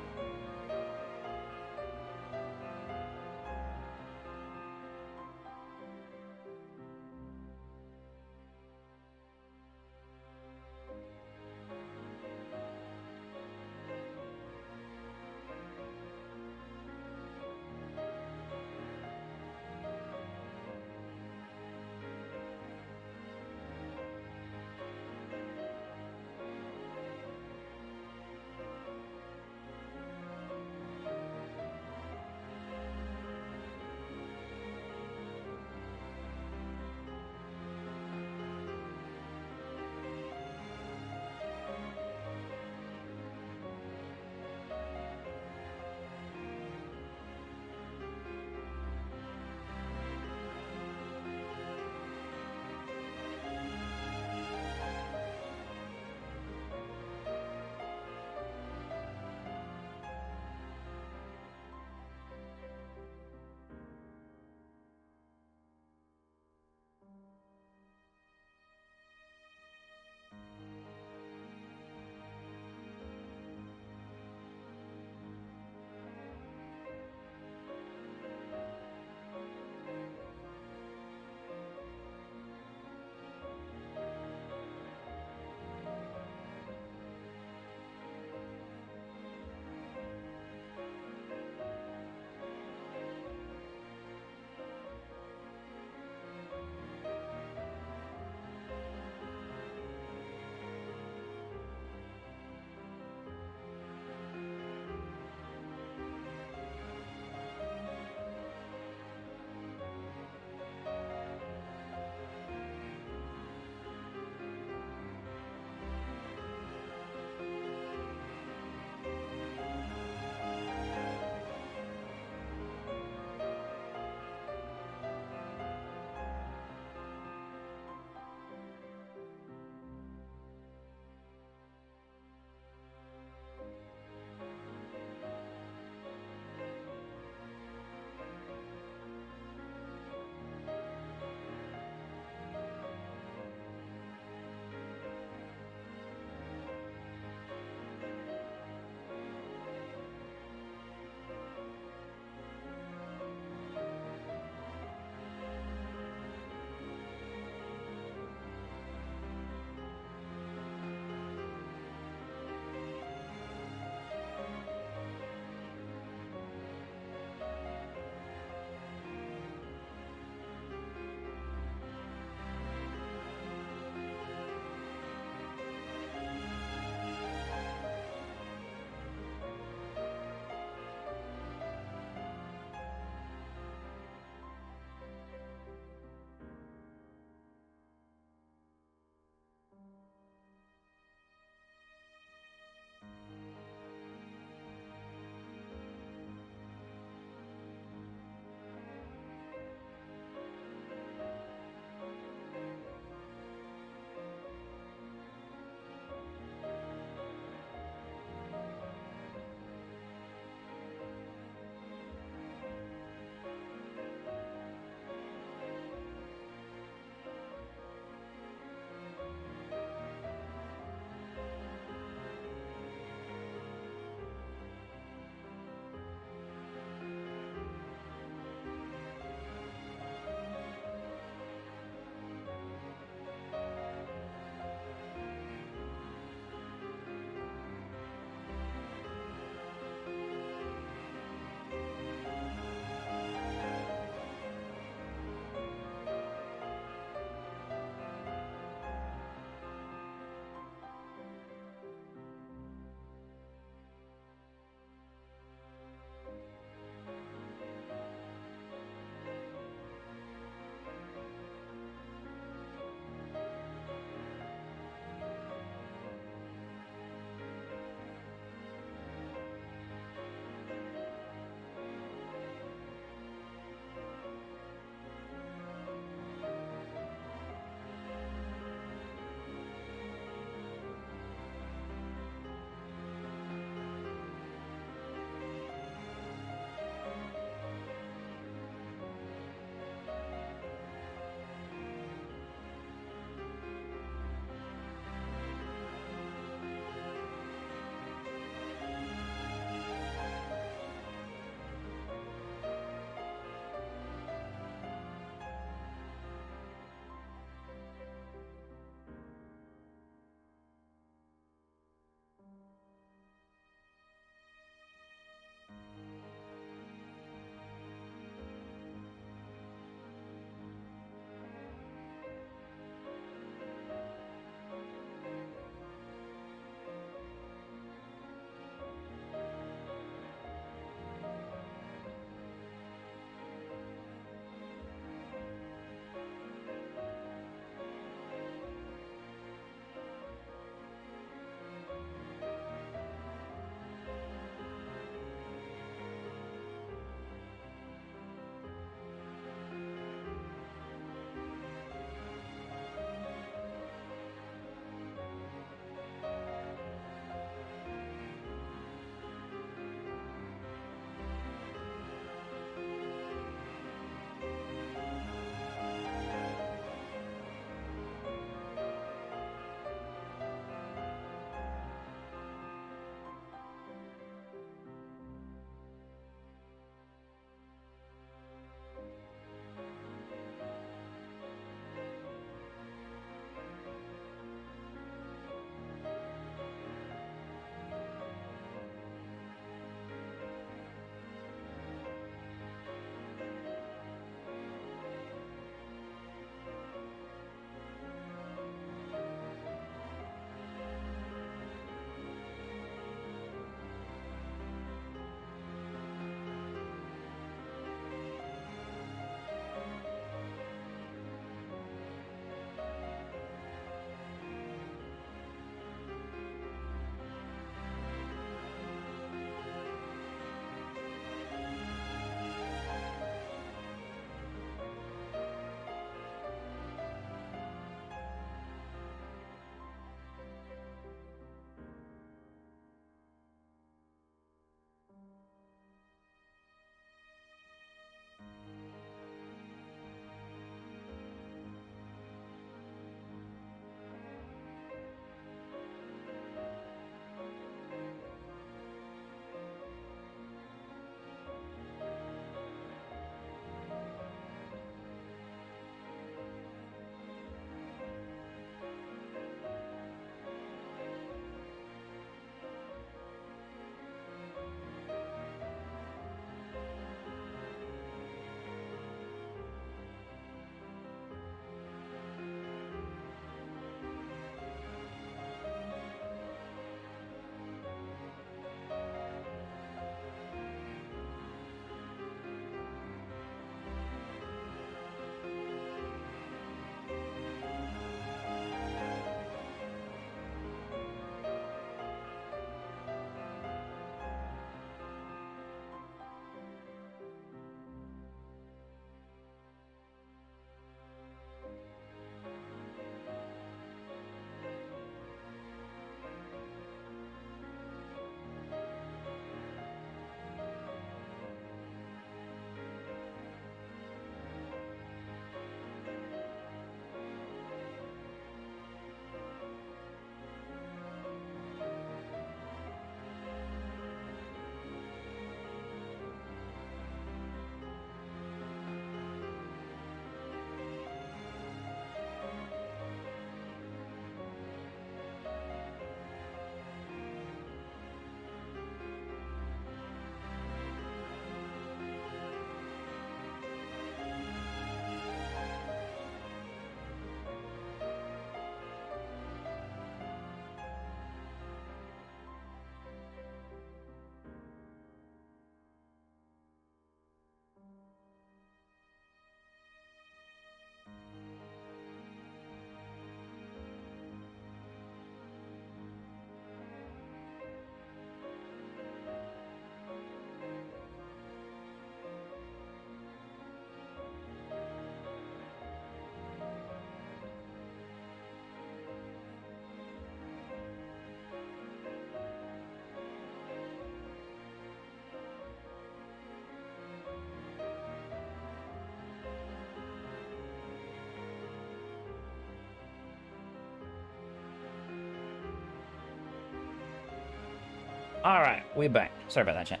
S1: Alright, we're back. Sorry about that, chat.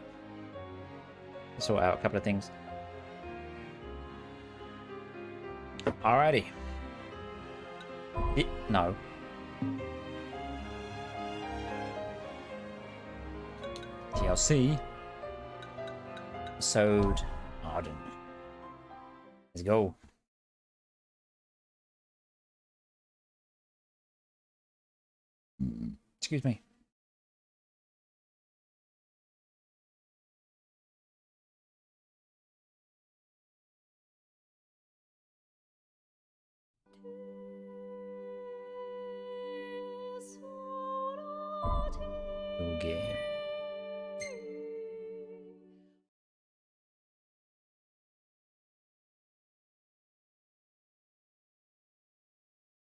S1: Sort out a couple of things. Alrighty. No. TLC. Episode Ardyn. Let's go. Excuse me. Okay.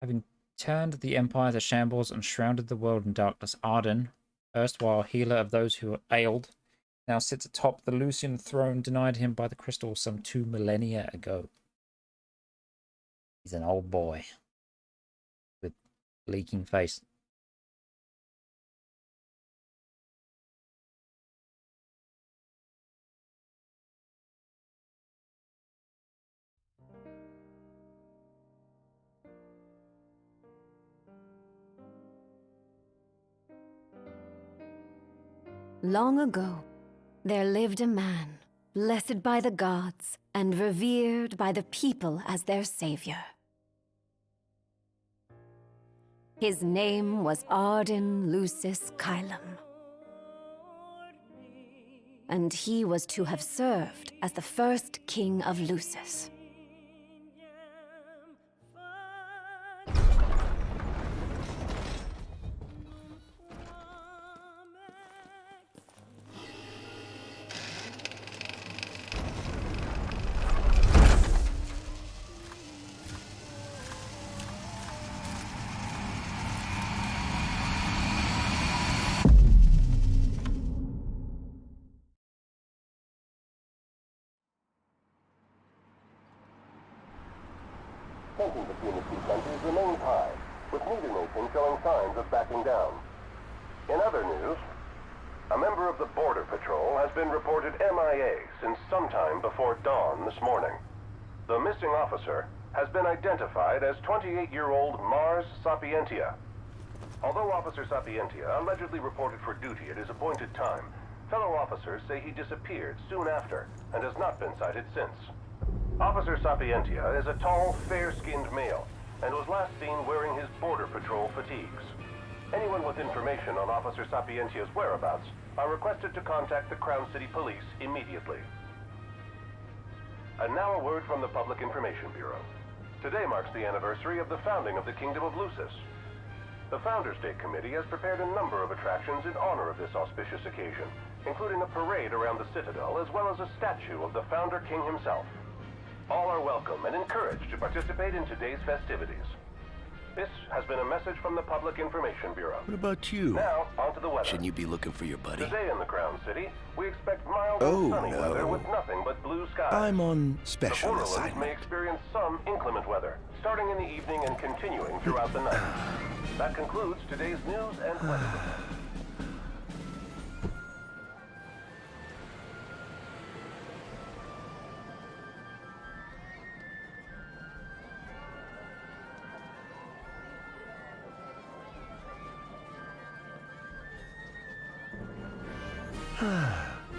S1: Having turned the Empire to shambles and shrouded the world in darkness, Ardyn, erstwhile healer of those who ailed, now sits atop the Lucian throne denied him by the crystal some 2 millennia ago. He's an old boy with leaking face.
S9: Long ago, there lived a man, blessed by the gods and revered by the people as their savior. His name was Ardyn Lucis Kylum, and he was to have served as the first king of Lucis.
S10: Tension between the two countries remains high, with neither nation showing signs of backing down. In other news, a member of the Border Patrol has been reported MIA since sometime before dawn this morning. The missing officer has been identified as 28-year-old Mars Sapientia. Although Officer Sapientia allegedly reported for duty at his appointed time, fellow officers say he disappeared soon after and has not been sighted since. Officer Sapientia is a tall, fair-skinned male and was last seen wearing his Border Patrol fatigues. Anyone with information on Officer Sapientia's whereabouts are requested to contact the Crown City Police immediately. And now a word from the Public Information Bureau. Today marks the anniversary of the founding of the Kingdom of Lucis. The Founders Day Committee has prepared a number of attractions in honor of this auspicious occasion, including a parade around the Citadel as well as a statue of the Founder King himself. All are welcome and encouraged to participate in today's festivities. This has been a message from the Public Information Bureau.
S5: What about you?
S10: Now, on to the weather.
S7: Shouldn't you be looking for your buddy?
S10: Today in the Crown City, we expect mild and sunny weather with nothing but blue skies.
S5: I'm on
S10: The
S5: special
S10: Borderlands
S5: assignment.
S10: may experience some inclement weather, starting in the evening and continuing throughout the night. That concludes today's news and weather.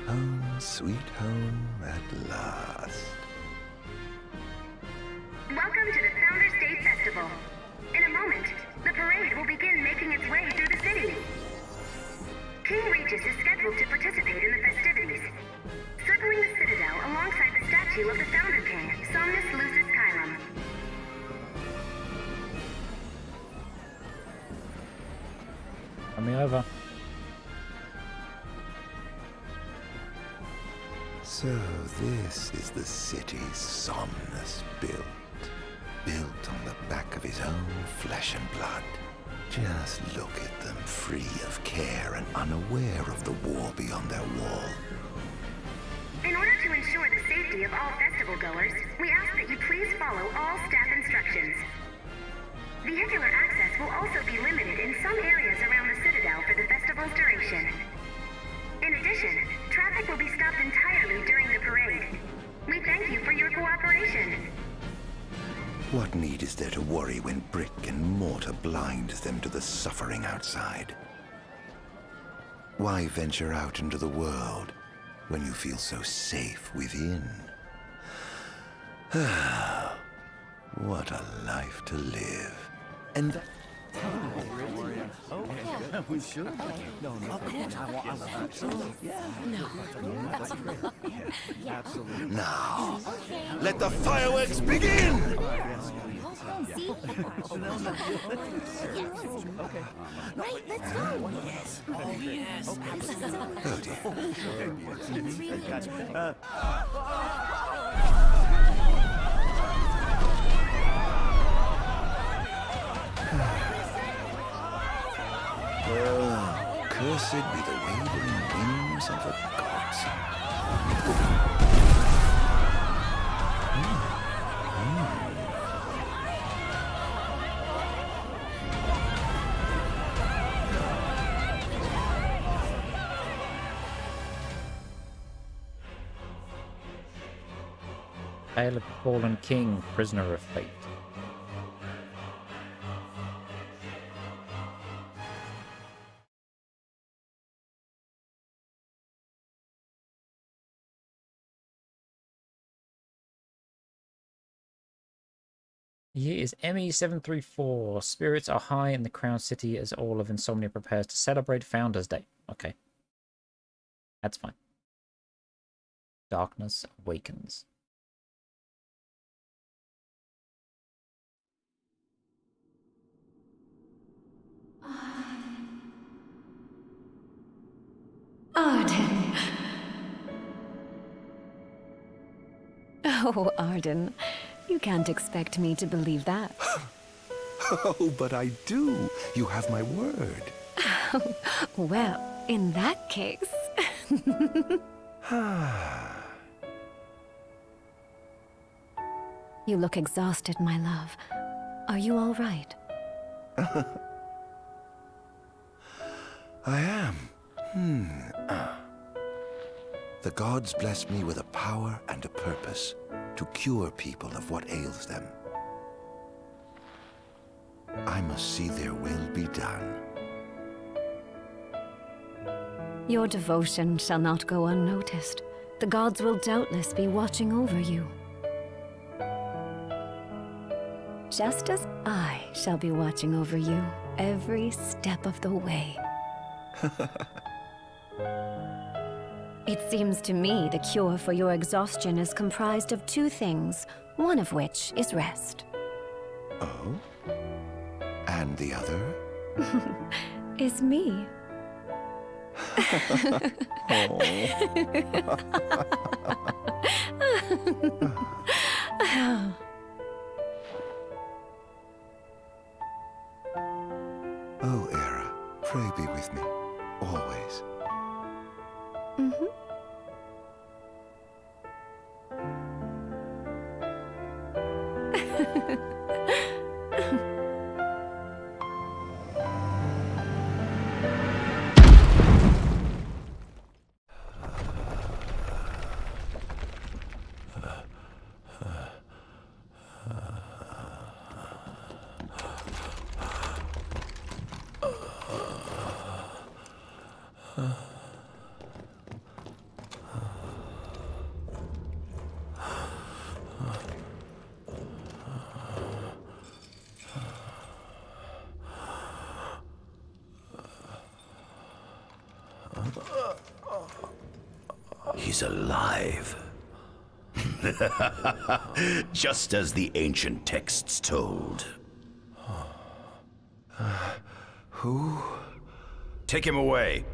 S5: Home, sweet home at last.
S11: Welcome to the Founders Day Festival. In a moment, the parade will begin making its way through the city. King Regis is scheduled to participate in the festivities, circling the Citadel alongside the statue of the Founder King, Somnus Lucis Kylum.
S1: Run me over.
S5: So this is the city Somnus built. Built on the back of his own flesh and blood. Just look at them, free of care and unaware of the war beyond their wall.
S11: In order to ensure the safety of all festival goers, we ask that you please follow all staff instructions. Vehicular access will also be limited in some areas around the Citadel for the festival's duration.
S5: is there to worry when brick and mortar blinds them to the suffering outside? Why venture out into the world when you feel so safe within? What a life to live. And
S12: We should. No, of course. Absolutely.
S5: now, let the fireworks begin!
S9: Right, let's go.
S12: Yes. Oh, yes.
S5: Oh dear. Cursed be the waving wings of the gods.
S1: Tale of the Fallen King, Prisoner of Fate. Year is ME734. Spirits are high in the Crown City as all of Insomnia prepares to celebrate Founders Day. Okay. That's fine. Darkness awakens.
S13: Ardyn. Oh, Ardyn. You can't expect me to believe that.
S5: Oh, but I do. You have my word.
S13: Well, in that case... You look exhausted, my love. Are you all right?
S5: I am. The gods blessed me with a power and a purpose to cure people of what ails them. I must see their will be done.
S13: Your devotion shall not go unnoticed. The gods will doubtless be watching over you. Just as I shall be watching over you every step of the way. It seems to me the cure for your exhaustion is comprised of two things, one of which is rest.
S5: Oh? And the other?
S13: Is me.
S5: Oh, Era, pray be with me, always.
S7: He's alive. Just as the ancient texts told.
S5: Who?
S7: Take him away.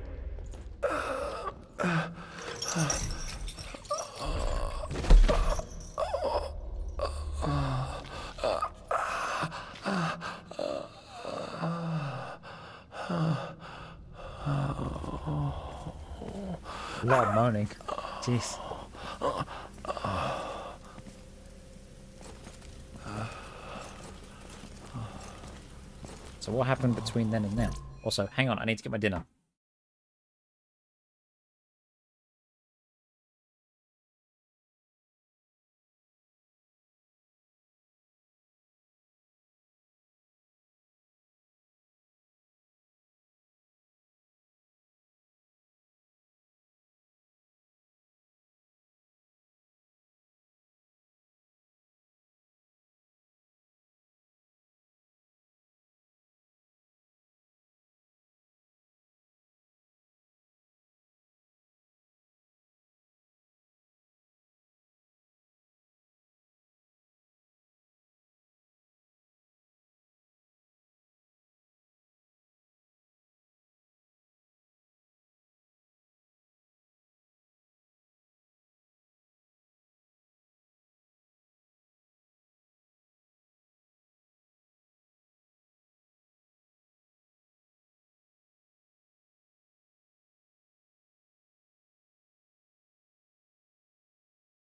S1: A lot of moaning. Jeez. So what happened between then and now? Also, hang on, I need to get my dinner.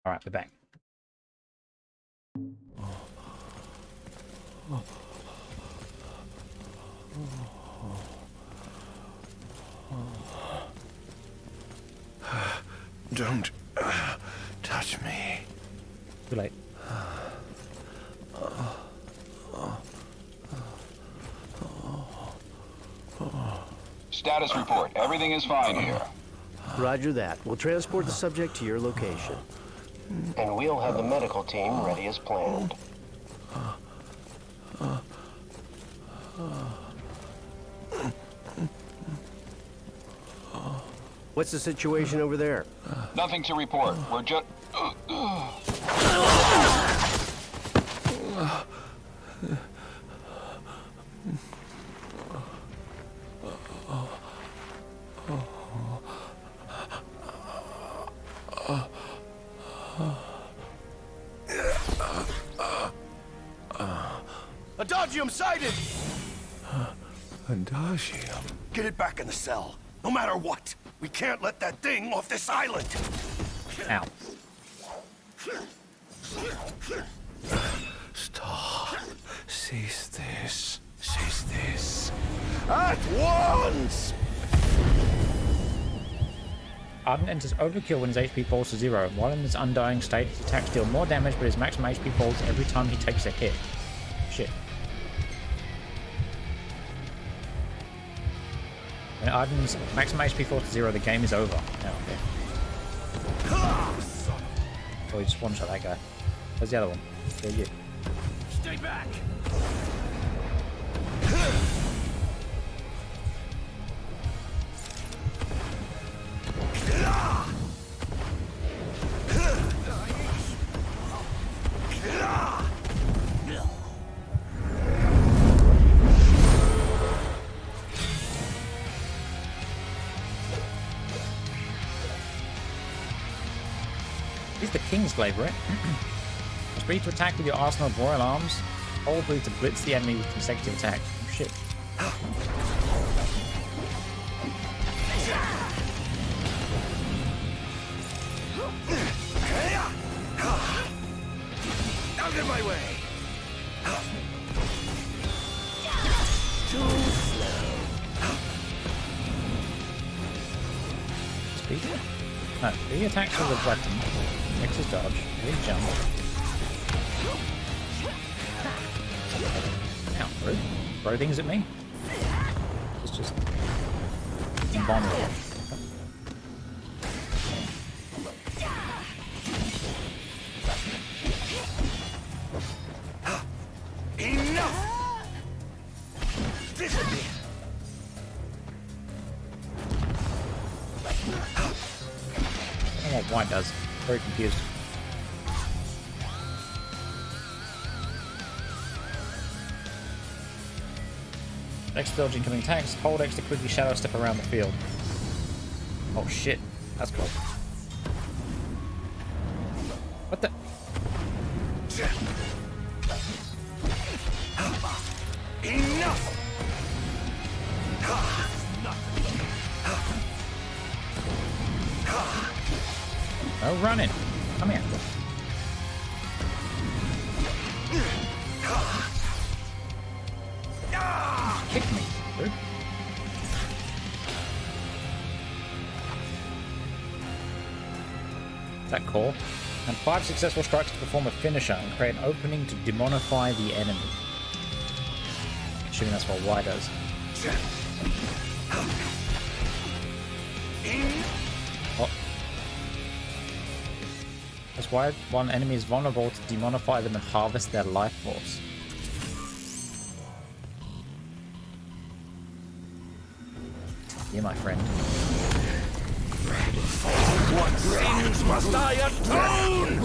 S1: Alright, we're back.
S5: Don't touch me.
S1: Too late.
S14: Status report. Everything is fine here.
S12: Roger that. We'll transport the subject to your location.
S10: And we'll have the medical team ready as planned.
S12: What's the situation over there?
S14: Nothing to report. We're just...
S7: Adagium sighted!
S5: Adagium?
S7: Get it back in the cell, no matter what. We can't let that thing off this island.
S1: Ow.
S5: Stop. Cease this. Cease this.
S7: At once!
S1: Ardyn enters overkill when his HP falls to 0. While in this undying state, his attacks deal more damage, but his maximum HP falls every time he takes a hit. Shit. When Ardyn's maximum HP falls to 0, the game is over. Oh, okay. Oh, he just one-shot that guy. Where's the other one? Yeah, you.
S7: Stay back!
S1: He's the Kingsglaive, right? Speed to attack with your arsenal of royal arms. Hold B to blitz the enemy with consecutive attacks. Oh, shit.
S7: Out of my way!
S1: Too slow. Speed? No, he attacks with a button. Makes his dodge. Big jump. Ow, rude. Throw things at me? It's just invulnerable.
S7: Enough! Disappear!
S1: I don't know what white does. Very confused. Next dodge incoming attacks. Hold X to quickly shadow step around the field. Oh shit. That's cool. What the?
S7: Enough!
S1: No running. Come here. Kick me, dude. Is that cool? And 5 successful strikes to perform a finisher and create an opening to demonify the enemy. Assuming that's what Y does. Oh. That's why one enemy is vulnerable to demonify them and harvest their life force. Yeah, my friend.
S7: What sins must I atone?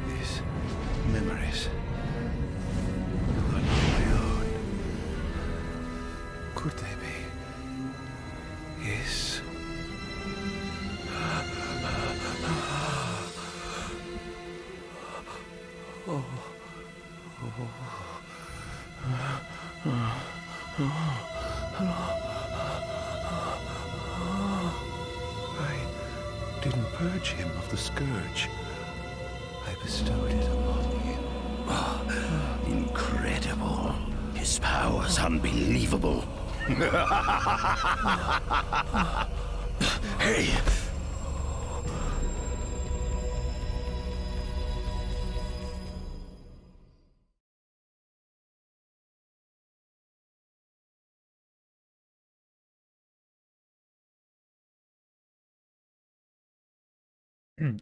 S5: These memories are not my own. Could they be his? Oh. purge him of the scourge. I bestowed it upon him.
S7: Oh, incredible. His power's unbelievable. Hey!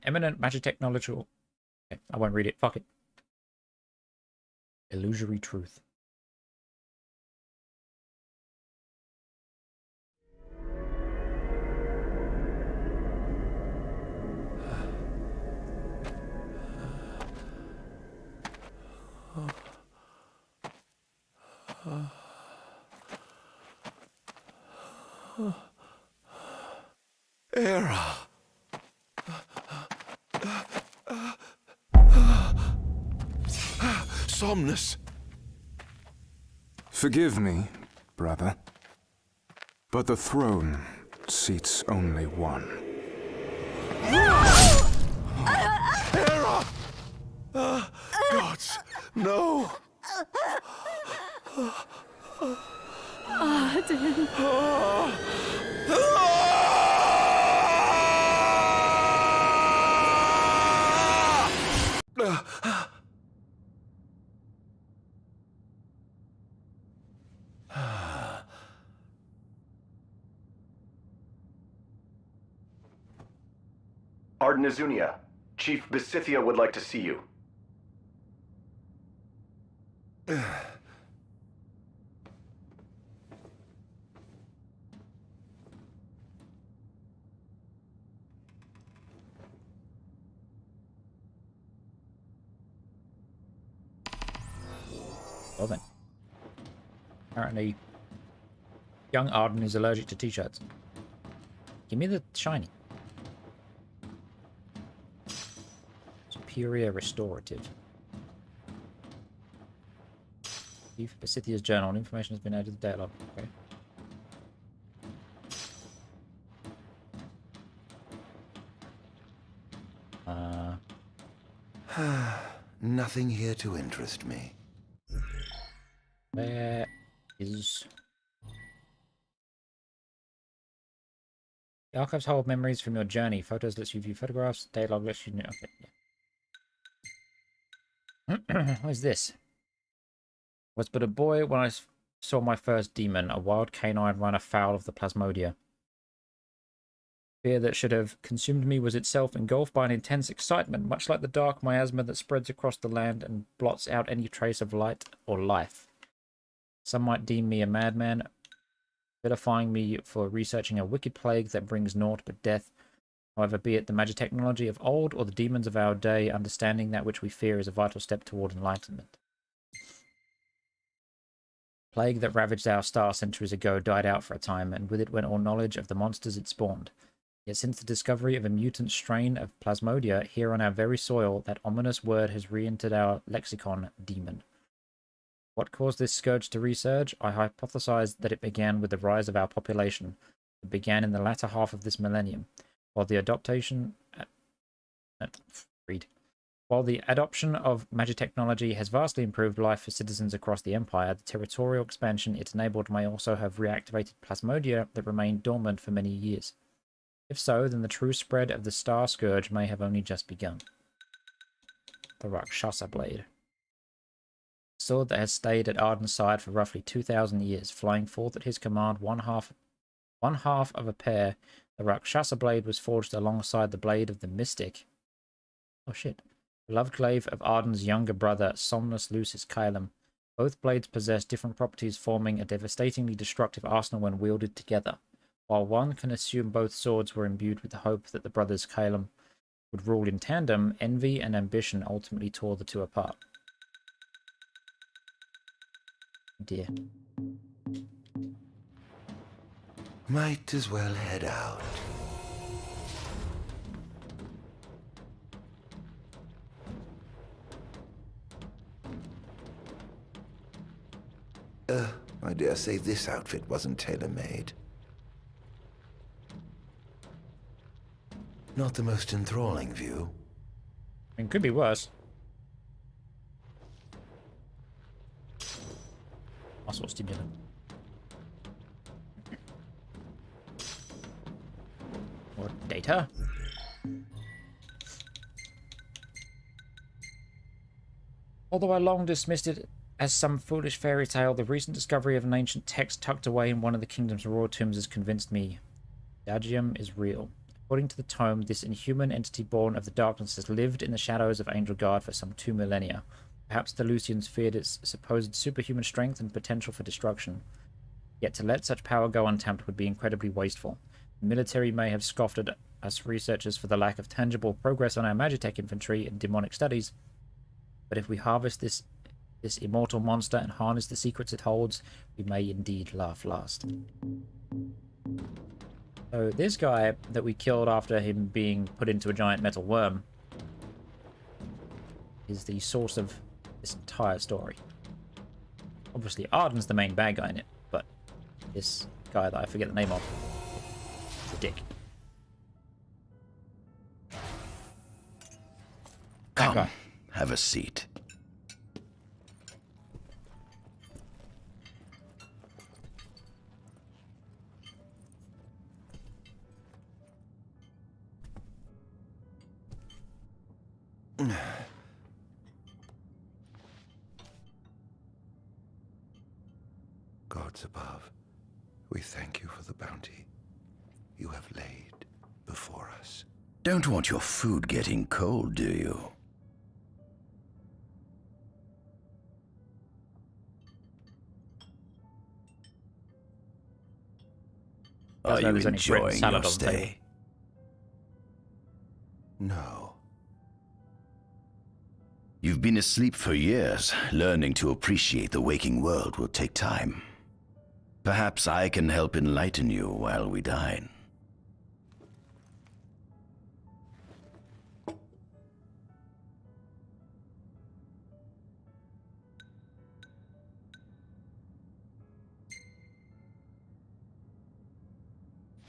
S1: Eminent magic technological. Okay, I won't read it. Fuck it. Illusory truth.
S5: Era. Somnus.
S15: Forgive me, brother, but the throne seats only one.
S5: Era! Gods, no!
S9: Ardyn.
S16: Ardyn Azunia, Chief Besithia would like to see you.
S1: Well then. Apparently, young Ardyn is allergic to t-shirts. Give me the shiny. Superior restorative. Chief Besithia's journal. Information has been added to the dialogue. Okay.
S5: Nothing here to interest me.
S1: There is... The archives hold memories from your journey. Photos lets you view photographs. Dialogue lets you know. Okay, yeah. What is this? Was but a boy when I saw my first demon. A wild canine ran afoul of the Plasmodia. Fear that should have consumed me was itself engulfed by an intense excitement, much like the dark miasma that spreads across the land and blots out any trace of light or life. Some might deem me a madman, vilifying me for researching a wicked plague that brings naught but death. However, be it the magic technology of old or the demons of our day, understanding that which we fear is a vital step toward enlightenment. Plague that ravaged our star centuries ago died out for a time, and with it went all knowledge of the monsters it spawned. Yet since the discovery of a mutant strain of Plasmodia here on our very soil, that ominous word has re-entered our lexicon, demon. What caused this scourge to resurge? I hypothesized that it began with the rise of our population. It began in the latter half of this millennium, while the adoption of magic technology has vastly improved life for citizens across the Empire. The territorial expansion it enabled may also have reactivated Plasmodia that remained dormant for many years. If so, then the true spread of the Star Scourge may have only just begun. The Rakshasa Blade. Sword that has stayed at Ardyn's side for roughly 2,000 years, flying forth at his command one half of a pair. The Rakshasa Blade was forged alongside the blade of the Mystic. Oh shit. Beloved glaive of Ardyn's younger brother, Somnus Lucis Caelum. Both blades possess different properties, forming a devastatingly destructive arsenal when wielded together. While one can assume both swords were imbued with the hope that the brothers Caelum would rule in tandem, envy and ambition ultimately tore the two apart. Dear.
S5: Might as well head out. I dare say this outfit wasn't tailor-made. Not the most enthralling view.
S1: I mean, could be worse. Muscle stimulant. More data. Although I long dismissed it as some foolish fairy tale, the recent discovery of an ancient text tucked away in one of the kingdom's royal tombs has convinced me. Adagium is real. According to the tome, this inhuman entity born of the darkness has lived in the shadows of Angel Guard for some 2 millennia. Perhaps the Lucians feared its supposed superhuman strength and potential for destruction. Yet to let such power go untapped would be incredibly wasteful. The military may have scoffed at us researchers for the lack of tangible progress on our Magitech infantry and demonic studies, but if we harvest this immortal monster and harness the secrets it holds, we may indeed laugh last. So this guy that we killed after him being put into a giant metal worm is the source of this entire story. Obviously Ardyn's the main bad guy in it, but this guy that I forget the name of is a dick.
S7: Come, have a seat.
S5: Gods above, we thank you for the bounty you have laid before us.
S7: Don't want your food getting cold, do you? Are you enjoying your stay?
S5: No.
S7: You've been asleep for years. Learning to appreciate the waking world will take time. Perhaps I can help enlighten you while we dine.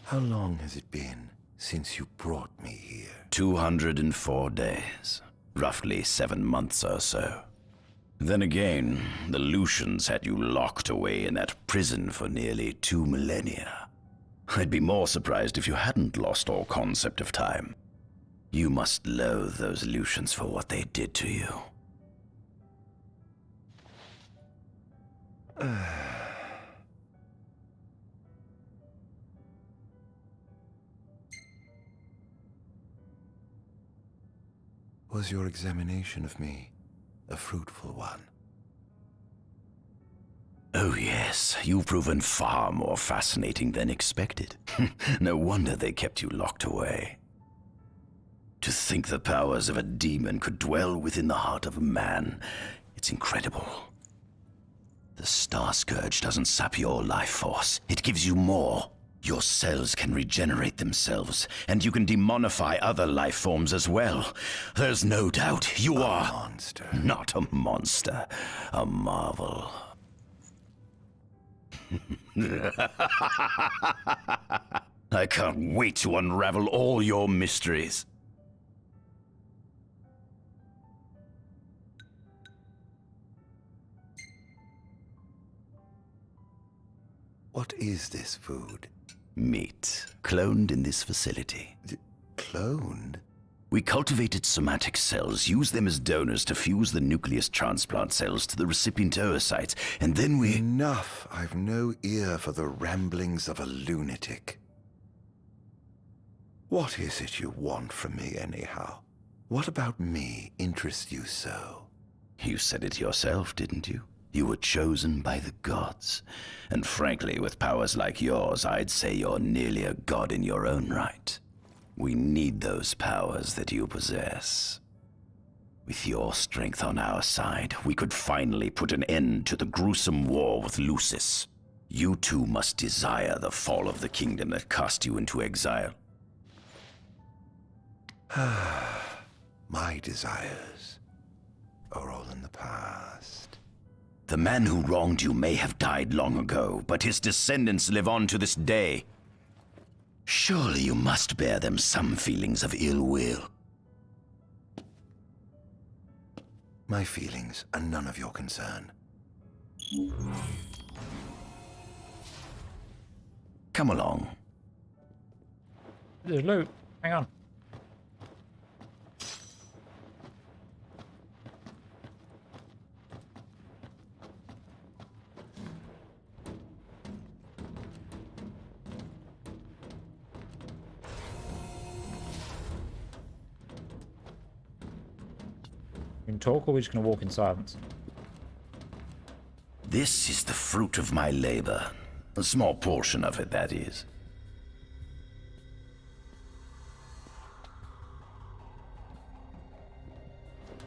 S5: How long has it been since you brought me here?
S7: 204 days. Roughly 7 months or so. Then again, the Lucians had you locked away in that prison for nearly 2 millennia. I'd be more surprised if you hadn't lost all concept of time. You must loathe those Lucians for what they did to you.
S5: Was your examination of me a fruitful one?
S7: Oh yes, you've proven far more fascinating than expected. No wonder they kept you locked away. To think the powers of a demon could dwell within the heart of a man, it's incredible. The Star Scourge doesn't sap your life force, it gives you more. Your cells can regenerate themselves, and you can demonify other life forms as well. There's no doubt you are...
S5: A monster.
S7: Not a monster, a marvel. I can't wait to unravel all your mysteries.
S5: What is this food?
S7: Meat, cloned in this facility.
S5: Cloned?
S7: We cultivated somatic cells, used them as donors to fuse the nucleus transplant cells to the recipient oocytes, and then we...
S5: Enough! I've no ear for the ramblings of a lunatic. What is it you want from me, anyhow? What about me interests you so?
S7: You said it yourself, didn't you? You were chosen by the gods. And frankly, with powers like yours, I'd say you're nearly a god in your own right. We need those powers that you possess. With your strength on our side, we could finally put an end to the gruesome war with Lucis. You too must desire the fall of the kingdom that cast you into exile.
S5: My desires are all in the past.
S7: The man who wronged you may have died long ago, but his descendants live on to this day. Surely you must bear them some feelings of ill will.
S5: My feelings are none of your concern.
S7: Come along.
S1: There's loot. Hang on. We can talk, or we're just going to walk in silence?
S7: This is the fruit of my labor. A small portion of it, that is.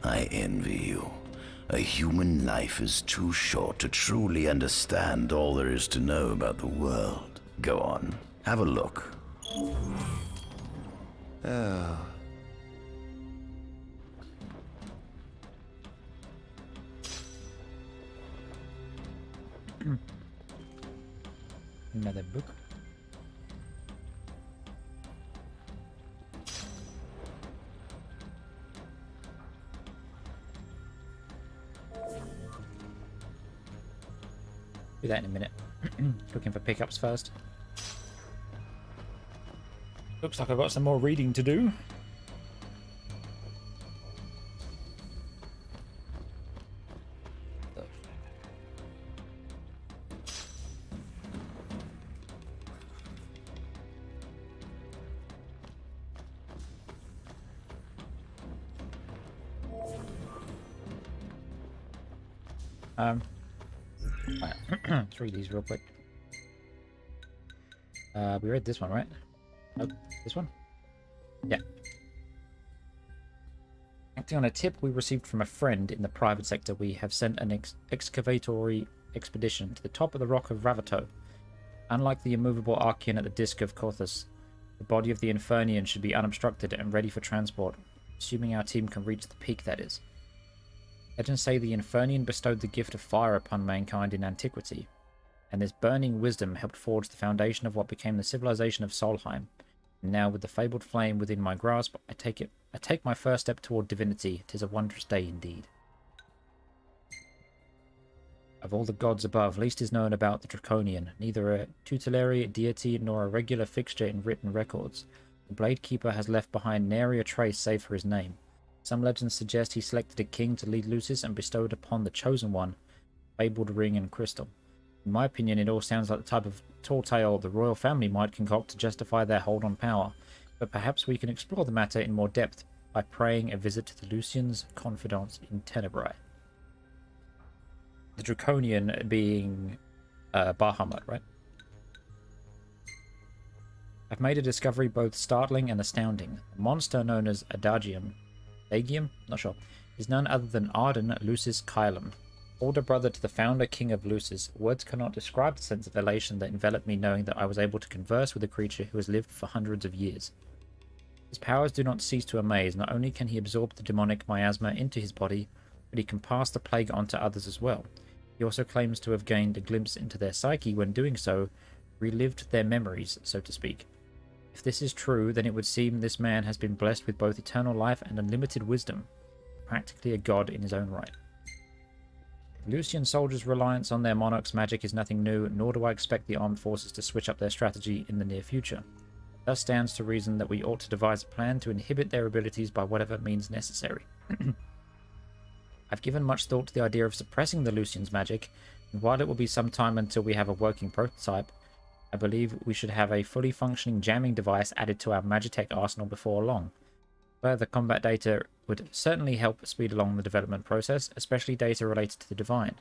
S7: I envy you. A human life is too short to truly understand all there is to know about the world. Go on, have a look.
S5: Oh.
S1: Another book. Do that in a minute. Looking for pickups first. Looks like I've got some more reading to do. Let's read these real quick. We read this one, right? Oh, this one? Yeah. Acting on a tip we received from a friend in the private sector, we have sent an excavatory expedition to the top of the rock of Ravato. Unlike the immovable Archean at the disk of Corthus, the body of the Infernian should be unobstructed and ready for transport, assuming our team can reach the peak, that is. Legends say the Infernian bestowed the gift of fire upon mankind in antiquity, and this burning wisdom helped forge the foundation of what became the civilization of Solheim. And now, with the fabled flame within my grasp, I take my first step toward divinity. 'Tis a wondrous day indeed. Of all the gods above, least is known about the Draconian, neither a tutelary deity nor a regular fixture in written records. The Blade Keeper has left behind nary a trace save for his name. Some legends suggest he selected a king to lead Lucis and bestowed upon the Chosen One fabled ring and crystal. In my opinion, it all sounds like the type of tall tale the royal family might concoct to justify their hold on power, but perhaps we can explore the matter in more depth by praying a visit to the Lucians' confidants in Tenebrae. The Draconian being Bahamut, right? I've made a discovery both startling and astounding. A monster known as Adagium, not sure, is none other than Ardyn Lucis Kylum, older brother to the founder king of Lucis. Words cannot describe the sense of elation that enveloped me knowing that I was able to converse with a creature who has lived for hundreds of years. His powers do not cease to amaze. Not only can he absorb the demonic miasma into his body, but he can pass the plague on to others as well. He also claims to have gained a glimpse into their psyche when doing so, relived their memories, so to speak. If this is true, then it would seem this man has been blessed with both eternal life and unlimited wisdom, practically a god in his own right. The Lucian soldiers' reliance on their monarch's magic is nothing new, nor do I expect the armed forces to switch up their strategy in the near future. Thus stands to reason that we ought to devise a plan to inhibit their abilities by whatever means necessary. I've given much thought to the idea of suppressing the Lucians' magic, and while it will be some time until we have a working prototype, I believe we should have a fully functioning jamming device added to our Magitech arsenal before long. Further combat data would certainly help speed along the development process, especially data related to the Divine.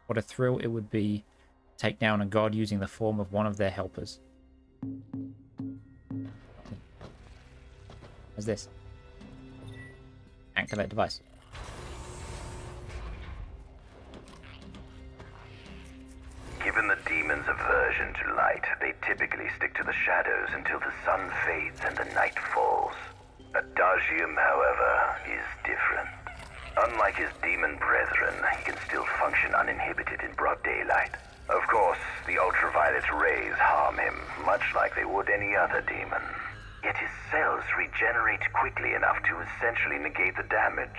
S1: What a thrill it would be to take down a god using the form of one of their helpers. What's this? Activate device.
S3: Given the demon's aversion to light, they typically stick to the shadows until the sun fades and the night falls. Adagium, however, is different. Unlike his demon brethren, he can still function uninhibited in broad daylight. Of course, the ultraviolet rays harm him, much like they would any other demon. Yet his cells regenerate quickly enough to essentially negate the damage.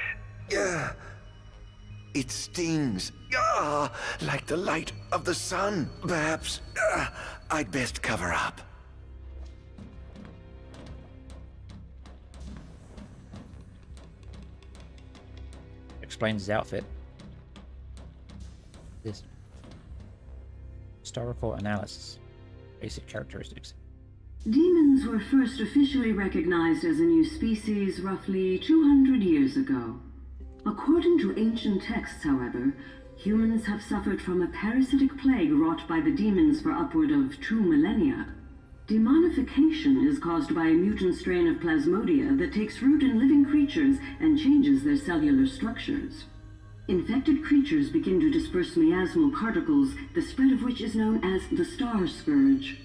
S5: It stings. Like the light of the sun. Perhaps I'd best cover up.
S1: Explains his outfit. This historical analysis. Basic characteristics.
S17: Demons were first officially recognized as a new species roughly 200 years ago. According to ancient texts, however, humans have suffered from a parasitic plague wrought by the demons for upward of 2 millennia. Demonification is caused by a mutant strain of plasmodia that takes root in living creatures and changes their cellular structures. Infected creatures begin to disperse miasmal particles, the spread of which is known as the Star Scourge.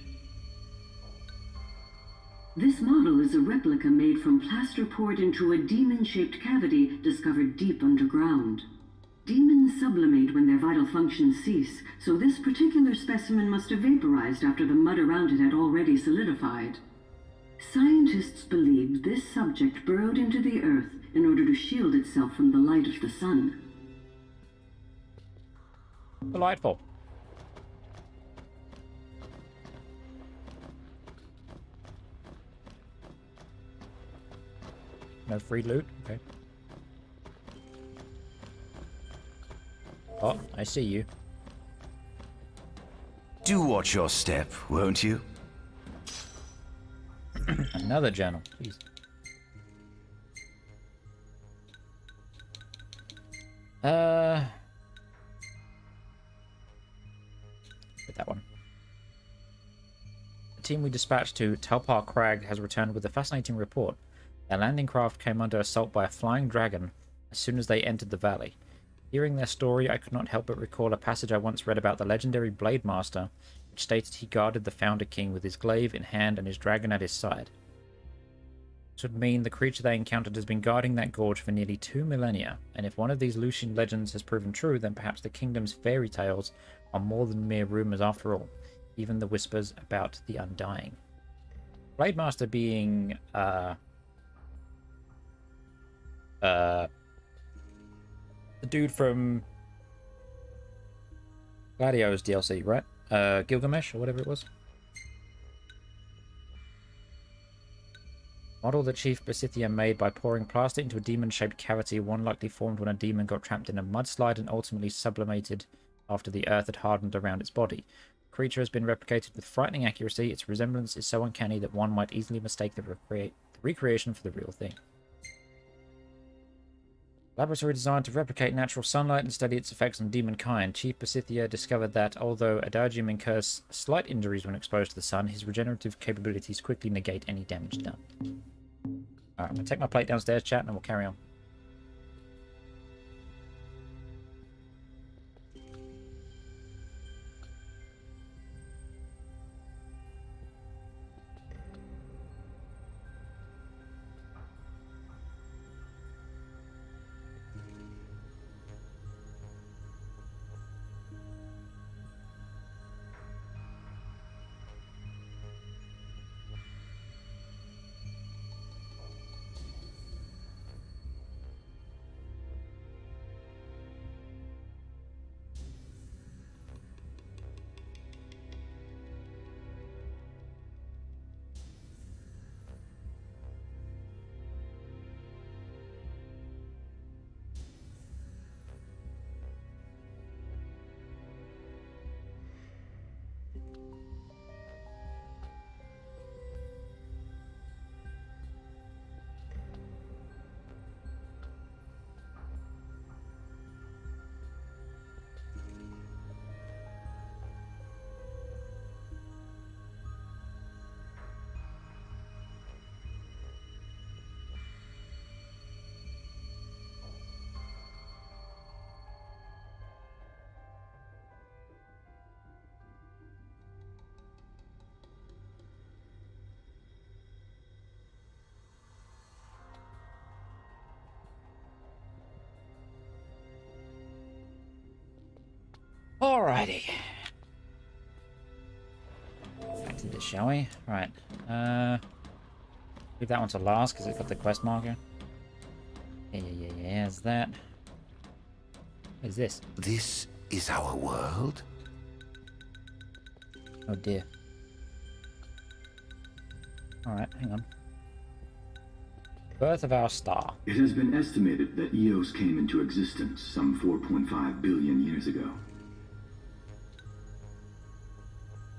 S17: This model is a replica made from plaster poured into a demon-shaped cavity discovered deep underground. Demons sublimate when their vital functions cease, so this particular specimen must have vaporized after the mud around it had already solidified. Scientists believe this subject burrowed into the earth in order to shield itself from the light of the sun.
S1: Delightful. No free loot? Okay. Oh, I see you.
S7: Do watch your step, won't you?
S1: Another journal. Jeez. With that one. The team we dispatched to Talpar Crag has returned with a fascinating report. Their landing craft came under assault by a flying dragon as soon as they entered the valley. Hearing their story, I could not help but recall a passage I once read about the legendary Blade Master, which stated he guarded the Founder King with his glaive in hand and his dragon at his side. This would mean the creature they encountered has been guarding that gorge for nearly 2 millennia, and if one of these Lucian legends has proven true, then perhaps the kingdom's fairy tales are more than mere rumors after all, even the whispers about the Undying. Blade Master being, the dude from Gladio's DLC, right? Gilgamesh, or whatever it was. Model that Chief Besithia made by pouring plaster into a demon-shaped cavity, one likely formed when a demon got trapped in a mudslide and ultimately sublimated after the earth had hardened around its body. The creature has been replicated with frightening accuracy. Its resemblance is so uncanny that one might easily mistake the recreation for the real thing. Laboratory designed to replicate natural sunlight and study its effects on demonkind. Chief Besithia discovered that, although Adagium incurs slight injuries when exposed to the sun, his regenerative capabilities quickly negate any damage done. Alright, I'm going to take my plate downstairs, chat, and we'll carry on. Alrighty. to this, shall we? Right. Leave that one to last because it's got the quest marker. Yeah. Is that? What is this?
S5: This is our world?
S1: Oh dear. Alright, hang on. Birth of our star.
S18: It has been estimated that Eos came into existence some 4.5 billion years ago.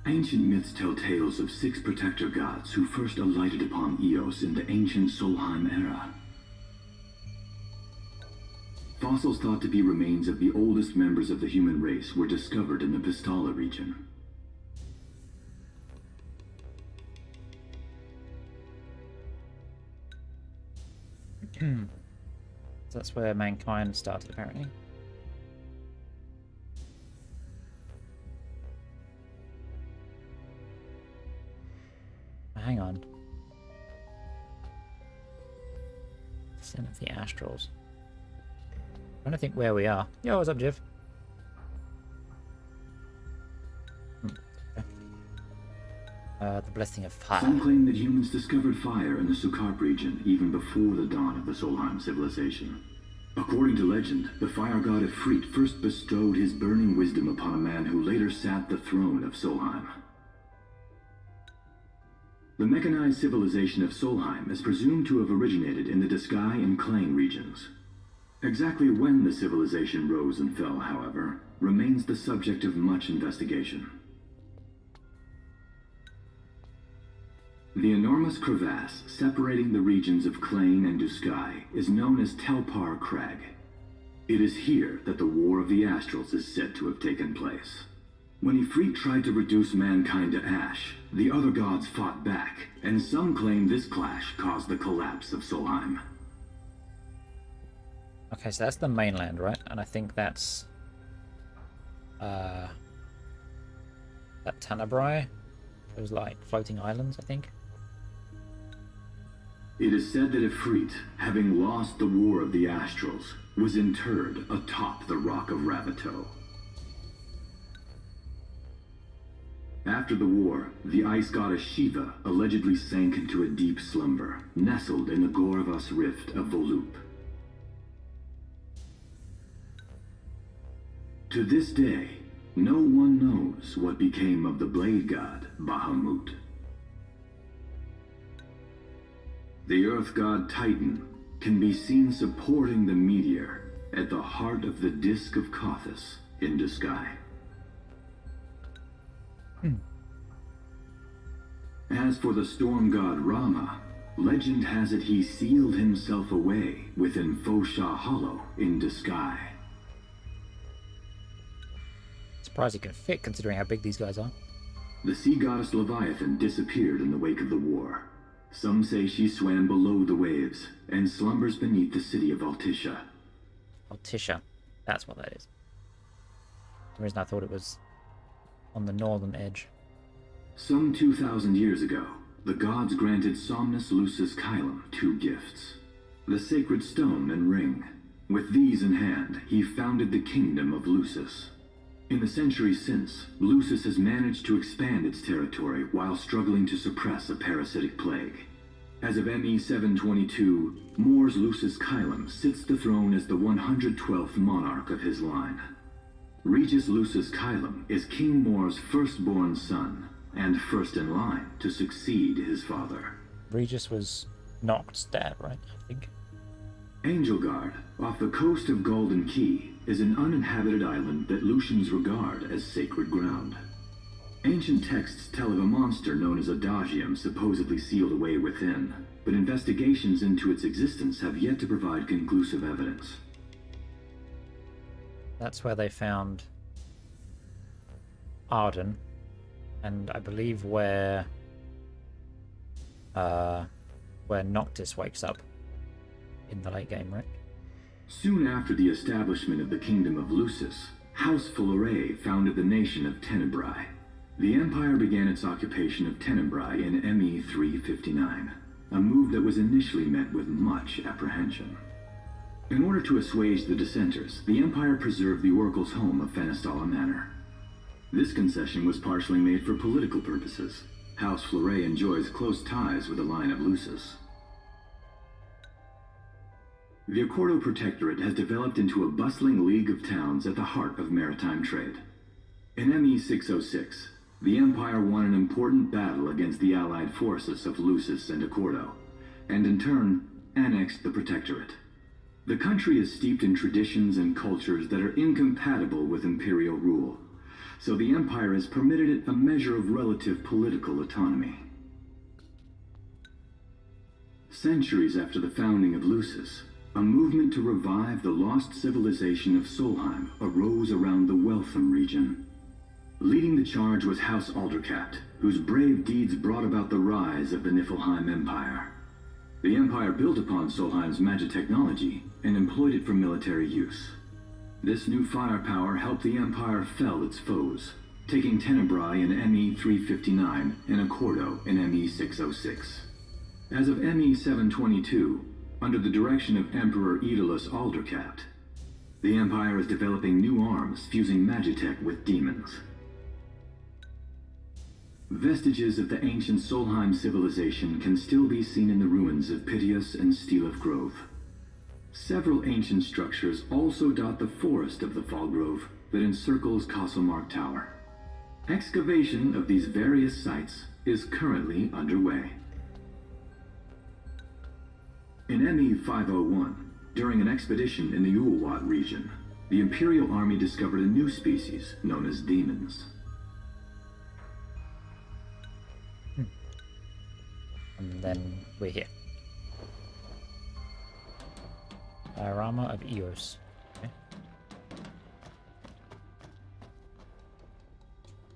S18: Ancient myths tell tales of 6 protector gods who first alighted upon Eos in the ancient Solheim era. Fossils thought to be remains of the oldest members of the human race were discovered in the Pistala region.
S1: So that's where mankind started, apparently. Hang on. Descent of the Astrals. I'm trying to think where we are. Yo, what's up, Jeff? The blessing of fire.
S18: Some claim that humans discovered fire in the Sukarp region even before the dawn of the Solheim civilization. According to legend, the fire god Ifrit first bestowed his burning wisdom upon a man who later sat the throne of Solheim. The mechanized civilization of Solheim is presumed to have originated in the Diskai and Klang regions. Exactly when the civilization rose and fell, however, remains the subject of much investigation. The enormous crevasse separating the regions of Klang and Duskai is known as Telpar Crag. It is here that the War of the Astrals is said to have taken place. When Ifrit tried to reduce mankind to ash, the other gods fought back, and some claim this clash caused the collapse of Solheim.
S1: Okay, so that's the mainland, right? And I think that's that Tanabrai. Those like floating islands, I think.
S18: It is said that Ifrit, having lost the War of the Astrals, was interred atop the Rock of Ravito. After the war, the ice goddess Shiva allegedly sank into a deep slumber, nestled in the Goravas rift of Volup. To this day, no one knows what became of the blade god Bahamut. The earth god Titan can be seen supporting the meteor at the heart of the disk of Kothis in Duskai. As for the storm god Rama, legend has it he sealed himself away within Fosha Hollow in Duskai.
S1: Surprised he can fit considering how big these guys are.
S18: The sea goddess Leviathan disappeared in the wake of the war. Some say she swam below the waves and slumbers beneath the city of Altisha.
S1: Altisha, that's what that is. For some reason I thought it was on the northern edge.
S18: Some 2,000 years ago, the gods granted Somnus Lucis Kylum 2 gifts. The sacred stone and ring. With these in hand, he founded the kingdom of Lucis. In the centuries since, Lucis has managed to expand its territory while struggling to suppress a parasitic plague. As of ME 722, Mor's Lucis Kylum sits the throne as the 112th monarch of his line. Regis Lucis Kylum is King Mor's firstborn son, and first in line to succeed his father.
S1: Regis was Noct's dad, right? I think.
S18: Angelgard, off the coast of Golden Key, is an uninhabited island that Lucians regard as sacred ground. Ancient texts tell of a monster known as Adagium supposedly sealed away within, but investigations into its existence have yet to provide conclusive evidence.
S1: That's where they found Ardyn, and I believe where Noctis wakes up in the late game, right?
S18: Soon after the establishment of the Kingdom of Lucis, House Fulare founded the nation of Tenebrae. The Empire began its occupation of Tenebrae in ME 359, a move that was initially met with much apprehension. In order to assuage the dissenters, the Empire preserved the Oracle's home of Fenestala Manor. This concession was partially made for political purposes. House Fleury enjoys close ties with the line of Lucis. The Accordo Protectorate has developed into a bustling league of towns at the heart of maritime trade. In ME-606, the Empire won an important battle against the allied forces of Lucis and Accordo, and in turn, annexed the Protectorate. The country is steeped in traditions and cultures that are incompatible with imperial rule, so the Empire has permitted it a measure of relative political autonomy. Centuries after the founding of Lucis, a movement to revive the lost civilization of Solheim arose around the Weltham region. Leading the charge was House Aldercat, whose brave deeds brought about the rise of the Niflheim Empire. The Empire built upon Solheim's magic technology and employed it for military use. This new firepower helped the Empire fell its foes, taking Tenebrae in ME-359 and Accordo in ME-606. As of ME-722, under the direction of Emperor Aedalus Aldercat, the Empire is developing new arms fusing magitech with demons. Vestiges of the ancient Solheim civilization can still be seen in the ruins of Piteous and Steeleth Grove. Several ancient structures also dot the forest of the Fall Grove that encircles Castlemark Tower. Excavation of these various sites is currently underway. In ME-501, during an expedition in the Ulwat region, the Imperial Army discovered a new species known as demons.
S1: And then we're here. Diorama of Eos. Okay.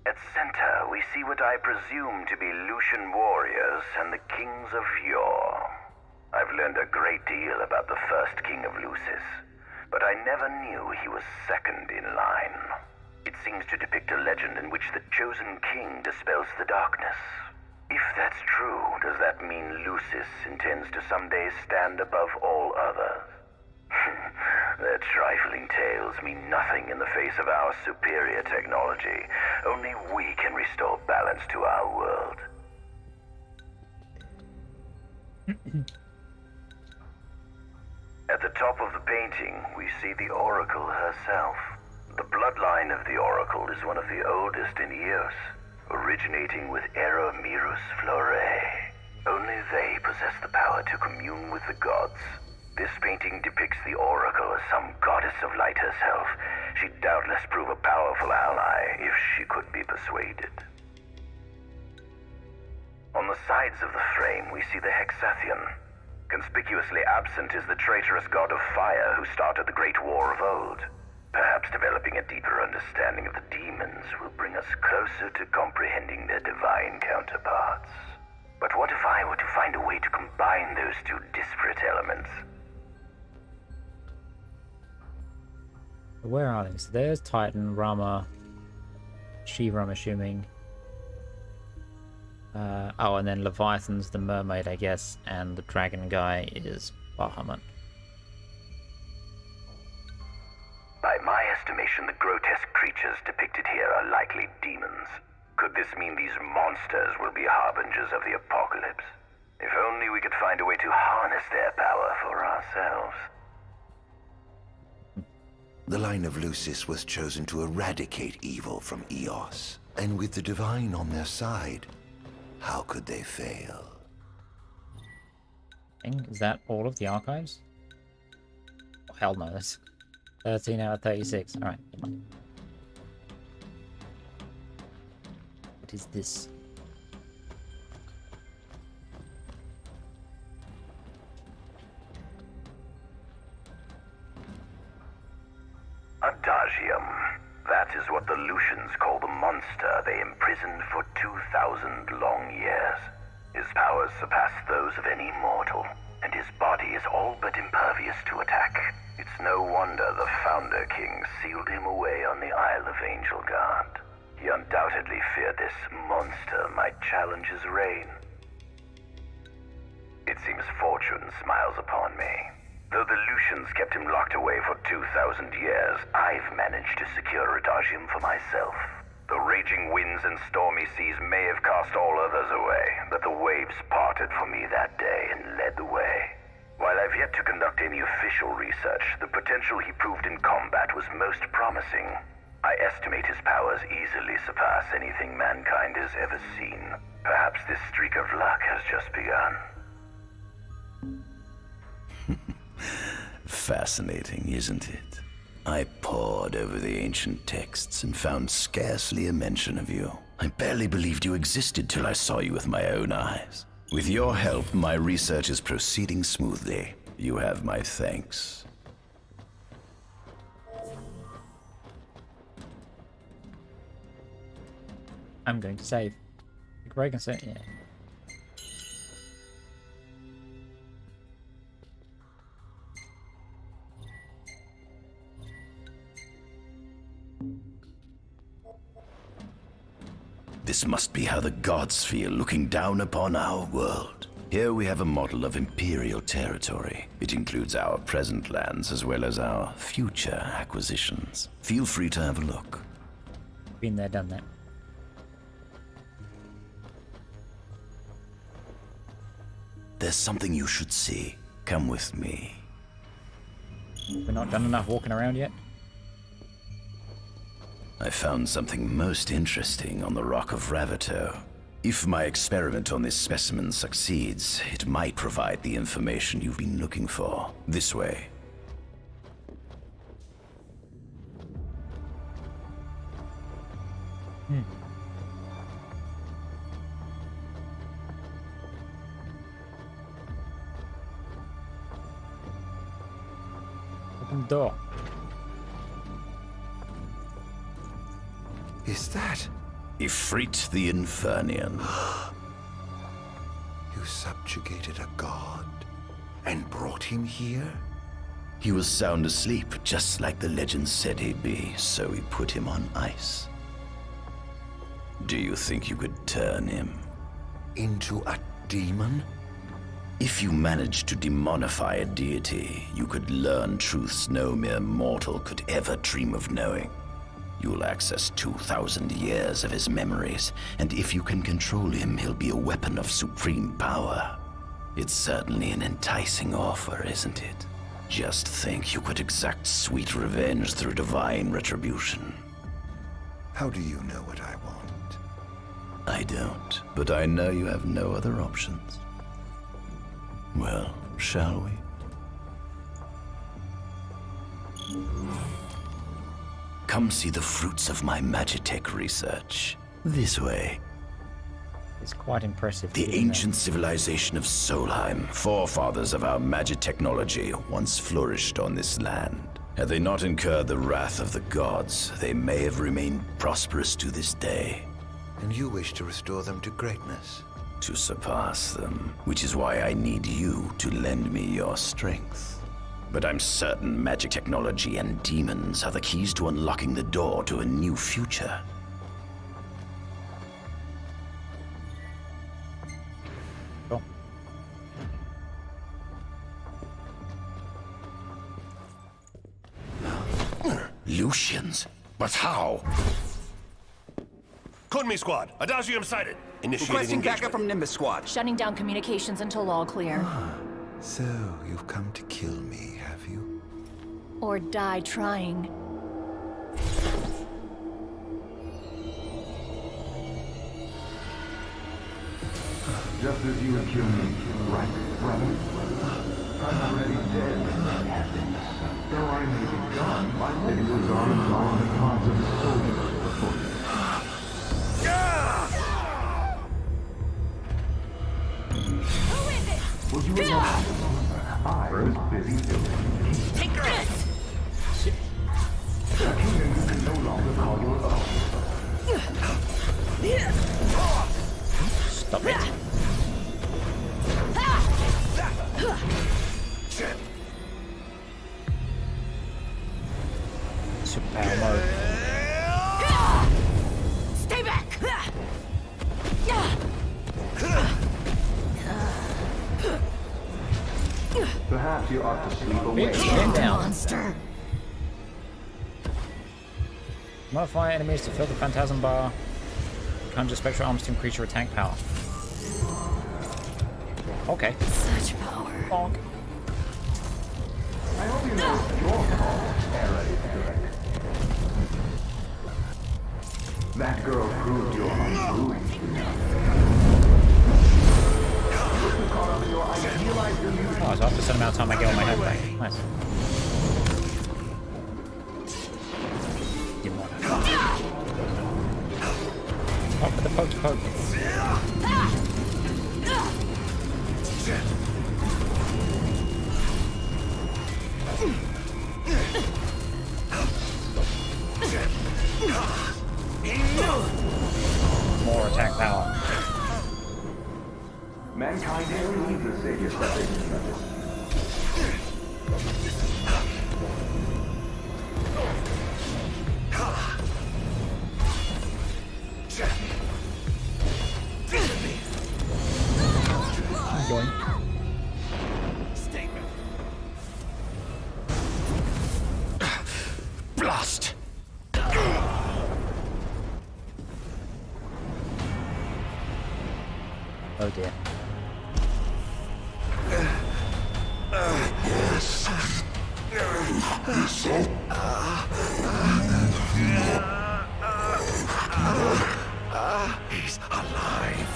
S3: At center, we see what I presume to be Lucian warriors and the kings of yore. I've learned a great deal about the first king of Lucis, but I never knew he was second in line. It seems to depict a legend in which the chosen king dispels the darkness. If that's true, does that mean Lucis intends to someday stand above all others? Their trifling tales mean nothing in the face of our superior technology. Only we can restore balance to our world. At the top of the painting, we see the Oracle herself. The bloodline of the Oracle is one of the oldest in Eos, originating with Eromirus Fleury. Only they possess the power to commune with the gods. This painting depicts the Oracle as some goddess of light herself. She'd doubtless prove a powerful ally if she could be persuaded. On the sides of the frame, we see the Hexathian. Conspicuously absent is the traitorous god of fire who started the Great War of old. Perhaps developing a deeper understanding of the demons will bring us closer to comprehending their divine counterparts. But what if I were to find a way to combine those two disparate elements?
S1: Where are they? So there's Titan, Rama, Shiva, I'm assuming. Oh, and then Leviathan's the mermaid, I guess, and the dragon guy is Bahamut.
S3: By my estimation, the grotesque creatures depicted here are likely demons. Could this mean these monsters will be harbingers of the apocalypse? If only we could find a way to harness their power for ourselves.
S5: The line of Lucis was chosen to eradicate evil from Eos, and with the divine on their side, how could they fail?
S1: Is that all of the archives? Oh, hell no, that's 13 out of 36. Alright. What is this?
S3: Adagium. That is what the Lucians call the monster they imprisoned for 2,000 long years. His powers surpass those of any mortal, and his body is all but impervious to attack. It's no wonder the Founder King sealed him away on the Isle of Angel Guard. He undoubtedly feared this monster might challenge his reign. It seems fortune smiles upon me. Though the Lucians kept him locked away for 2,000 years, I've managed to secure Adagium for myself. The raging winds and stormy seas may have cast all others away, but the waves parted for me that day and led the way. While I've yet to conduct any official research, the potential he proved in combat was most promising. I estimate his powers easily surpass anything mankind has ever seen. Perhaps this streak of luck has just begun.
S7: Fascinating, isn't it? I pored over the ancient texts and found scarcely a mention of you. I barely believed you existed till I saw you with my own eyes. With your help, my research is proceeding smoothly. You have my thanks.
S1: I'm going to save. Greg can say, yeah.
S7: This must be how the gods feel looking down upon our world. Here we have a model of imperial territory. It includes our present lands as well as our future acquisitions. Feel free to have a look.
S1: Been there, done that.
S7: There's something you should see. Come with me.
S1: We're not done enough walking around yet?
S7: I found something most interesting on the Rock of Ravito. If my experiment on this specimen succeeds, it might provide the information you've been looking for. This way.
S1: Open the door.
S5: Is that?
S7: Ifrit the Infernian.
S5: You subjugated a god and brought him here?
S7: He was sound asleep, just like the legend said he'd be, so we put him on ice. Do you think you could turn him
S5: into a demon?
S7: If you managed to demonify a deity, you could learn truths no mere mortal could ever dream of knowing. You'll access 2,000 years of his memories, and if you can control him, he'll be a weapon of supreme power. It's certainly an enticing offer, isn't it? Just think you could exact sweet revenge through divine retribution.
S5: How do you know what I want?
S7: I don't, but I know you have no other options. Well, shall we? Come see the fruits of my Magitech research. This way.
S1: It's quite impressive.
S7: The ancient civilization of Solheim, forefathers of our magic technology, once flourished on this land. Had they not incurred the wrath of the gods, they may have remained prosperous to this day.
S5: And you wish to restore them to greatness?
S7: To surpass them, which is why I need you to lend me your strength. But I'm certain magic technology and demons are the keys to unlocking the door to a new future.
S1: Cool.
S7: Lucians? But how?
S19: Kunmi Squad, Adagium sighted. Initiating
S20: Requesting
S19: engagement.
S20: backup from Nimbus Squad.
S21: Shutting down communications until all clear.
S5: So, you've come to kill me, have you?
S21: Or die trying.
S8: Just as you accused me, right, brother? I'm already dead, Captain. Though I may be gone, my legacy was on the cause of the soldiers before you.
S21: Who is it?
S8: Would you allow I was busy building.
S21: Take this!
S8: A kingdom you can no longer call your own.
S1: Stop it. Super mode.
S21: Stay back!
S8: Perhaps you ought to sleep away.
S1: Get down.
S21: Monster!
S1: Modify enemies to fill the Phantasm bar. Conjure spectral arms to increase your attack power. Okay.
S9: Such power.
S1: Bonk.
S8: I hope you know your call, Ardyn. That girl proved your unruly. Caught up in your idealized illusion.
S1: Oh, so after a certain amount of time I get all my health back. Nice. Didn't want to. Oh, for the poke. More attack power.
S8: Mankind really needs a savior such as
S7: Blast!
S1: Oh dear.
S7: He's alive.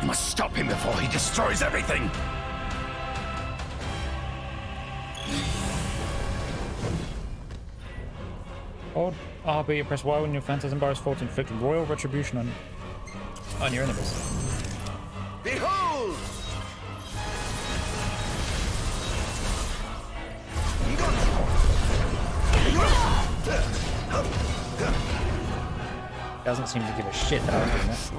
S7: You must stop him before he destroys everything.
S1: Hold RB and press Y when your Phantasm bar is full to inflict royal retribution on your enemies.
S7: Behold!
S1: Doesn't seem to give a shit that I was doing
S5: this.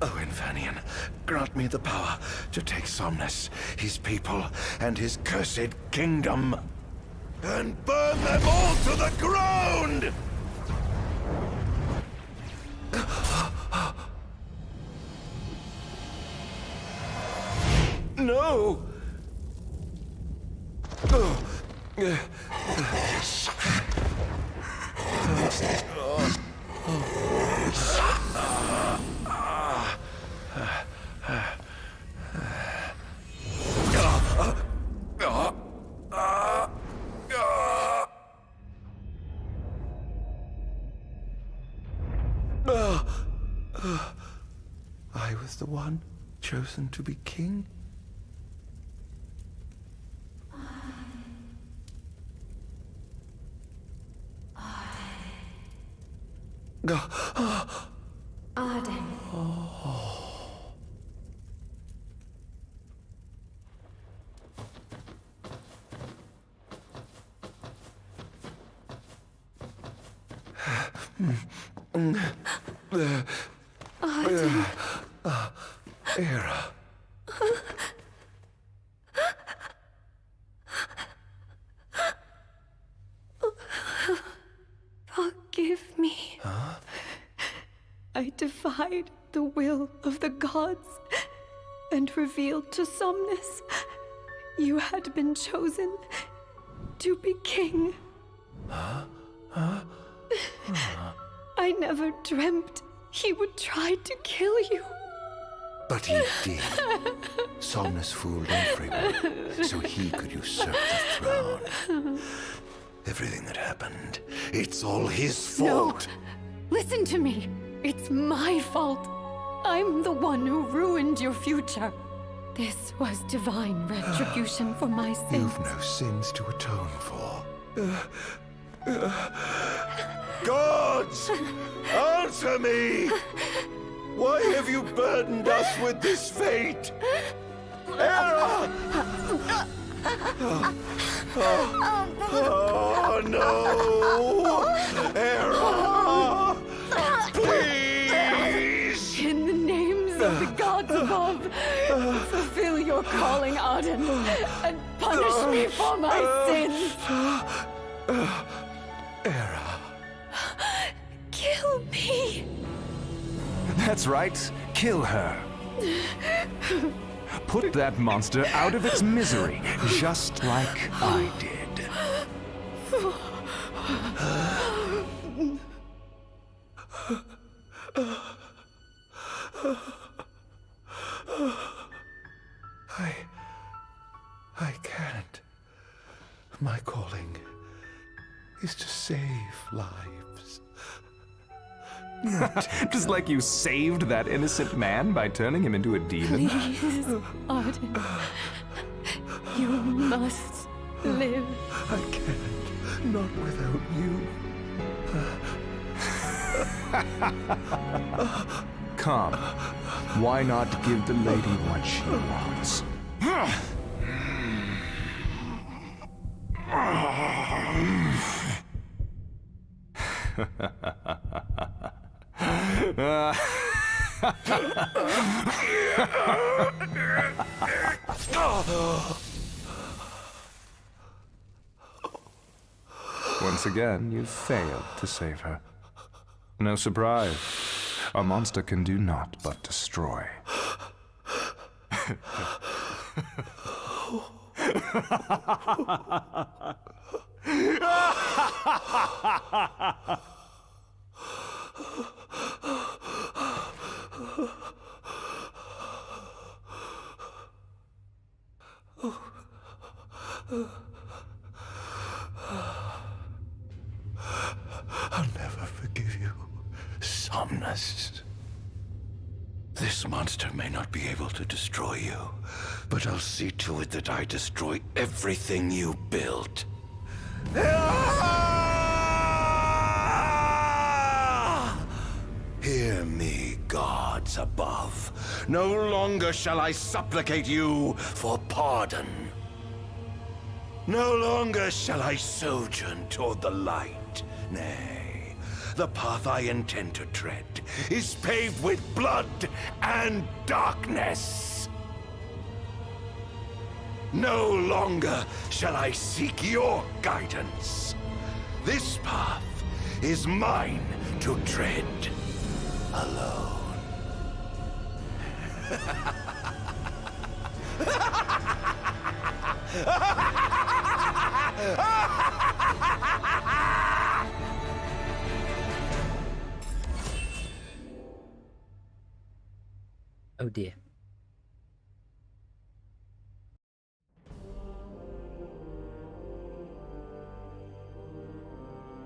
S5: Oh, Infanian, grant me the power to take Somnus, his people, and his cursed kingdom, and burn them all to the ground! No! I was the one chosen to be king?
S9: Ardyn.
S5: Era.
S9: Forgive me.
S5: Huh?
S9: I defied the will of the gods and revealed to Somnus you had been chosen to be king.
S5: Huh?
S9: I never dreamt he would try to kill you.
S5: But he did. Somnus fooled everyone so he could usurp the throne. Everything that happened, it's all his fault.
S9: No! Listen to me. It's my fault. I'm the one who ruined your future. This was divine retribution for my sins.
S5: You've no sins to atone for. Gods! Answer me! Why have you burdened us with this fate? Era! Oh no! Era! Please!
S9: In the names of the gods above, fulfill your calling, Ardyn, and punish me for my sins.
S5: Era.
S9: Kill me.
S20: That's right. Kill her.
S15: put that monster out of its misery, just like I did.
S5: I can't. My calling is to save lives.
S15: Just like you saved that innocent man by turning him into a demon.
S21: Please, Ardyn. You must live.
S5: I can't. Not without you.
S15: Come. Why not give the lady what she wants? Once again, you've failed to save her. No surprise. A monster can do naught but destroy.
S5: I'll never forgive you, Somnus. This monster may not be able to destroy you, but I'll see to it that I destroy everything you built. Hear me, gods above. No longer shall I supplicate you for pardon. No longer shall I sojourn toward the light. Nay, the path I intend to tread is paved with blood and darkness. No longer shall I seek your guidance. This path is mine to tread alone.
S1: Oh dear.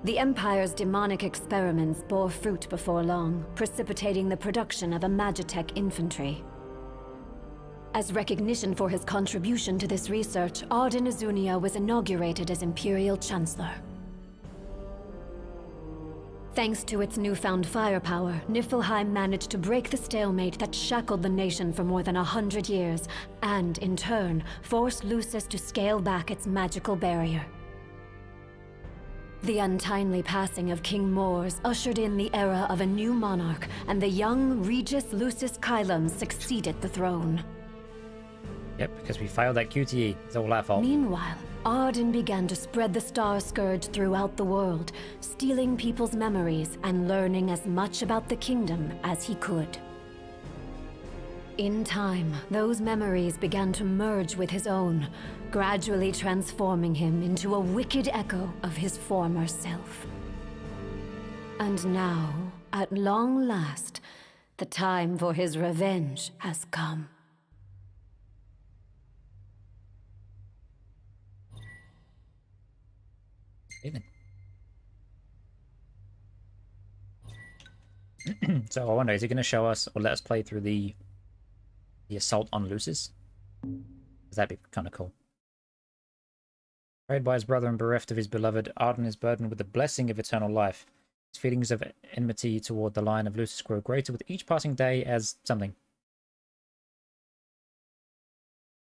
S13: The Empire's demonic experiments bore fruit before long, precipitating the production of a Magitech infantry. As recognition for his contribution to this research, Ardyn Izunia was inaugurated as Imperial Chancellor. Thanks to its newfound firepower, Niflheim managed to break the stalemate that shackled the nation for more than 100 years, and, in turn, forced Lucis to scale back its magical barrier. The untimely passing of King Mors ushered in the era of a new monarch, and the young Regis Lucis Kylum succeeded the throne.
S1: Yep, because we failed that QTE. It's all our fault.
S13: Meanwhile, Ardyn began to spread the Star Scourge throughout the world, stealing people's memories and learning as much about the kingdom as he could. In time, those memories began to merge with his own, gradually transforming him into a wicked echo of his former self. And now, at long last, the time for his revenge has come.
S1: Even. So I wonder, is he going to show us or let us play through the assault on Lucis? Because that'd be kind of cool. Betrayed by his brother and bereft of his beloved, Ardyn is burdened with the blessing of eternal life. His feelings of enmity toward the line of Lucis grow greater with each passing day as something.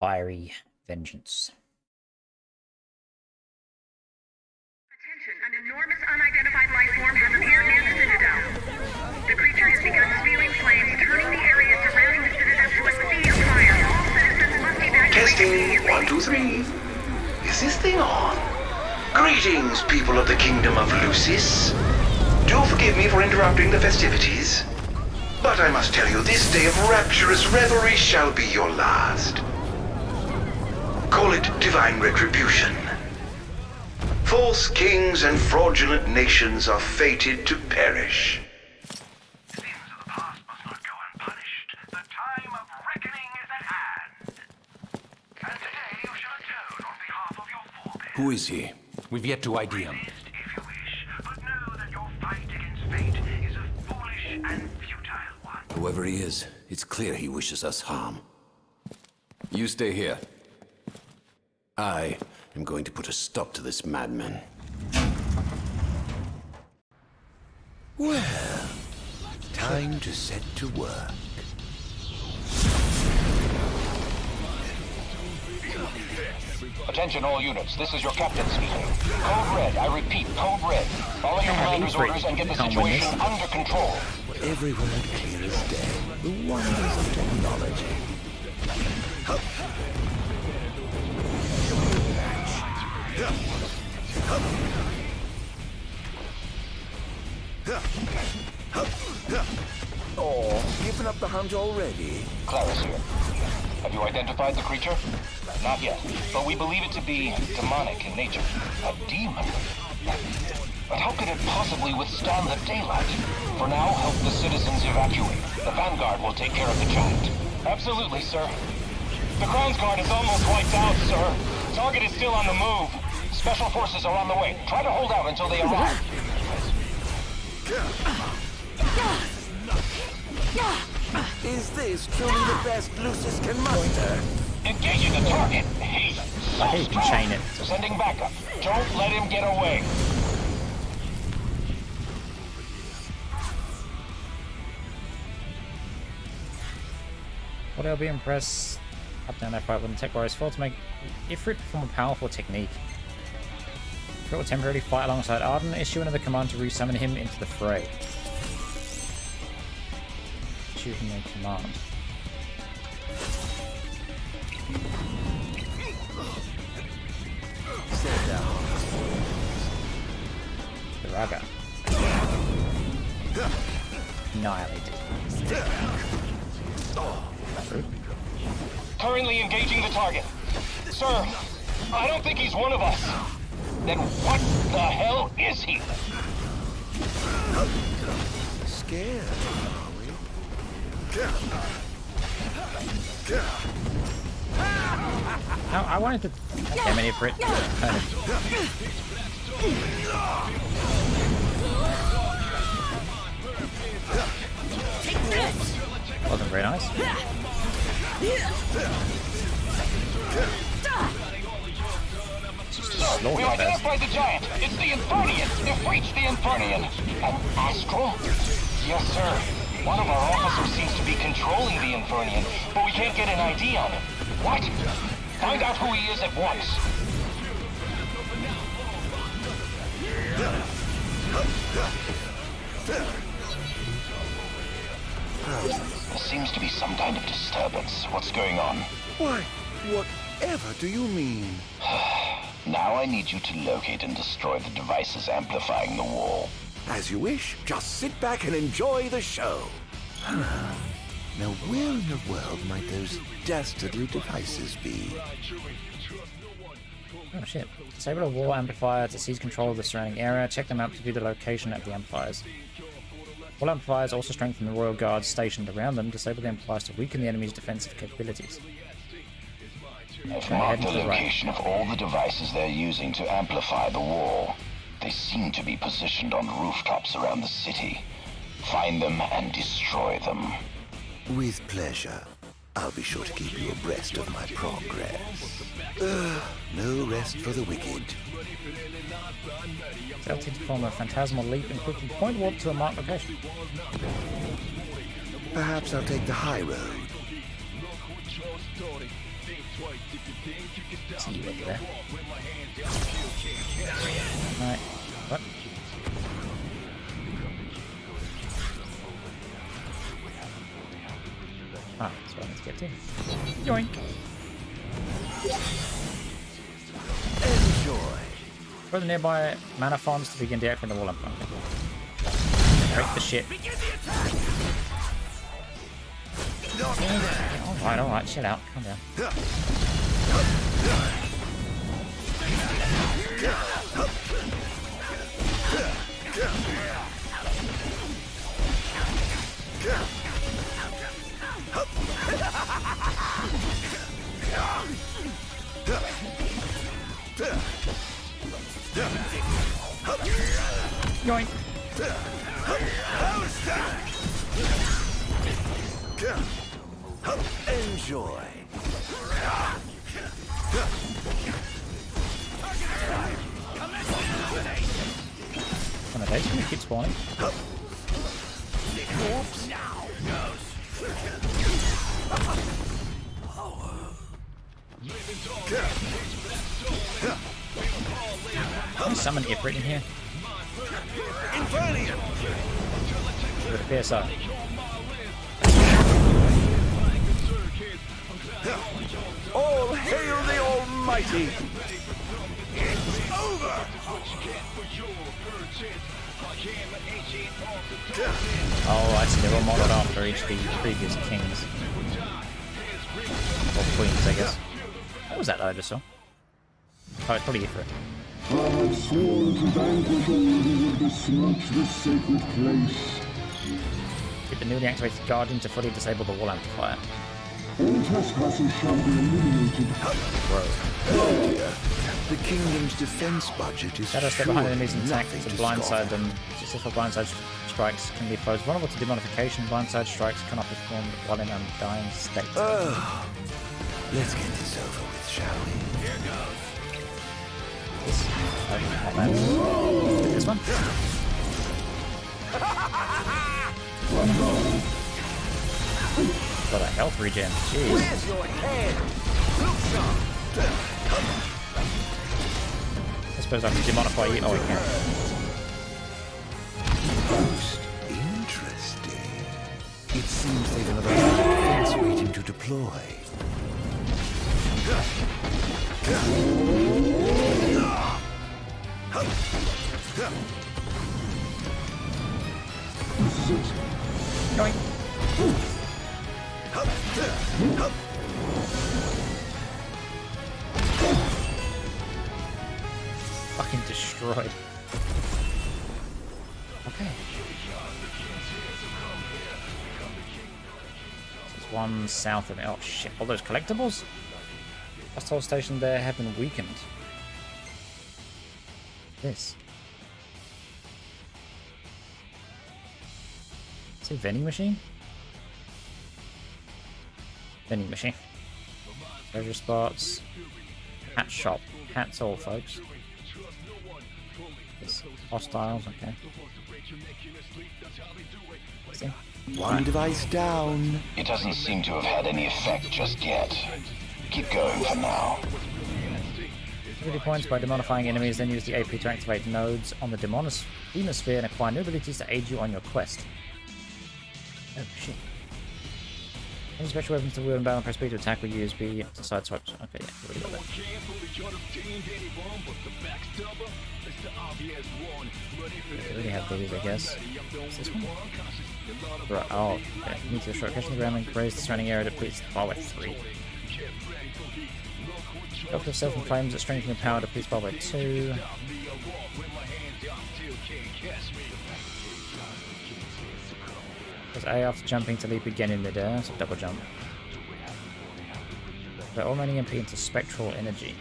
S1: Fiery vengeance.
S11: An enormous unidentified life form has appeared near the Citadel. The creature has begun spewing flames, turning the area surrounding the Citadel to a sea of fire. All citizens must evacuate
S3: Testing,
S11: immediately.
S3: 1, 2, 3. Is this thing on? Greetings, people of the Kingdom of Lucis. Do forgive me for interrupting the festivities, but I must tell you this day of rapturous revelry shall be your last.
S5: Call it divine retribution. False kings and fraudulent nations are fated to perish.
S19: Who is he? We've yet to ID him. Whoever he is, it's clear he wishes us harm. You stay here. I am going to put a stop to this madman.
S5: Well, time to set to work.
S14: Attention all units, this is your captain speaking. Code Red, I repeat, Code Red. Follow your commander's orders and get the situation under control.
S5: Every word clear as day. The wonders of technology. Oh, giving up the hunt already?
S14: Clara's here. Have you identified the creature? Not yet, but we believe it to be demonic in nature. A demon? But how could it possibly withstand the daylight? For now, help the citizens evacuate. The Vanguard will take care of the giant. Absolutely, sir. The Crown's Guard is almost wiped out, sir. Target is still on the move. Special forces are on the way. Try to hold out until they arrive.
S5: Is this truly the best Lucis can muster?
S14: Engaging the target. He's so strong.
S1: Chain it.
S14: Sending backup. Don't let him get away.
S1: Well, they'll be impressed up down that fight when the tech warriors failed to make Ifrit perform a powerful technique. Ifrit will temporarily fight alongside Ardyn, issue another command to resummon him into the fray. Choosing a command.
S5: Set down.
S1: The Raga. Annihilated.
S14: Currently engaging the target. Sir, I don't think he's one of us. Then what the hell is he?
S5: Scared, are we?
S1: No, I wanted to. Damn it, Ifrit. Kind of. Wasn't very nice.
S14: We identified the giant. It's the Infernian. You've reached the Infernian. An astral? Yes, sir. One of our officers seems to be controlling the Infernian, but we can't get an ID on him. What? Find out who he is at once. There seems to be some kind of disturbance. What's going on?
S5: Why, whatever do you mean?
S14: Now I need you to locate and destroy the devices amplifying the wall.
S5: As you wish. Just sit back and enjoy the show. Now, where in the world might those dastardly devices be?
S1: Oh shit. Disable a wall amplifier to seize control of the surrounding area. Check the map to view the location of the amplifiers. Wall amplifiers also strengthen the royal guards stationed around them. Disable the amplifiers to weaken the enemy's defensive capabilities.
S14: I've marked the location of all the devices they're using to amplify the wall. They seem to be positioned on rooftops around the city. Find them and destroy them.
S5: With pleasure. I'll be sure to keep you abreast of my progress. No rest for the wicked.
S1: Failed to perform a phantasmal leap and quickly point warp to a marked location.
S5: Perhaps I'll take the high road.
S1: See you over there. Alright, what? Ah, that's what I need to get to. Yoink!
S5: Enjoy!
S1: For the nearby mana farms to begin deactivating the wall amplifier. Break the shit. Alright, chill out. Calm down. Yoink.
S5: Enjoy.
S1: Come on, Dave's gonna keep spawning. Can I summon Ifrit in here? With a PSO.
S8: All hail the Almighty!
S10: It's over!
S1: Oh, I see. They were modeled after each of the previous kings. Or queens, I guess. What was that that I just saw? Oh, it's probably Ifrit.
S8: I have sworn to vanquish all who would besmirch this sacred place.
S1: Get the newly activated Guardian to fully disable the wall amplifier.
S8: All trespassers shall be eliminated.
S1: Whoa.
S5: The kingdom's defense budget is
S1: Shadow step behind enemies and attack
S5: nothing
S1: to
S5: to
S1: blindside
S5: scoff
S1: them. Successful blindside strikes can leave foes vulnerable to demodification. Blindside strikes cannot be performed while in undying state.
S5: Oh, let's get this over with, shall we? Here goes.
S1: This, this one? Got a health regen. Jeez.
S8: Where's your head?
S1: I suppose I can demodify you. Oh, I can.
S5: Most interesting. It seems they've another defense waiting to deploy.
S1: Going. Fucking destroyed. Okay. There's one south of me. Oh shit, all those collectibles? Last whole station there have been weakened. This. Is it a vending machine? Vending machine. Treasure spots. Hat shop. Hats all, folks. This. Hostiles, okay. See?
S5: One device down.
S14: It doesn't seem to have had any effect just yet. Keep going for now.
S1: 30 points by demodifying enemies, then use the AP to activate nodes on the Demosphere and acquire new abilities to aid you on your quest. Oh shit. Any special weapons to wield and battle, press B to attack with USB to side swipes. Okay, yeah, already got that. I already have these, I guess. Is this one? Right, oh, okay. Need to short catch the ground and raise the surrounding area to depletes the bar by 3. Doctor of Self and Flames that strengthen your power depletes bar by 2. Press A after jumping to leap again in midair, so double jump. Put all remaining MP into spectral energy.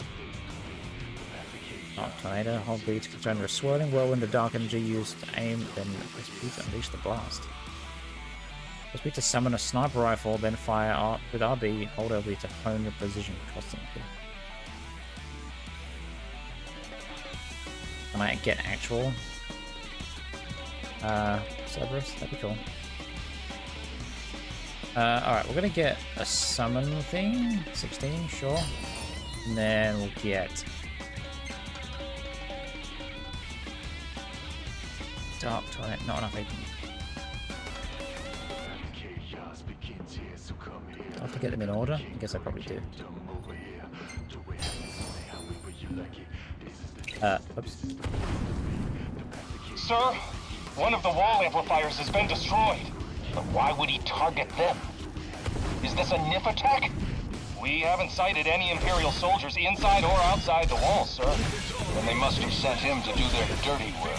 S1: Oh, tornado, hold B to control under a swirling whirlwind of dark energy used to aim, then press B to unleash the blast. Press B to summon a sniper rifle, then fire with RB, hold LB to hone your precision constantly. Can I get actual Cerberus? That'd be cool. Alright, we're gonna get a summon thing, 16, sure. And then we'll get Dark Tornado, not enough AP. Do I have to get them in order? I guess I probably do. Oops.
S14: Sir, one of the wall amplifiers has been destroyed. But why would he target them? Is this a NIF attack? We haven't sighted any Imperial soldiers inside or outside the walls, sir. Then they must have sent him to do their dirty work.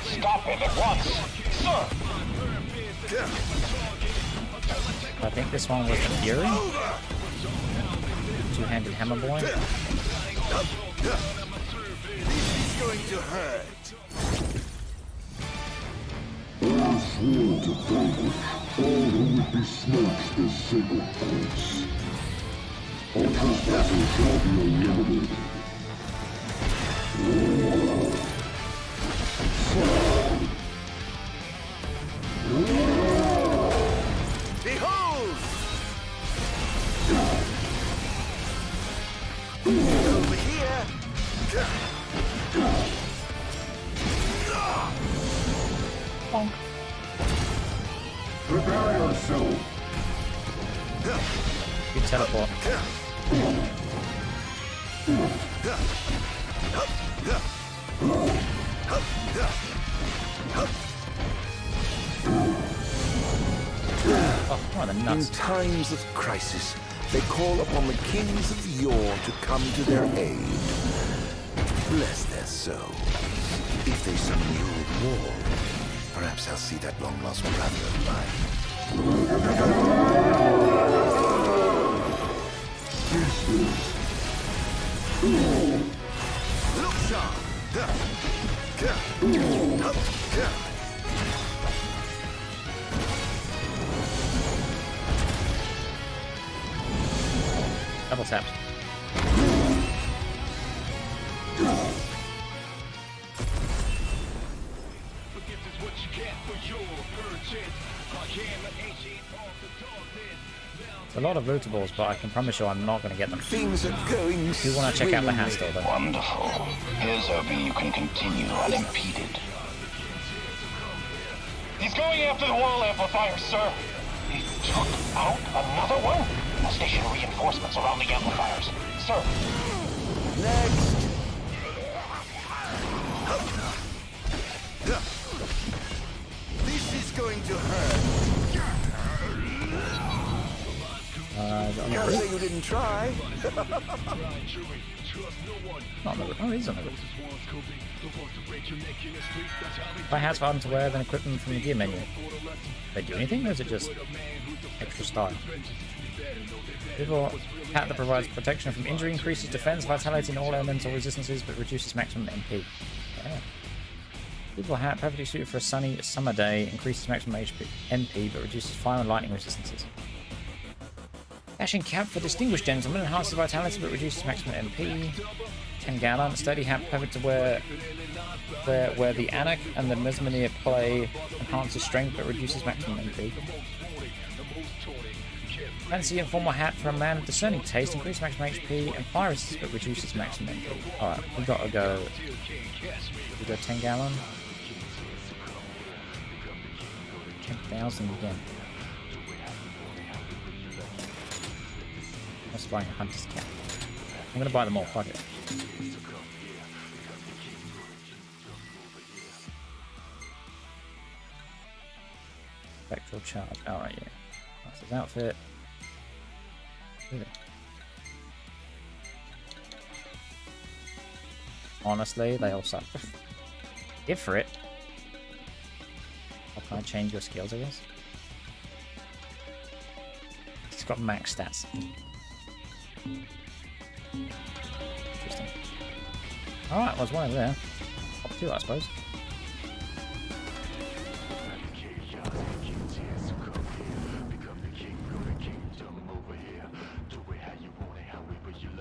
S14: Stop him at once, sir!
S1: I think this one was the Fury? Two-handed hammer boy.
S5: This is going to hurt.
S8: I swore to David, all who would be snatched the sacred points. All trespassers shall be eliminated.
S5: Behold! Over here!
S1: Bonk.
S8: Prepare yourself.
S1: Good teleport. Oh, what are the nuts?
S5: In times of crisis, they call upon the kings of yore to come to their aid. Bless their souls. If they summon the old wall, perhaps I'll see that long-lost brother of mine. Look sharp!
S1: Double tapped. It's a lot of lootables, but I can promise you I'm not going to get them.
S5: Things are going.
S1: You want to check out the hat store, though?
S14: Wonderful. Here's hoping you can continue unimpeded. He's going after the wall amplifiers, sir. He took out another one? We'll station reinforcements around the amplifiers. Sir.
S5: Next. This is going to hurt. Can't say you didn't try.
S1: Not on the roof. Oh, he's on the roof. Buy hats for Ardyn to wear, then equip them from the gear menu. They do anything, or is it just extra style? People hat that provides protection from injury, increases defense, vitality in all elemental resistances, but reduces maximum MP. Yeah. People hat perfectly suited for a sunny summer day, increases maximum MP, but reduces fire and lightning resistances. Dashing cap for distinguished gentlemen, enhances vitality but reduces maximum MP. 10 gallon, sturdy hat perfect to wear where the Anak and the Mesmenier play, enhances strength but reduces maximum MP. Fancy informal hat for a man of discerning taste, increases maximum HP and fire resistance but reduces maximum MP. Alright, we gotta go. We go 10 gallon. 10,000 again. I'm just buying a hunter's cap. I'm gonna buy them all, fuck it. Spectral charge. Alright, yeah. That's his outfit. Really? Honestly, they all suck. Give for it. How can I change your skills, I guess? It's got max stats. Interesting. Alright, well, there's one over there. Top two, I suppose.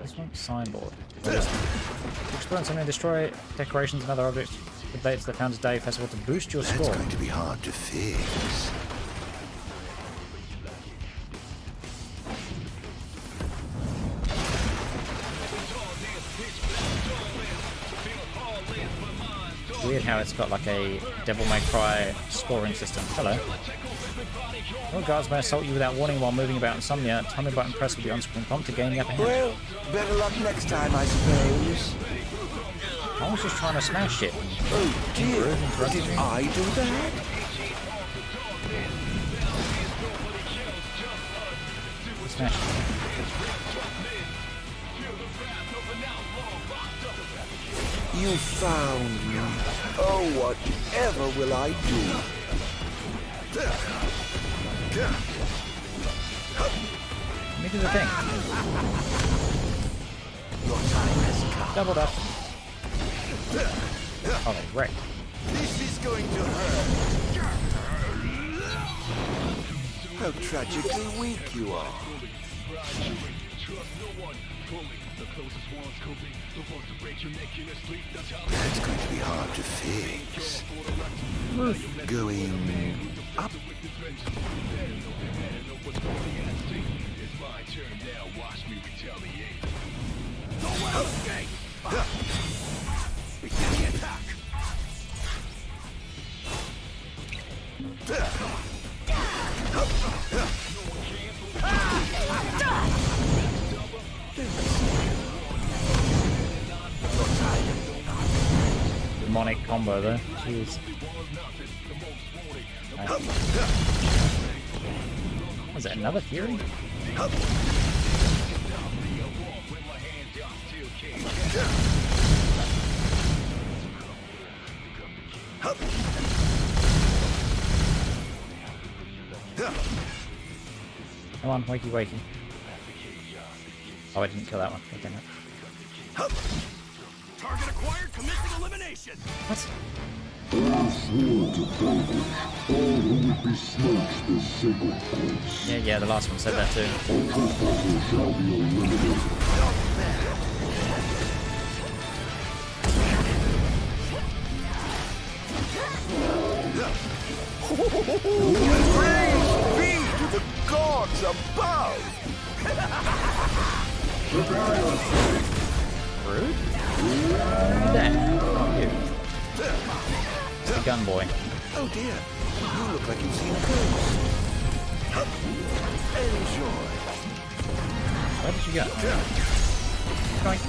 S1: This one? Signboard. Explore something and destroy decorations and other objects. The dates of the Founders Day Festival to boost your score.
S5: That's going to be hard to fix.
S1: Weird how it's got like a Devil May Cry scoring system. Hello. All guards may assault you without warning while moving about Insomnia. Time and button press with the on-screen prompt to gain the upper hand.
S5: Well, better luck next time, I suppose.
S1: I was just trying to smash it.
S5: Oh dear, did I do that?
S1: Smash it.
S5: You found me. Oh, whatever will I do?
S1: Let me do the thing.
S5: Your time has come.
S1: Doubled up. Oh, they wrecked.
S5: This is going to hurt. How tragically weak you are. That's going to be hard to fix. Going up.
S1: Demonic combo though. Jeez. Nice. Was that another Fury? Come on, wakey wakey. Oh, I didn't kill that one. Okay, no.
S20: Target acquired, commencing elimination.
S1: What? Yeah, the last one said that too.
S5: Praise be to the gods above!
S1: Rude? Damn. Oh, you. It's the gun boy.
S5: Oh dear, you look like you've seen a ghost. Enjoy.
S1: Where did you go? Right.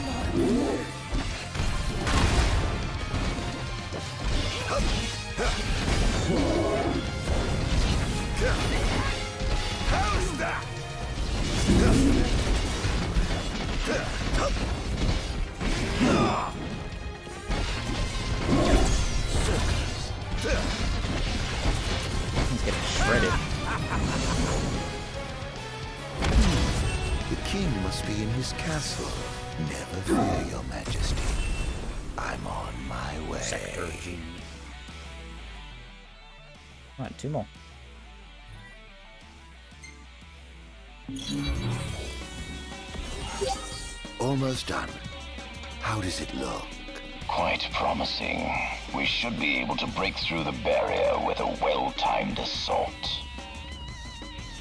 S5: How's that?
S1: He's getting shredded.
S5: The king must be in his castle. Never fear, your majesty. I'm on my way.
S1: Secretary. Right, 2 more.
S5: Almost done. How does it look?
S14: Quite promising. We should be able to break through the barrier with a well-timed assault.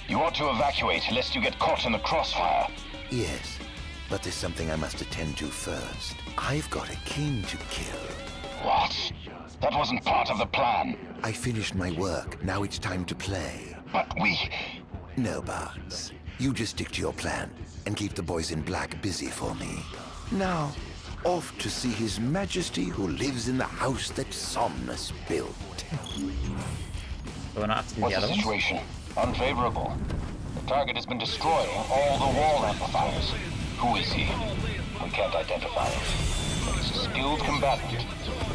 S14: You ought to evacuate lest you get caught in the crossfire.
S5: Yes, but there's something I must attend to first. I've got a king to kill.
S14: What? That wasn't part of the plan.
S5: I finished my work. Now it's time to play.
S14: But we...
S5: No buts. You just stick to your plan and keep the boys in black busy for me. Now, off to see His Majesty who lives in the house that Somnus built.
S1: We're not have to do
S14: What's
S1: the other
S14: the
S1: ones?
S14: situation? Unfavorable. The target has been destroying all the wall amplifiers. Who is he? We can't identify him. But he's a skilled combatant,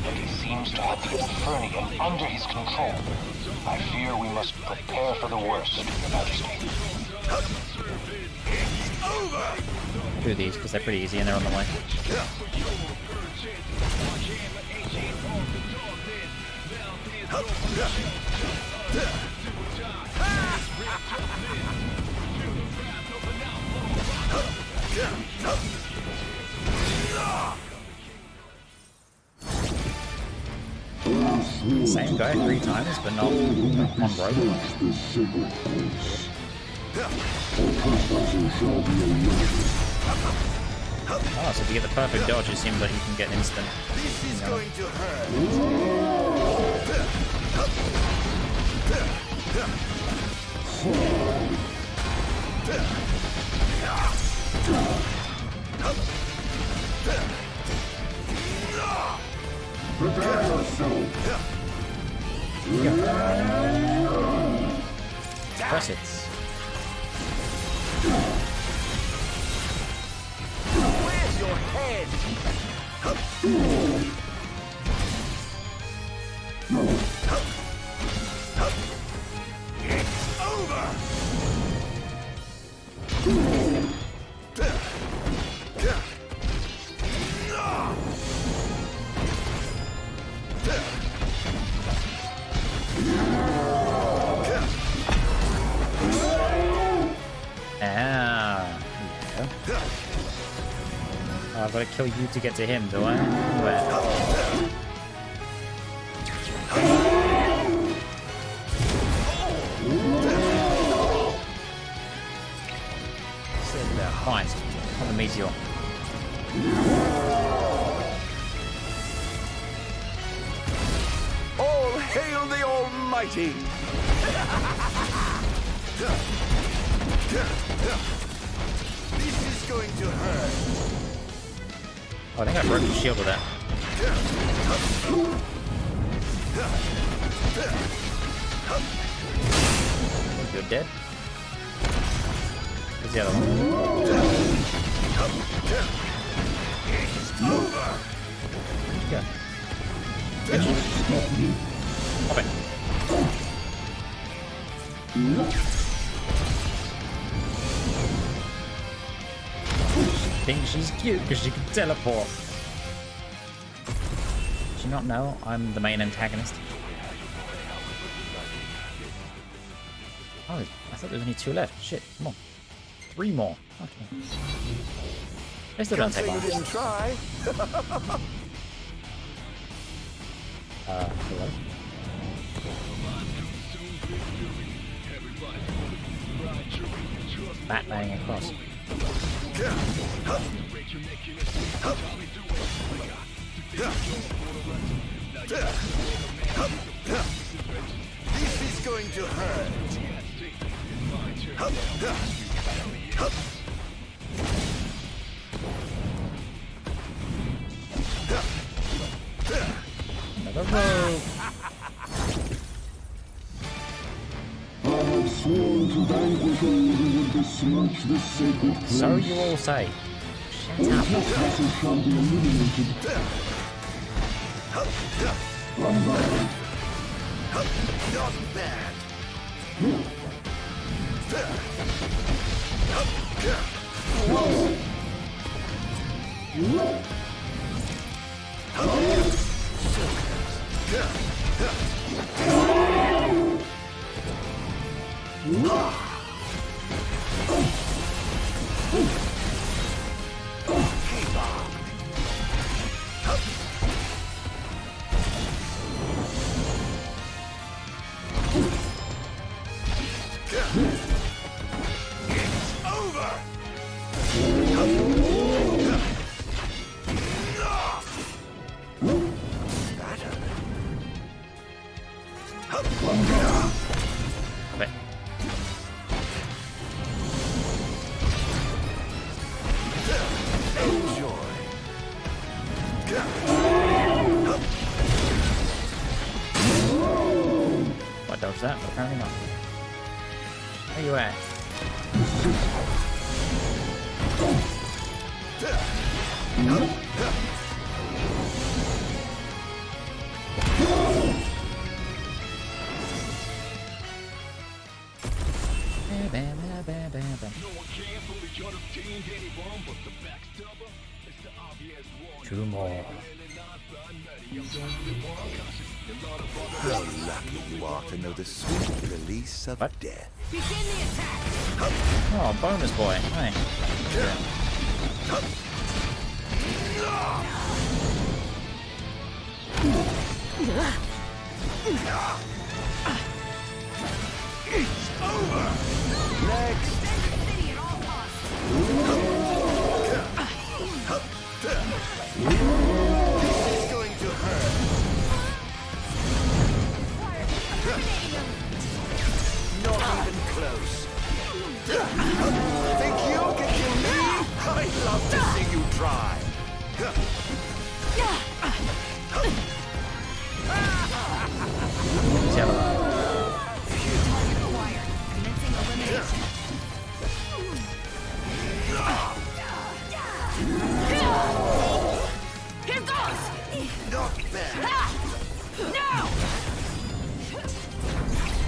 S14: and he seems to have the Infernium under his control. I fear we must prepare for the worst, Your Majesty.
S1: Do these because they're pretty easy and they're on the way. Same guy 3 times, but not on road. Oh, so if you get the perfect dodge, it seems like you can get instant.
S5: This is going to hurt.
S8: Prepare yourself.
S1: Press it.
S5: Where's your head?
S1: Oh, I've got to kill you to get to him, do I? Where? Fine, on the meteor.
S20: All hail the Almighty!
S7: This is going to hurt.
S1: Oh, I think I broke the shield with that. You're dead. Where's the other one? Yeah. Hop it. Think she's cute because she can teleport. Did you not know I'm the main antagonist? Oh, I thought there was only 2 left. Shit, come on. 3 more. Okay. They still don't take long.
S20: Didn't try.
S1: Hello? Bat banging across.
S7: This is going to hurt.
S1: Another rogue.
S8: I have sworn to vanquish all who would besmirch this sacred place.
S1: So you all say.
S8: All trespasses shall be eliminated. Unviolent.
S7: Not bad.
S1: What does that? Apparently not. Where you at? Two more.
S5: How lucky you are to know the sweet release of death.
S20: Begin the attack!
S1: Oh, bonus boy. Hey.
S20: It's over! Next!
S7: This is going to hurt. Not even close. Think you can kill me? I'd love to see you try.
S20: Here goes!
S7: Not bad.
S20: Ah! No!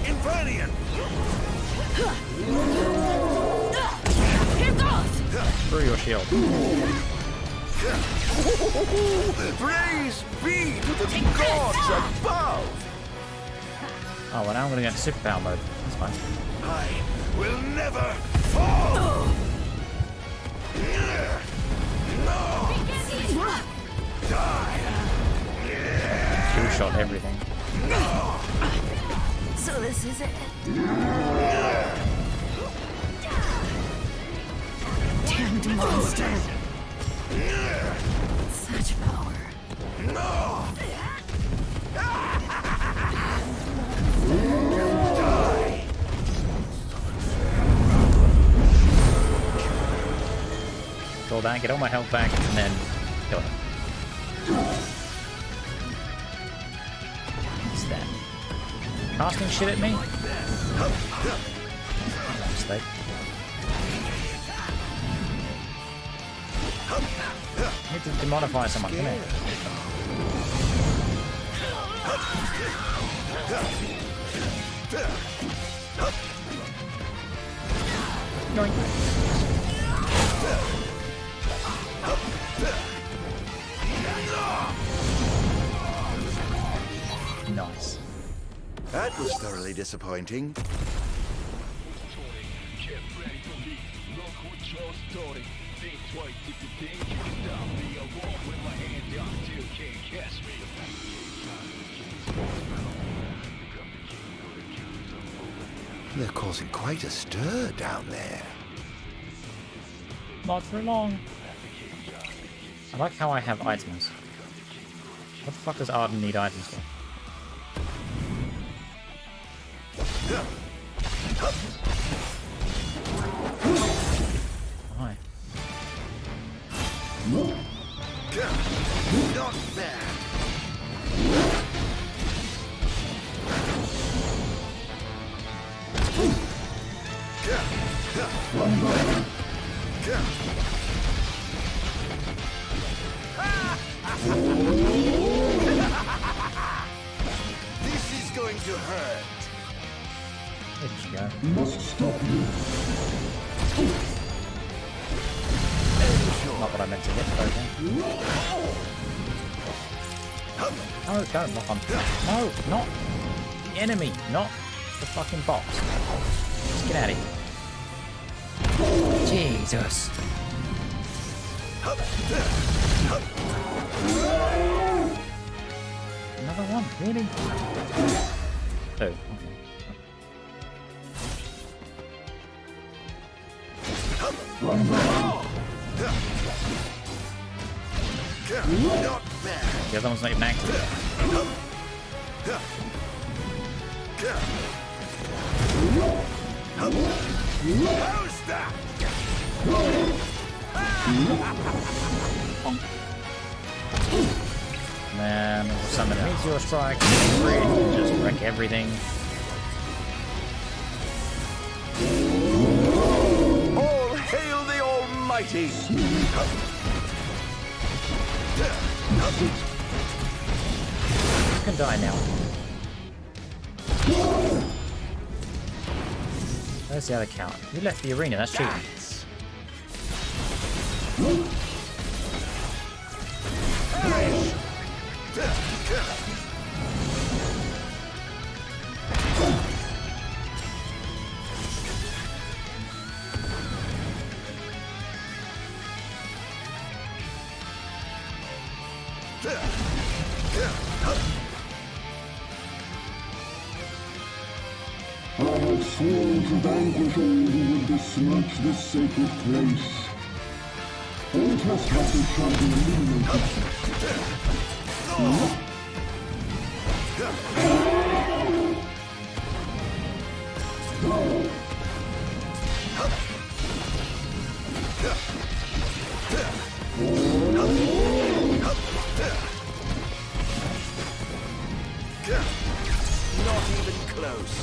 S7: Infernian!
S21: Here goes!
S1: Through your shield.
S20: Praise be to the gods above!
S1: Oh, well, now I'm gonna go into superpower mode. That's fine.
S20: I will never fall! No! Die!
S1: Two-shot everything.
S21: So this is it. Damned monster. Such power.
S20: No!
S1: Kill that, get all my health back, and then kill him. What's that? Casting shit at me? Mistake. I need to demodify someone, come here. Yoink. Nice.
S5: That was thoroughly disappointing. They're causing quite a stir down there.
S1: Not for long. I like how I have items. What the fuck does Ardyn need items for? Why?
S20: Not bad. This is going to hurt.
S1: There you go.
S8: Must stop you.
S1: Not what I meant to hit, but okay. No, don't lock on. No, not the enemy, not the fucking boss. Just get out of here. Jesus. Another one, really? Oh, okay.
S20: Not bad.
S1: The other one's not even active.
S20: How's that?
S1: Then we'll summon a meteor strike, and just wreck everything.
S20: All hail the Almighty!
S1: You can die now. Where's the other count? You left the arena, that's cheating.
S8: I have sworn to vanquish all who would besmirch this sacred place. All trespassers shall be eliminated.
S20: Not even close.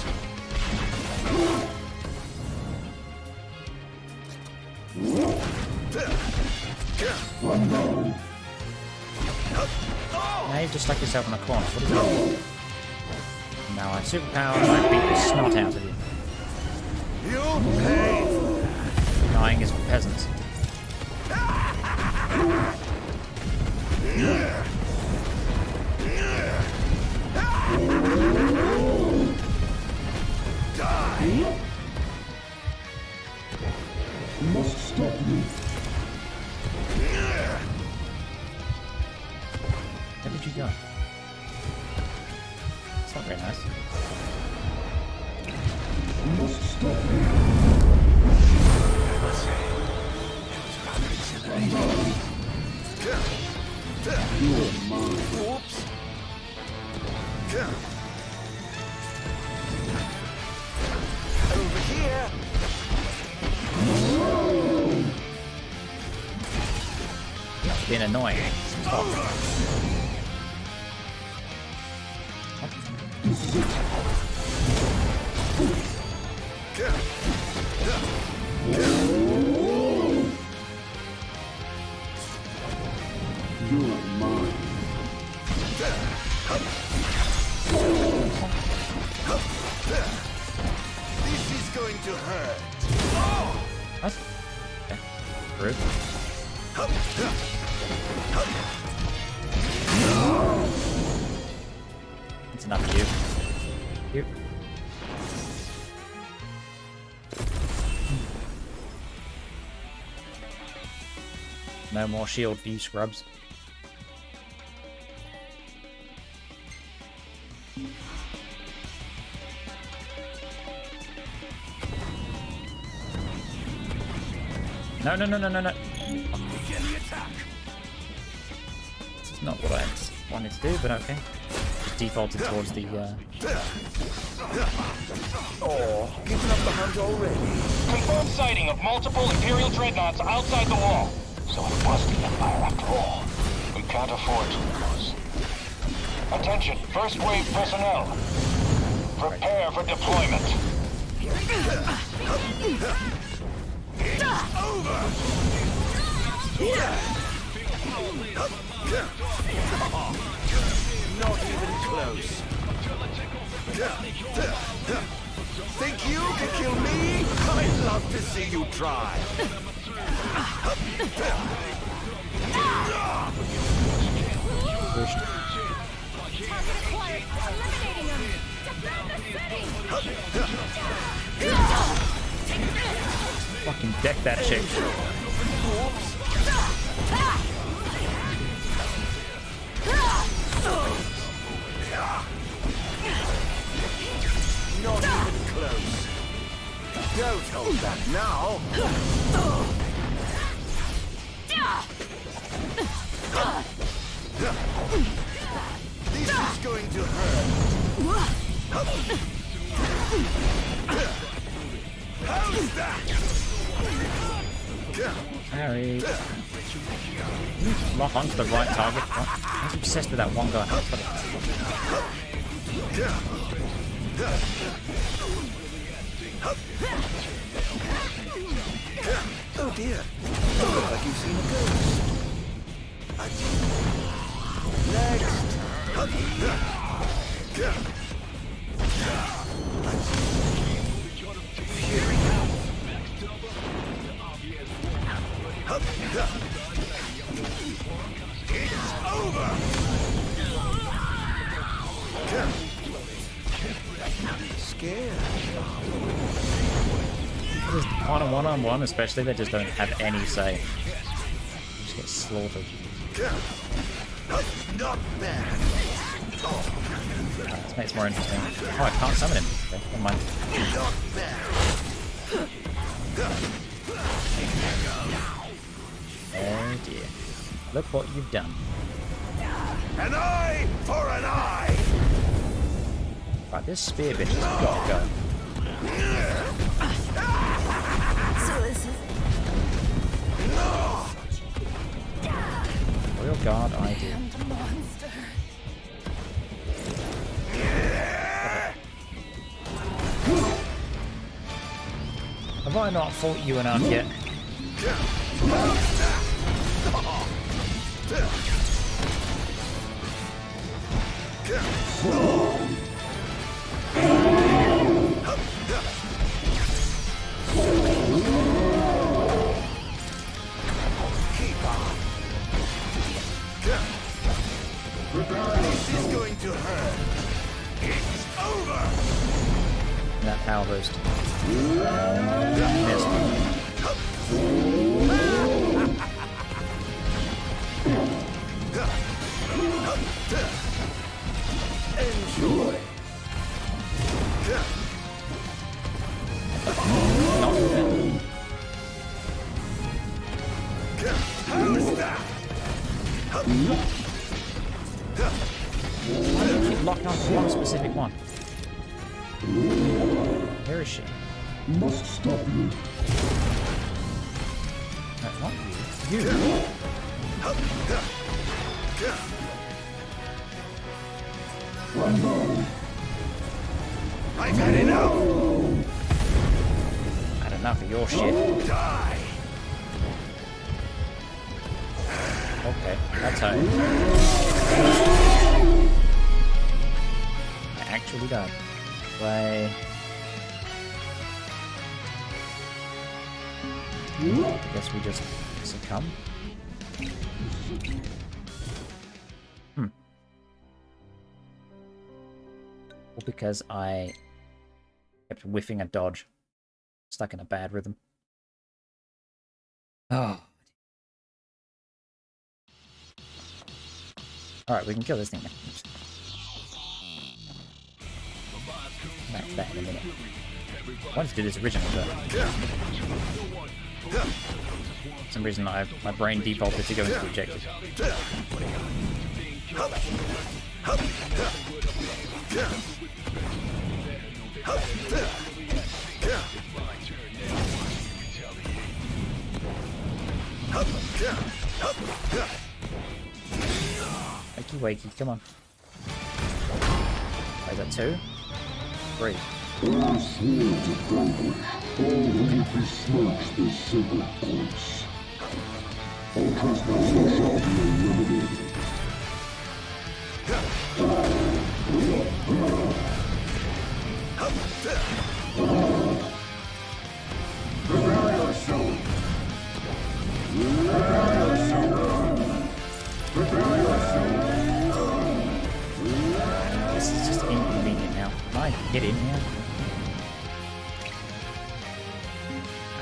S1: Now you've just stuck yourself in a corner. What is that? Now I have superpower and I beat the snot out of you. Dying is for peasants.
S8: Die! You must stop me.
S1: Where did you go? It's not very nice.
S8: You must stop me. You're mine.
S20: Oops. Over here.
S1: It's been annoying. Stop.
S8: You're mine.
S20: This is going to hurt.
S1: What? Okay. Rude. It's enough of you. You. No more shield for you scrubs. No, no, no, no, no, no. This is not what I wanted to do, but okay. Just defaulted towards the,
S20: Oh, giving up the hunt already.
S14: Confirmed sighting of multiple Imperial dreadnoughts outside the wall. So it was the Empire after all. We can't afford to lose. Attention, first wave personnel. Prepare for deployment.
S20: It's over! Not even close. Think you can kill me? I'd love to see you try.
S1: fucking deck that chick.
S20: Not even close. Don't hold back now. This is going to hurt. How's that?
S1: Harry. Lock onto the right target. I'm obsessed with that one guy.
S20: Oh dear. You look like you've seen a ghost. Next. It's over. Scared.
S1: On a one-on-one, especially, they just don't have any say. You just get slaughtered.
S20: Not bad.
S1: This makes it more interesting. Oh, I can't summon him. Okay, never mind.
S20: Not bad.
S1: Oh dear. Look what you've done.
S20: An eye for an eye.
S1: Right, this spear bitch has got to go.
S21: So this is...
S1: Royal Guard ID.
S21: monster.
S1: Have I not fought you enough yet? that power boost. Missed.
S20: Enjoy.
S1: Why do you keep locking on to one specific one? Where is she?
S8: Must stop you.
S1: No, not you. You.
S20: I've had enough.
S1: Had enough of your shit.
S20: Die.
S1: Okay, that's how. I actually died. Play. I guess we just succumb. Or because I kept whiffing a dodge. Stuck in a bad rhythm. Oh. Alright, we can kill this thing now. Back to that in a minute. I wanted to do this originally, but for some reason my brain defaulted to go into the objective. Wakey wakey, come on. Oh, is that 2? 3.
S8: All swords accomplished. All briefly smokes the sacred points. All trespassers shall be eliminated. Prepare yourself. Prepare yourself. Prepare yourself.
S1: This is just inconvenient now. Can I get in here?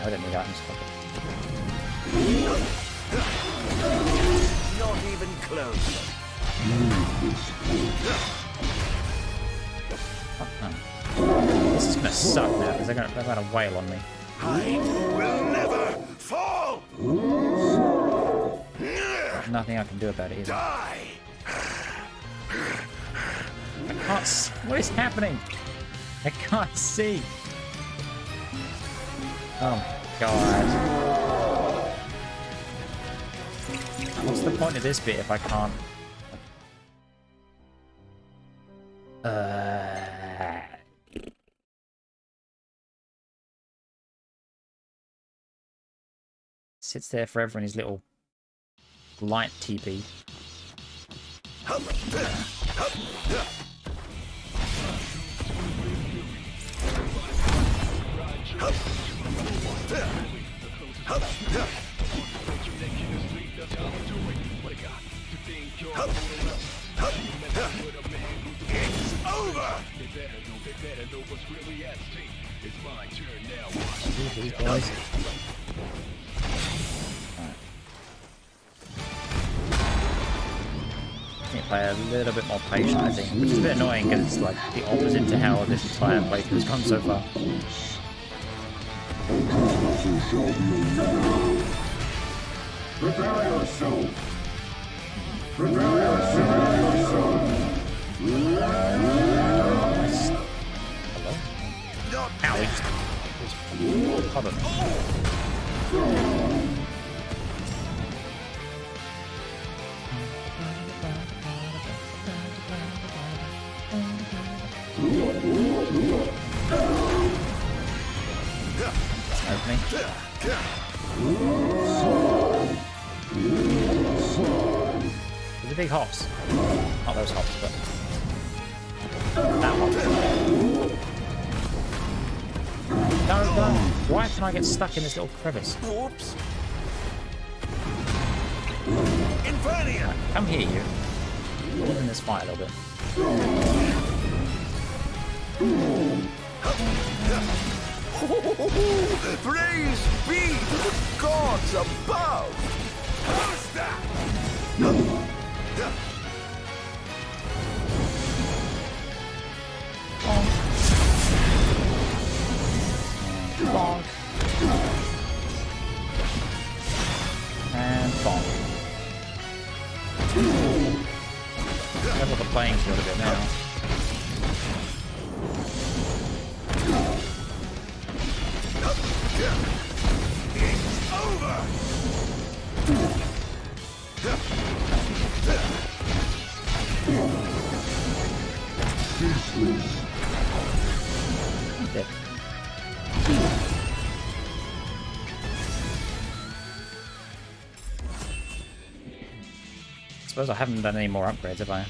S1: I don't need items for it.
S20: Not even close.
S1: This is gonna suck now because they're gonna wail on me.
S20: I will never fall.
S1: There's nothing I can do about it either.
S20: Die.
S1: I can't. What is happening? I can't see. Oh my god. What's the point of this bit if I can't? Sits there forever in his little light teepee.
S20: It's over.
S1: These boys. Need to play a little bit more patient, I think, which is a bit annoying because it's like the opposite to how this entire playthrough has gone so far.
S8: Prepare yourself. Prepare yourself.
S1: Ow, he just covered me. Smoke me. There's a big hops. Not those hops, but that hop. No. Why can I get stuck in this little crevice?
S20: Whoops. Infernia.
S1: Come here, you. Move in this fight a little bit.
S20: Praise be to the gods above! How's that?
S1: Bonk. And bonk. Level the playing field a bit now.
S20: It's over!
S1: Dead. I suppose I haven't done any more upgrades, have I?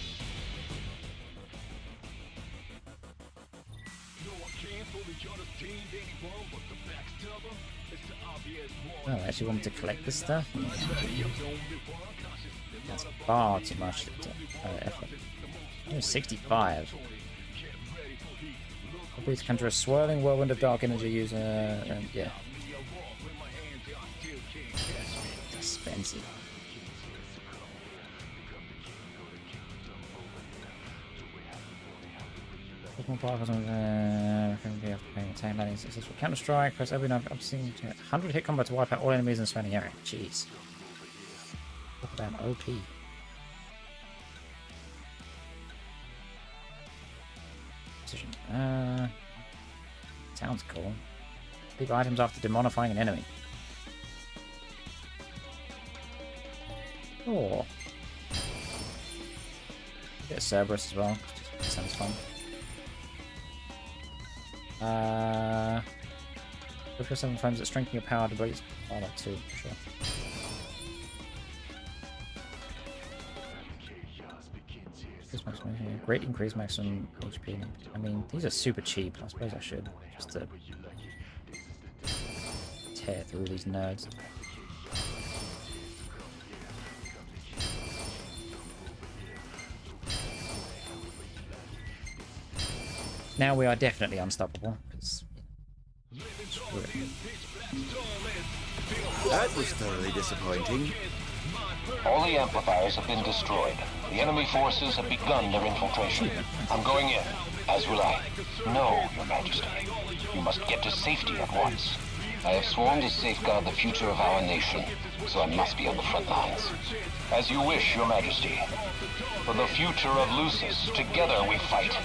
S1: Oh, I actually want to collect this stuff? That's far too much effort. Oh, 65. Ability to conjure a swirling whirlwind of dark energy user. Yeah. Expensive. Successful counter strike. Press open up. I'm seeing 100 hit combo to wipe out all enemies in the surrounding area. Jeez. Talk about OP. Precision. Sounds cool. Pick items after demonifying an enemy. Oh. Bit of Cerberus as well. Just sounds fun. Go for 7 frames that strengthen your power to break. Oh, like 2, sure. Great increase maximum HP. I mean, these are super cheap. I suppose I should just to tear through these nerds. Now we are definitely unstoppable.
S20: That was thoroughly disappointing.
S14: All the amplifiers have been destroyed. The enemy forces have begun their infiltration. I'm going in, as will I. No, Your Majesty. You must get to safety at once. I have sworn to safeguard the future of our nation, so I must be on the front lines. As you wish, Your Majesty. For the future of Lucis, together we fight.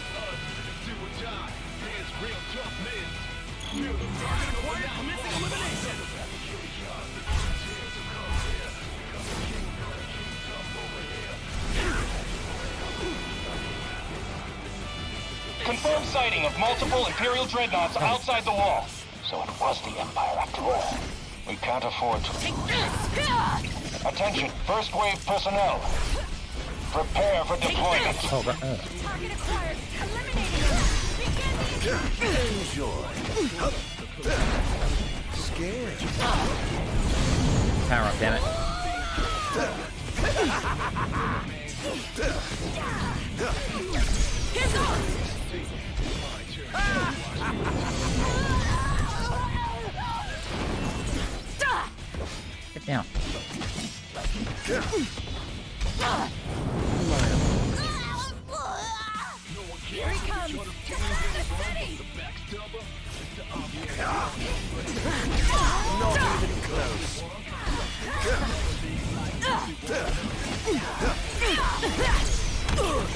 S14: Confirmed sighting of multiple Imperial dreadnoughts outside the wall. So it was the Empire after all. We can't afford to lose. Attention, first wave personnel. Prepare for deployment.
S21: Target acquired.
S20: Enjoy. Scared.
S1: Power up, damn it.
S21: Here goes.
S1: Get down.
S21: Here he comes. Defend the city.
S20: Not even close.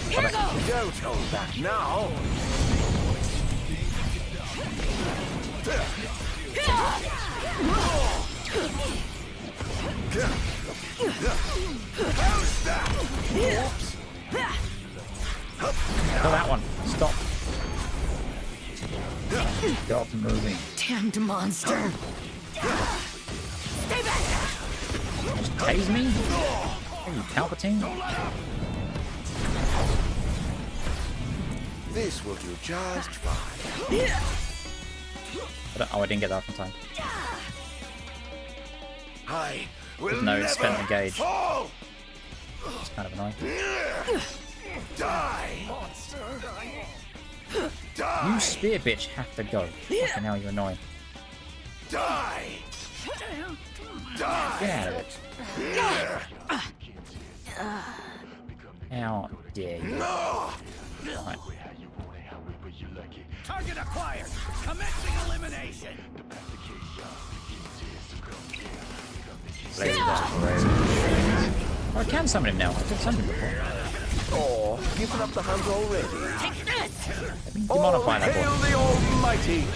S21: Here goes.
S20: Don't hold back now. How's that? Oops.
S1: Kill that one. Stop. Stop moving.
S21: Damned monster. Stay back.
S1: Just tase me? Are you Palpatine?
S20: This will do just fine.
S1: Oh, I didn't get that off in time.
S20: I will
S1: Even though
S20: never
S1: it's spent the gauge.
S20: fall.
S1: It's kind of annoying.
S20: Die, monster. Die.
S1: You spear bitch have to go. Fucking hell, you're annoying.
S20: Die! Die!
S1: Get out of it. How dare you?
S20: No!
S1: Right.
S20: Target acquired! Commencing elimination!
S1: Play that crazy. Oh, I can summon him now. I could summon him before.
S20: Oh, giving up the hunt already?
S21: Take this!
S1: Let me demodify that
S20: Hail
S1: boy.
S20: the Almighty!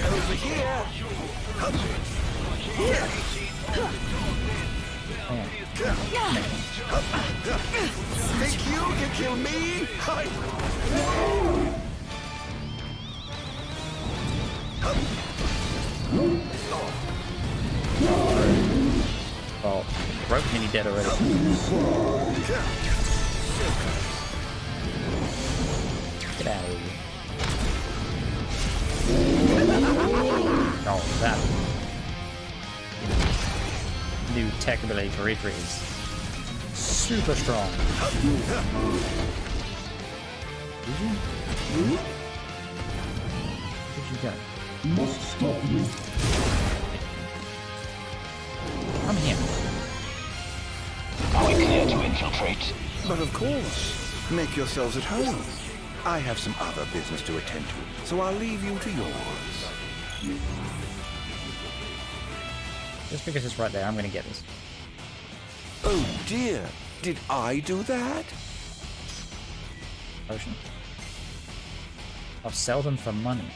S20: Over here! Think you can kill me?
S1: Oh, broke nearly dead already. Get out of here. Oh, that new tech ability for Reaper is super strong. Where'd you go?
S8: Must stop you.
S1: Come here.
S14: Are we clear to infiltrate?
S5: But of course. Make yourselves at home. I have some other business to attend to, so I'll leave you to yours.
S1: Just because it's right there, I'm gonna get this.
S5: Oh dear, did I do that?
S1: Potion. I'll sell them for money.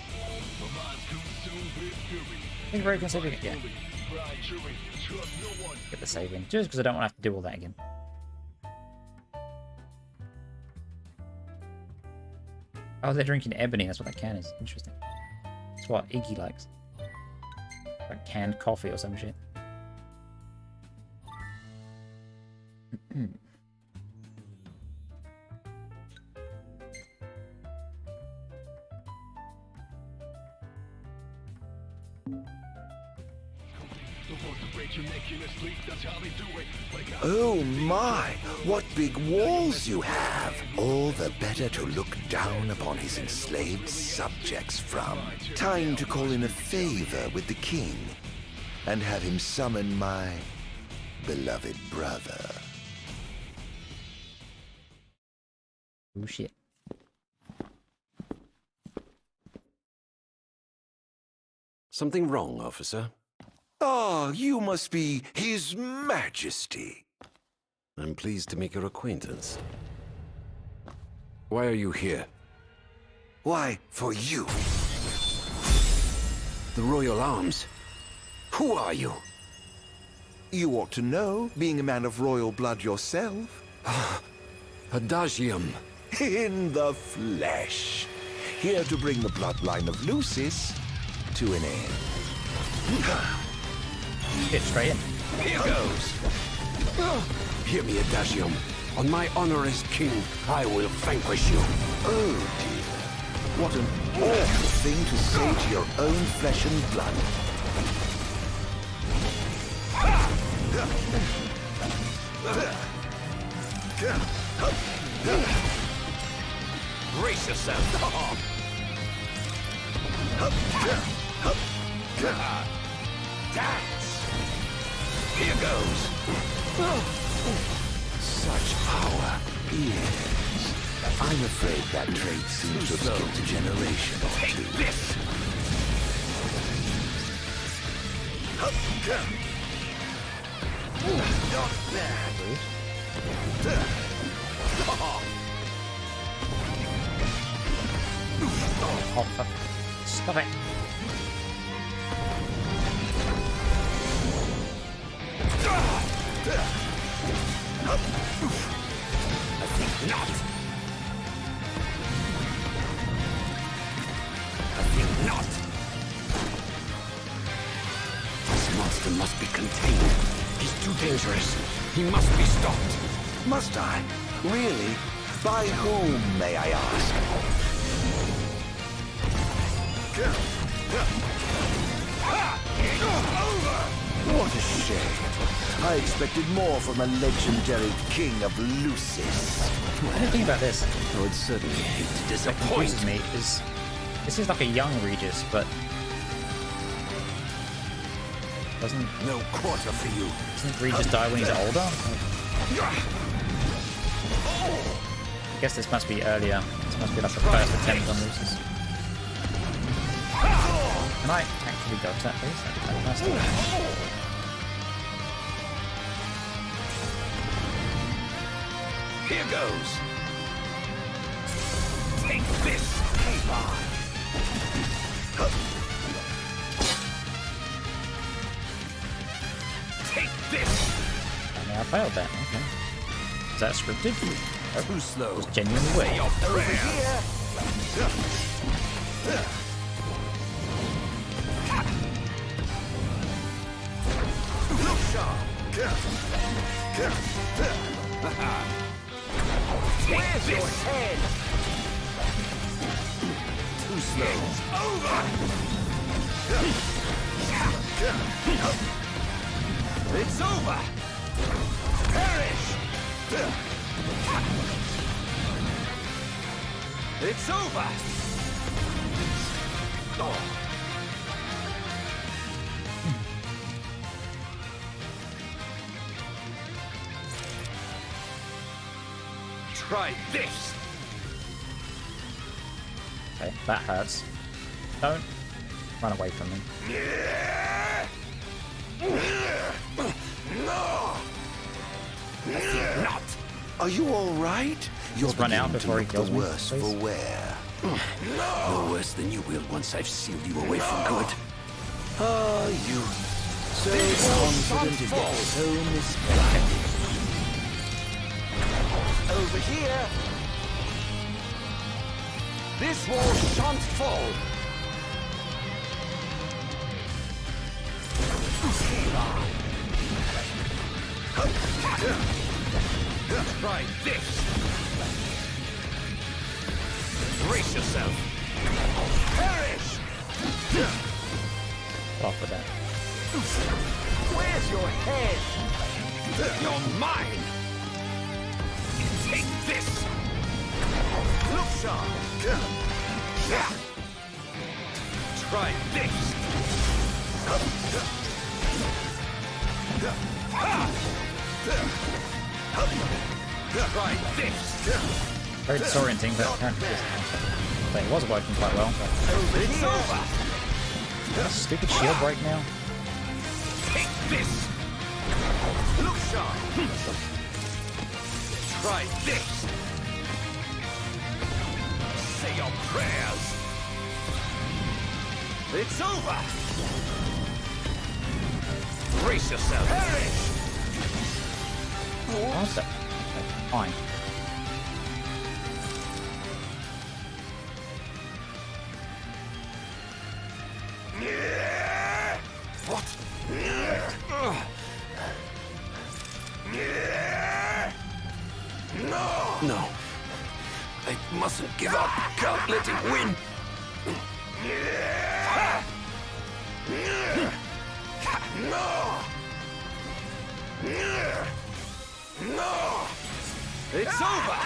S1: I think very considerate. Yeah. Get the save in, just because I don't want to have to do all that again. Oh, they're drinking ebony. That's what that can is. Interesting. That's what Iggy likes. Like canned coffee or some shit.
S5: Oh my, what big walls you have! All the better to look down upon his enslaved subjects from. Time to call in a favor with the king and have him summon my beloved brother.
S1: Oh shit.
S19: Something wrong, officer?
S5: Ah, you must be His Majesty.
S19: I'm pleased to make your acquaintance. Why are you here?
S5: Why, for you.
S19: The Royal Arms? Who are you?
S5: You ought to know, being a man of royal blood yourself.
S19: Adagium.
S5: In the flesh. Here to bring the bloodline of Lucis to an end.
S1: Get straight in.
S19: Here goes. Hear me, Adagium. On my honor as king, I will vanquish you.
S5: Oh dear. What an awful thing to say to your own flesh and blood.
S19: Brace yourself.
S5: Dance! Here goes. Such power. Yes. I'm afraid that trait seems to have skipped a generation or two.
S19: Take this!
S5: Not bad.
S1: Oh, fuck. Stop it.
S19: I think not. I think not. This monster must be contained. He's too dangerous. He must be stopped.
S5: Must I? Really? By whom, may I ask?
S20: What a shame. I expected more from a legendary king of Lucis.
S1: What do you think about this?
S20: I would certainly hate to
S1: What
S20: disappoint
S1: confuses me is this is like a young Regis, but doesn't
S20: no quarter for you.
S1: Doesn't Regis die when he's older? I guess this must be earlier. This must be like the first attempt on Lucis. Can I actually dodge that, please? That must have.
S20: Here goes. Take this, Caper. Take this.
S1: I mean, I failed that. Okay. Is that scripted?
S20: Too slow.
S1: It's genuinely weird.
S20: Over here. Look sharp. Where's your head? Too slow. Over. It's over. Perish. It's over. Oh. Try this.
S1: Okay, that hurts. Don't run away from me.
S20: No. Not. Are you all right?
S1: Let's run out before he kills me.
S20: Worse for wear.
S19: No worse than you will once I've sealed you away from good.
S20: Ah, you so confident in your own misplaced. Over here. This wall shan't fall. Try this. Brace yourself. Perish.
S1: Off with that.
S20: Where's your head? You're mine. Take this. Look sharp. Try this. Try this.
S1: Very disorienting, but apparently it was working quite well.
S20: It's over.
S1: Did a stupid shield break now?
S20: Take this. Look sharp. Try this. Say your prayers. It's over. Brace yourself. Perish.
S1: What's that? Okay, fine.
S20: What?
S19: No. I mustn't give up. Can't let him win.
S20: No! No! It's over!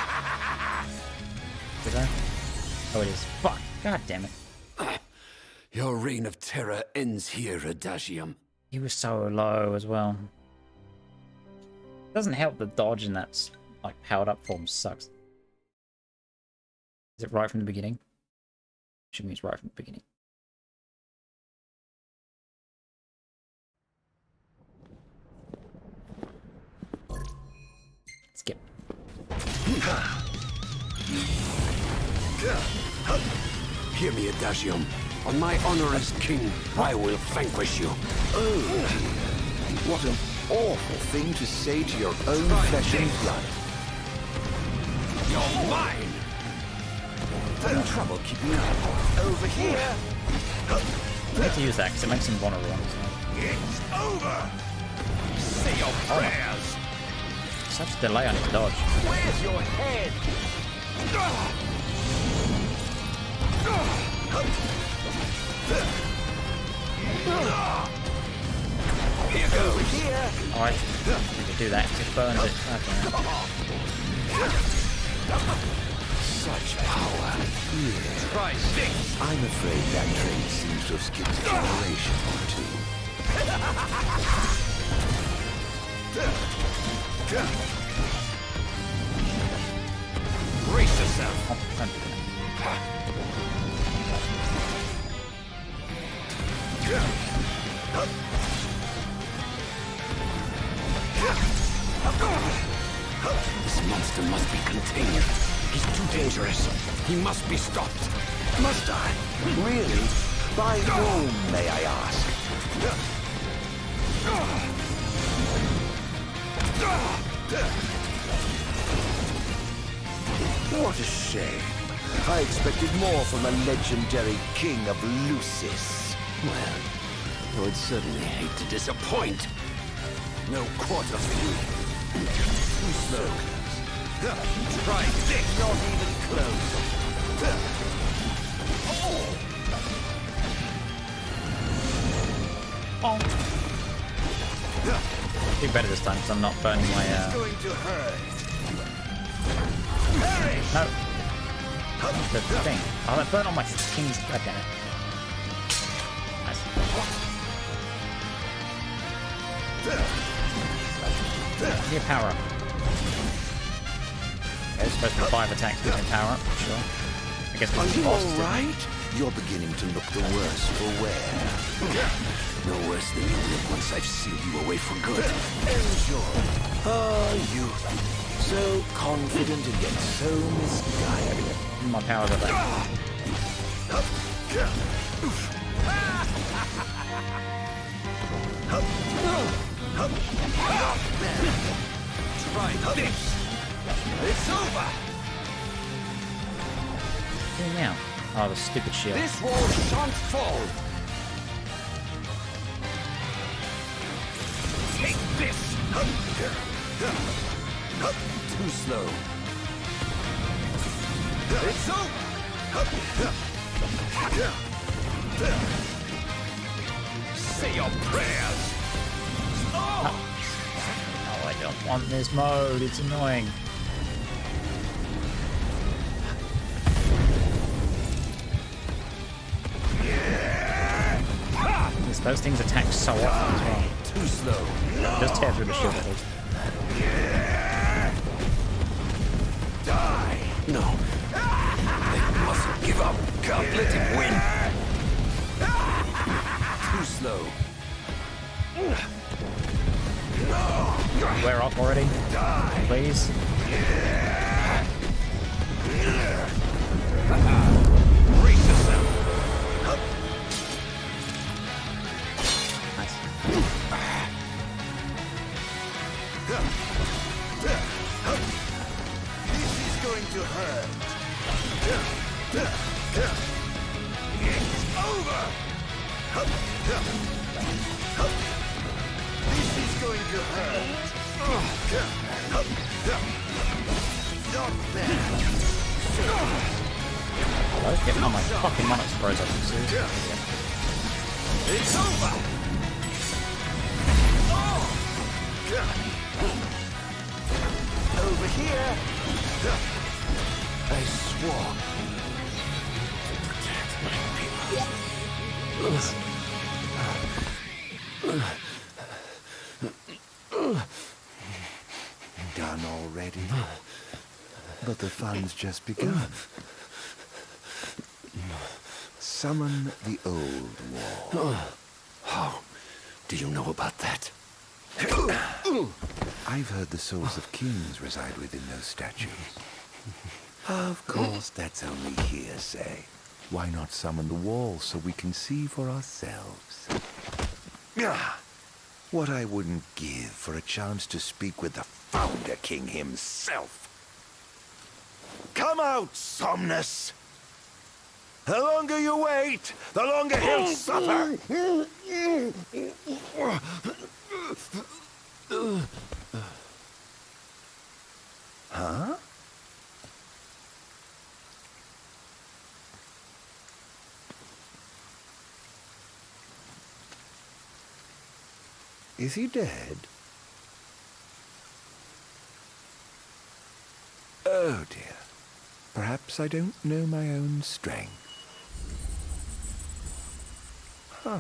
S1: Did I? Oh, it is. Fuck. God damn it.
S19: Your reign of terror ends here, Adagium.
S1: He was so low as well. Doesn't help that dodge in that like powered up form sucks. Is it right from the beginning? Should mean it's right from the beginning. Skip.
S19: Hear me, Adagium. On my honor as king, I will vanquish you.
S5: Oh, what an awful thing to say to your own flesh and blood.
S20: You're mine!
S19: I'm in trouble keeping up.
S20: Over here!
S1: I need to use that because it makes him vulnerable.
S20: It's over! Say your prayers!
S1: Such a delay on his dodge.
S20: Where's your head?
S1: Oh, I can do that 'cause it burns it.
S20: Such power. Yeah. I'm afraid that trait seems to have skipped a generation or two.
S7: Brace yourself.
S1: Oh, don't do
S7: This monster must be contained. He's too dangerous. He must be stopped.
S20: Must I? Really? By whom, may I ask? What a shame. I expected more from a legendary king of Lucis.
S7: Well, I would certainly hate to disappoint. No quarter for you. Too slow. Try this.
S20: Not even close.
S1: Oh. Do better this time because I'm not burning my.
S20: Going to hurt.
S1: No. The thing. Oh, that burn on my king's. God damn it. Nice. Give power up. It's supposed to be 5 attacks giving power up, sure. I guess
S20: Are
S1: it's
S20: you
S1: boss.
S20: alright? You're beginning to look the worse for wear.
S7: No worse than you look once I've sealed you away for good.
S20: Enjoy. Ah, youth. So confident and yet so misguided.
S1: My powers are back.
S7: Try this. It's over.
S1: Yeah, now. Oh, the stupid shield.
S7: This wall shan't fall. Take this. Too slow. It's over. Say your prayers.
S1: Oh, I don't want this mode. It's annoying. Those things attack so often as well.
S7: Too slow.
S1: Just tear through the shield at least.
S7: Die. No. They mustn't give up. Can't let him win. Too slow.
S1: Wear off already? Please?
S7: Brace yourself.
S1: Nice.
S20: This is going to hurt.
S7: It's over.
S20: This is going to hurt. Not bad.
S1: Let's get all my fucking monarch throws up.
S7: It's over.
S20: Over here. I swore. Done already? But the fun's just begun. Summon the old wall.
S7: How do you know about that?
S20: I've heard the souls of kings reside within those statues. Of course, that's only hearsay. Why not summon the wall so we can see for ourselves? What I wouldn't give for a chance to speak with the Founder King himself. Come out, Somnus! The longer you wait, the longer he'll suffer! Huh? Is he dead?
S5: Oh dear. Perhaps I don't know my own strength. Huh.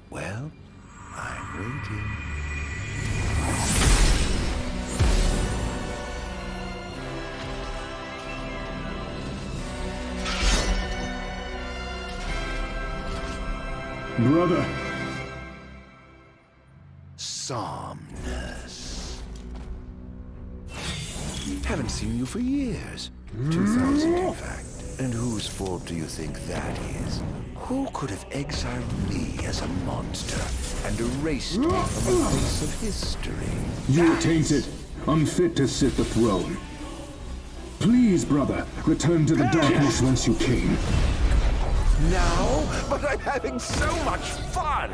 S5: Well, I'm waiting.
S8: Brother.
S5: Somnus. Haven't seen you for years. 2000, in fact. And whose fault do you think that is? Who could have exiled me as a monster and erased me from the face of history?
S8: You are tainted, unfit to sit the throne. Please, brother, return to the darkness whence you came.
S5: Now? But I'm having so much fun!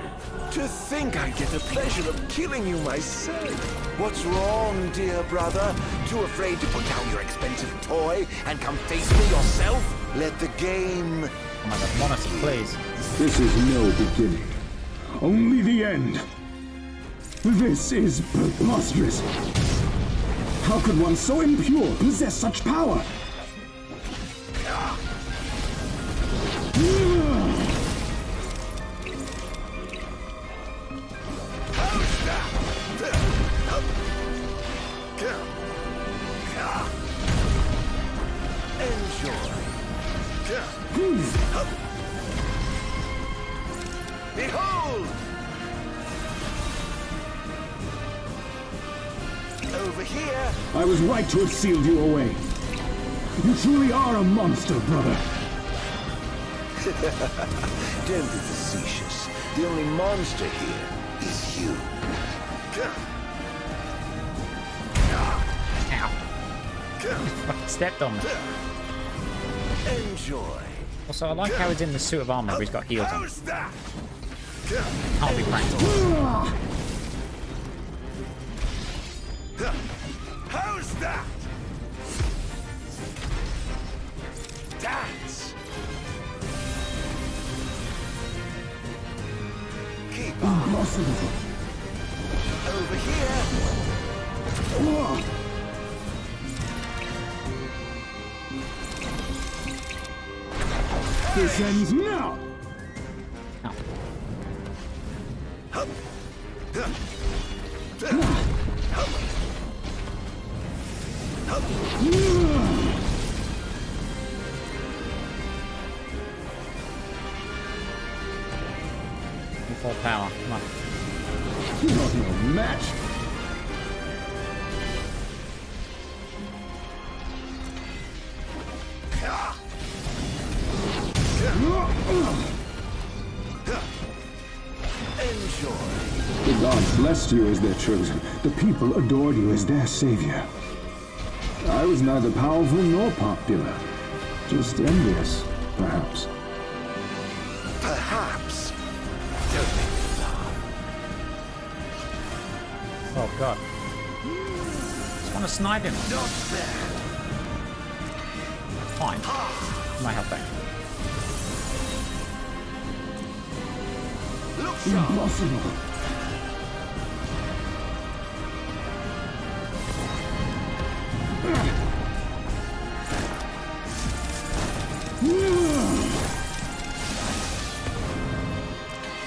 S5: To think I get the pleasure of killing you myself. What's wrong, dear brother? Too afraid to put down your expensive toy and come face me yourself? Let the game...
S1: Oh my god, Monitor, please.
S8: This is no beginning. Only the end. This is preposterous. How could one so impure possess such power?
S5: Behold! Over here!
S8: I was right to have sealed you away. You truly are a monster, brother.
S5: Don't be facetious. The only monster here is you.
S1: Ow. Fucking stepped on me.
S5: Enjoy.
S1: Also, I like how he's in the suit of armor, but he's got heels on.
S5: How's that?
S1: Can't be practical.
S5: How's that? Dance. Keep on.
S8: Impossible.
S5: Over here.
S8: This ends now.
S1: Full power. Come on.
S8: Not no match.
S5: Enjoy.
S8: The gods blessed you as their chosen. The people adored you as their savior. I was neither powerful nor popular. Just envious, perhaps.
S5: Perhaps. Don't make me laugh.
S1: Oh god. Just want to snipe him.
S5: Not bad.
S1: Fine. My health back.
S5: Look sharp.
S8: Impossible.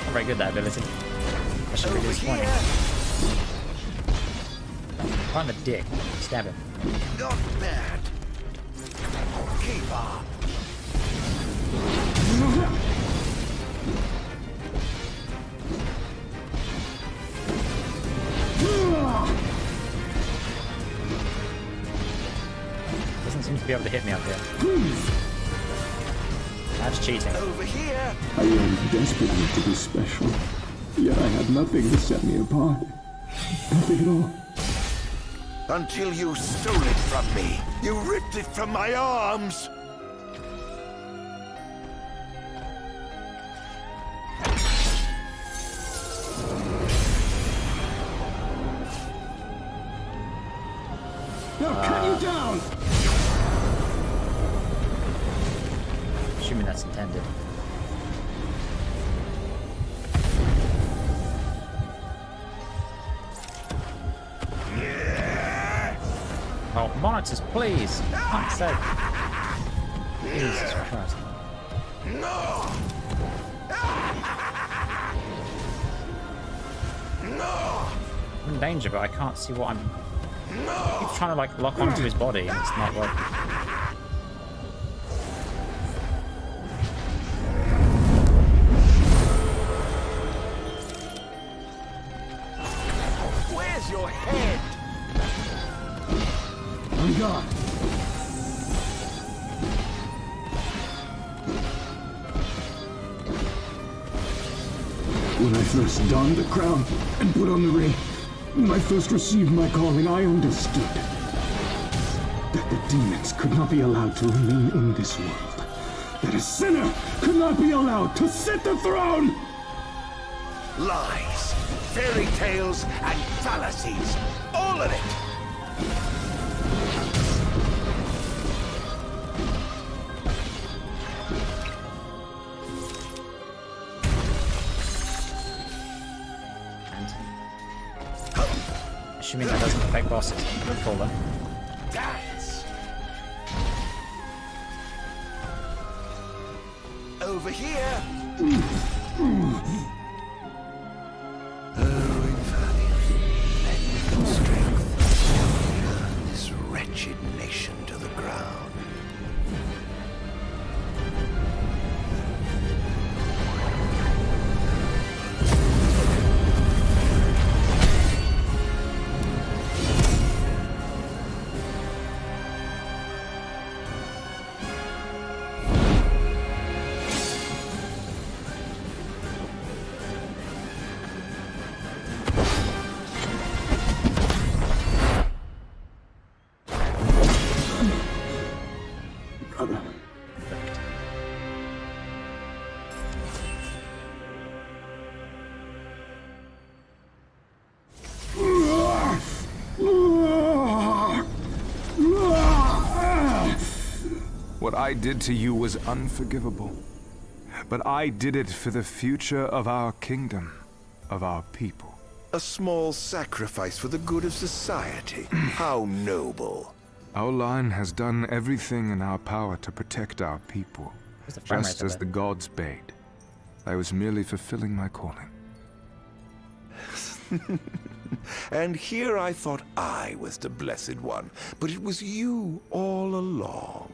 S1: Not very good, that ability. That should be disappointing. Right in the dick. Stab him.
S5: Not bad. Keep up.
S1: Doesn't seem to be able to hit me up here. That's cheating.
S5: Over here.
S8: I yearned desperately to be special, yet I had nothing to set me apart. Nothing at all.
S5: Until you stole it from me. You ripped it from my arms.
S8: Now cut you down!
S1: Assuming that's intended. Oh, monitors, please! Fuck's sake. Jesus Christ. I'm in danger, but I can't see what I'm... I keep trying to, like, lock onto his body, and it's not working.
S20: Where's your head?
S8: On guard. When I first donned the crown and put on the ring, when I first received my calling, I understood that the demons could not be allowed to remain in this world. That a sinner could not be allowed to sit the throne!
S20: Lies, fairy tales, and fallacies. All of it.
S1: Assuming that doesn't affect bosses. Good call though.
S20: Dance. Over here. Oh, Infernal, lend me your strength. Burn this wretched nation to the ground.
S15: What I did to you was unforgivable. But I did it for the future of our kingdom, of our people.
S5: A small sacrifice for the good of society. How noble.
S15: Our line has done everything in our power to protect our people, just as the gods bade. I was merely fulfilling my calling.
S5: And here I thought I was the Blessed One, but it was you all along.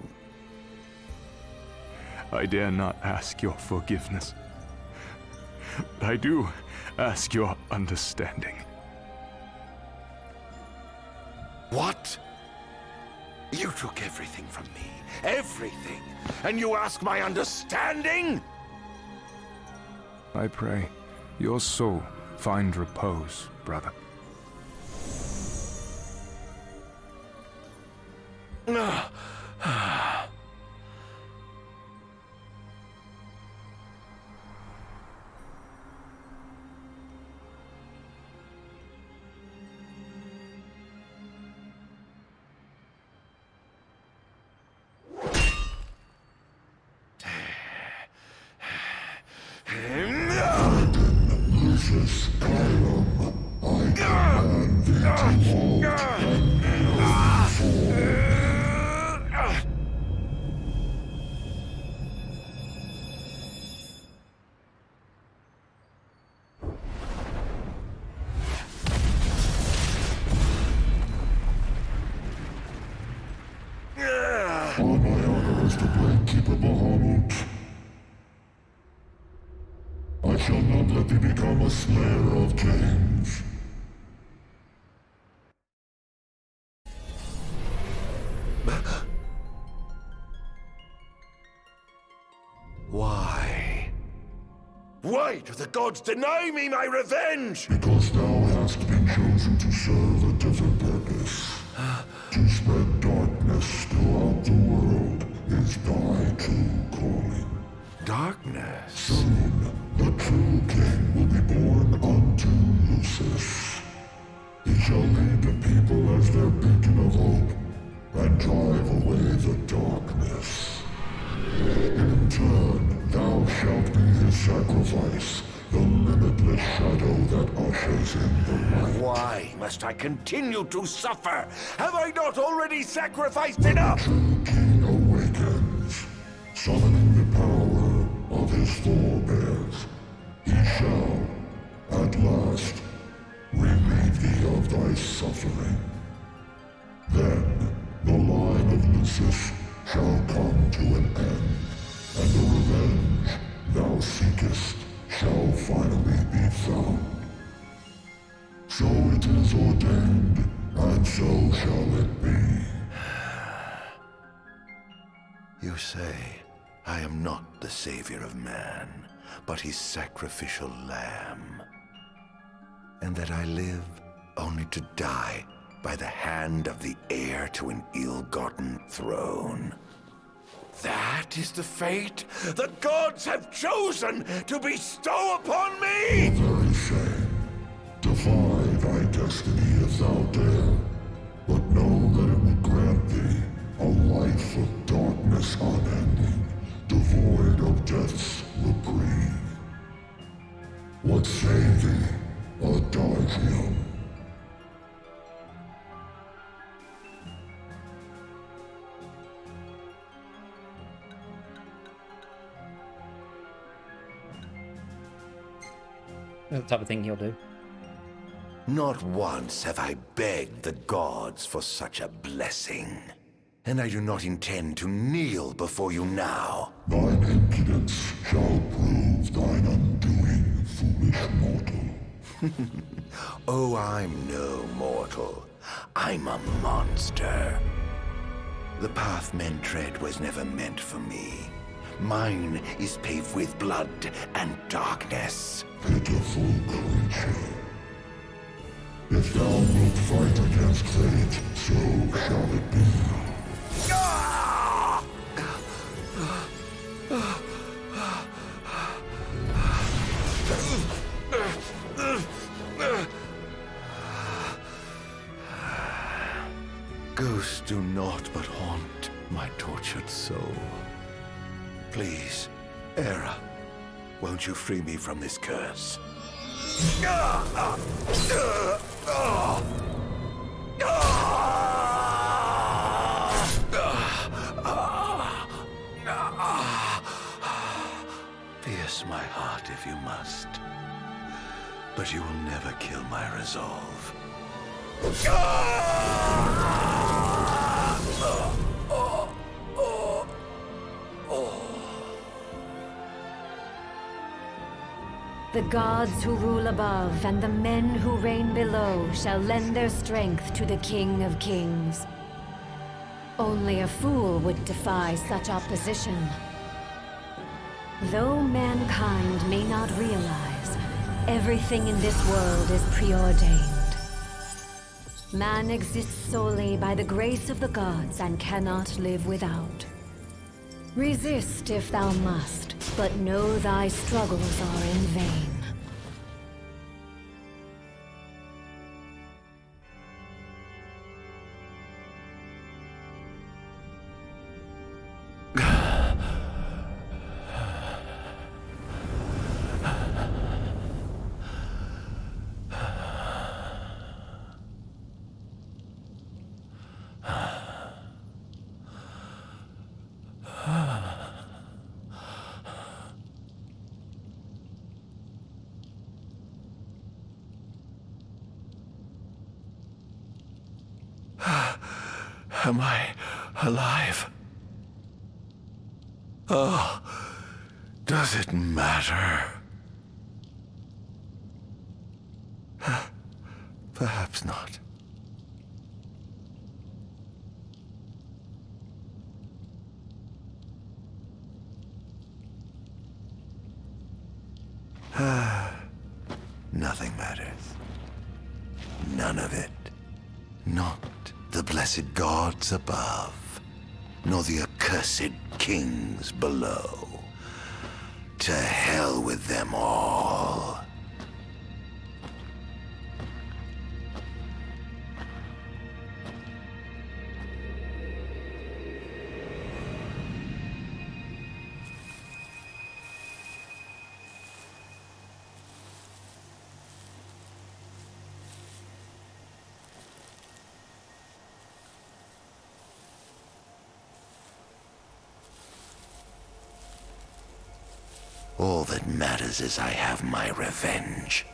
S15: I dare not ask your forgiveness. But I do ask your understanding.
S5: What? You took everything from me. Everything. And you ask my understanding?
S15: I pray your soul find repose, brother.
S8: Lucius Kylum, I command thee to halt and never fall. On my honor as the Great Keeper Bahamut, I shall not let thee become a slayer of kings.
S5: Why? Why do the gods deny me my revenge?
S8: Because thou hast been chosen to serve a different purpose. To spread darkness throughout the world is thy true calling.
S5: Darkness?
S8: Soon, the true king will be born unto Lucis. He shall lead the people as their beacon of hope, and drive away the darkness. In turn, thou shalt be his sacrifice, the limitless shadow that ushers in the light.
S20: Why must I continue to suffer? Have I not already sacrificed enough?
S8: The king awakens, summoning the power of his forebears. He shall, at last, relieve thee of thy suffering. Then the line of Lucis shall come to an end, and the revenge thou seekest shall finally be found. So it is ordained, and so shall it be.
S20: You say I am not the savior of man, but his sacrificial lamb, and that I live only to die by the hand of the heir to an ill-gotten throne. That is the fate the gods have chosen to bestow upon me!
S8: The very same. Defy thy destiny if thou dare, but know that it will grant thee a life of darkness unending, devoid of death's reprieve. What say thee, Adagium?
S1: That's the type of thing he'll do.
S20: Not once have I begged the gods for such a blessing. And I do not intend to kneel before you now.
S8: Thine impudence shall prove thine undoing, foolish mortal.
S20: Oh, I'm no mortal. I'm a monster. The path men tread was never meant for me. Mine is paved with blood and darkness.
S8: Pitiful creature. If thou wilt fight against fate, so shall it be.
S20: Ghosts do naught but haunt my tortured soul. Please, Era, won't you free me from this curse? Pierce my heart if you must, but you will never kill my resolve.
S13: The gods who rule above and the men who reign below shall lend their strength to the King of Kings. Only a fool would defy such opposition. Though mankind may not realize, everything in this world is preordained. Man exists solely by the grace of the gods and cannot live without. Resist if thou must, but know thy struggles are in vain.
S20: Am I alive? Oh, does it matter? Perhaps not. Nothing matters. None of it. Not the blessed gods above, nor the accursed kings below. To hell with them all. All that matters is I have my revenge.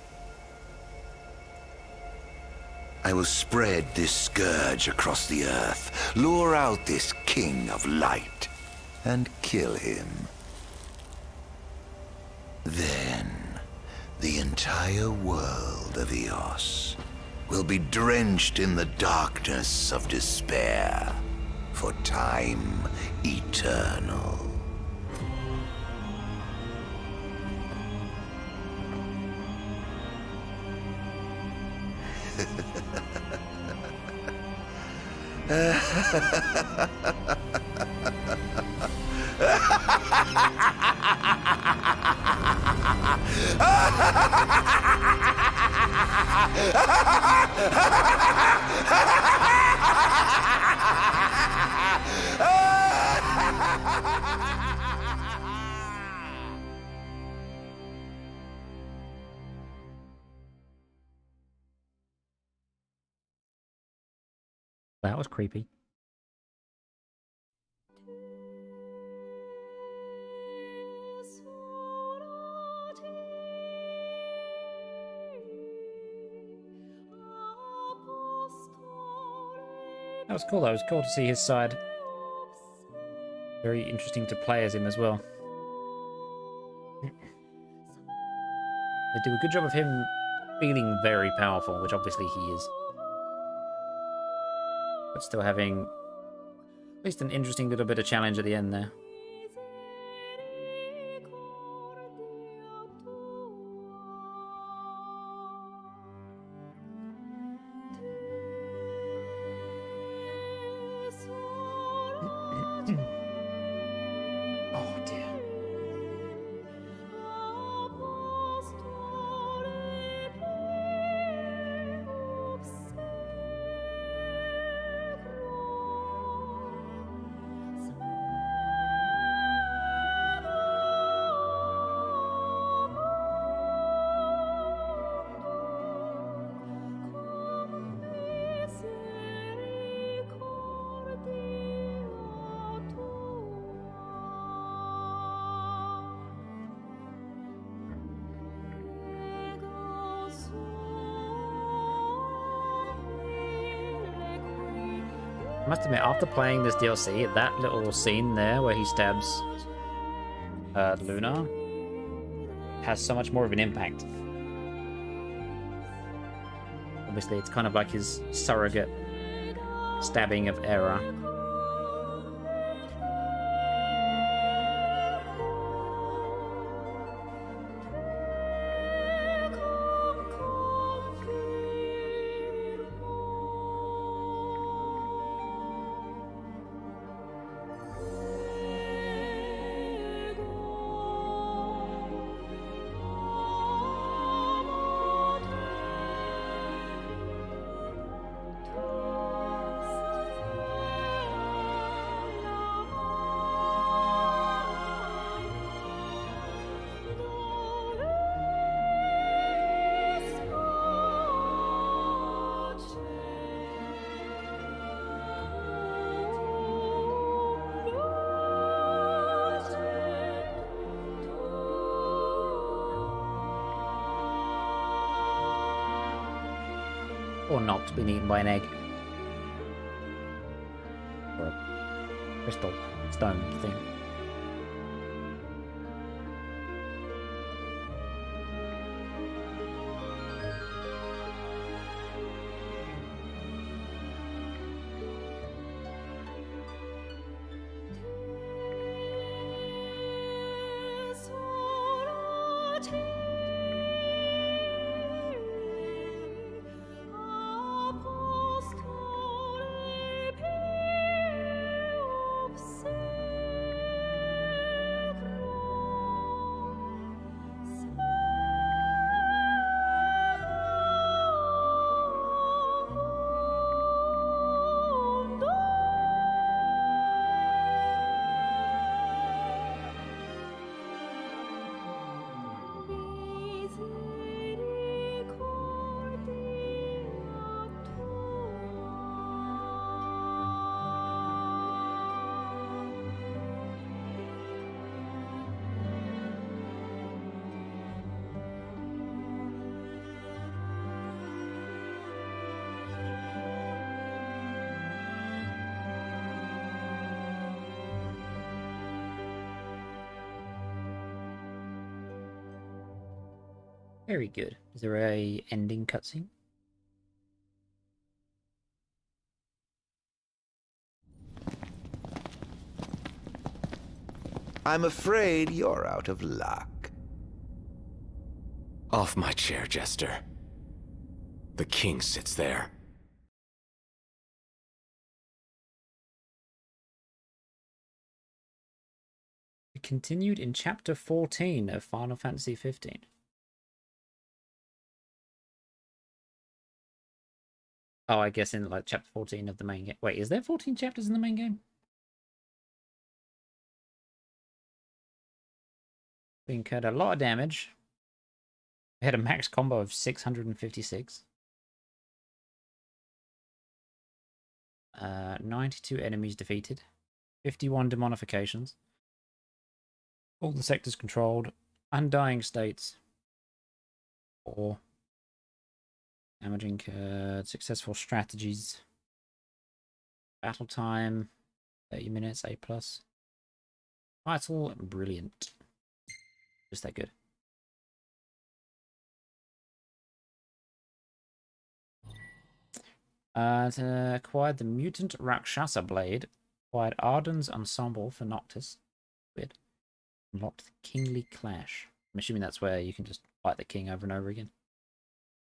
S20: I will spread this scourge across the earth, lure out this king of light, and kill him. Then, the entire world of Eos will be drenched in the darkness of despair for time eternal.
S1: That was creepy. That was cool though. It was cool to see his side. Very interesting to play as him as well. They do a good job of him feeling very powerful, which obviously he is. But still having at least an interesting little bit of challenge at the end there. Oh dear. I must admit, after playing this DLC, that little scene there where he stabs Luna has so much more of an impact. Obviously, it's kind of like his surrogate stabbing of Era. Or not being eaten by an egg. Or a crystal stone thing. Very good. Is there a ending cutscene?
S20: I'm afraid you're out of luck.
S4: Off my chair, Jester. The king sits there.
S1: It continued in Chapter 14 of Final Fantasy 15. Oh, I guess in like Chapter 14 of the main game. Wait, is there 14 chapters in the main game? We incurred a lot of damage. We had a max combo of 656. 92 enemies defeated. 51 demonifications. All the sectors controlled. Undying states. 4. Damage incurred. Successful strategies. Battle time. 30 minutes. A+. Title. Brilliant. Just that good. Acquired the Mutant Rakshasa Blade. Acquired Ardyn's Ensemble for Noctis. Weird. Unlocked the Kingly Clash. I'm assuming that's where you can just fight the king over and over again.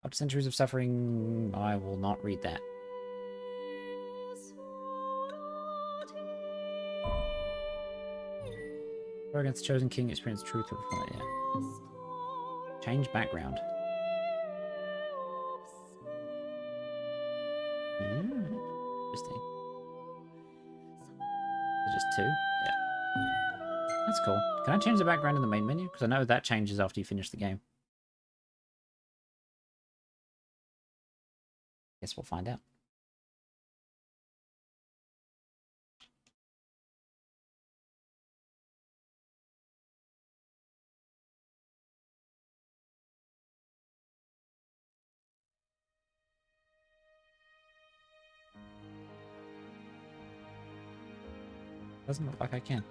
S1: After centuries of suffering, I will not read that. War against the chosen king, experience truth. Yeah. Change background. Interesting. Just 2? Yeah. That's cool. Can I change the background in the main menu? Because I know that changes after you finish the game. Guess we'll find out. Doesn't look like I can.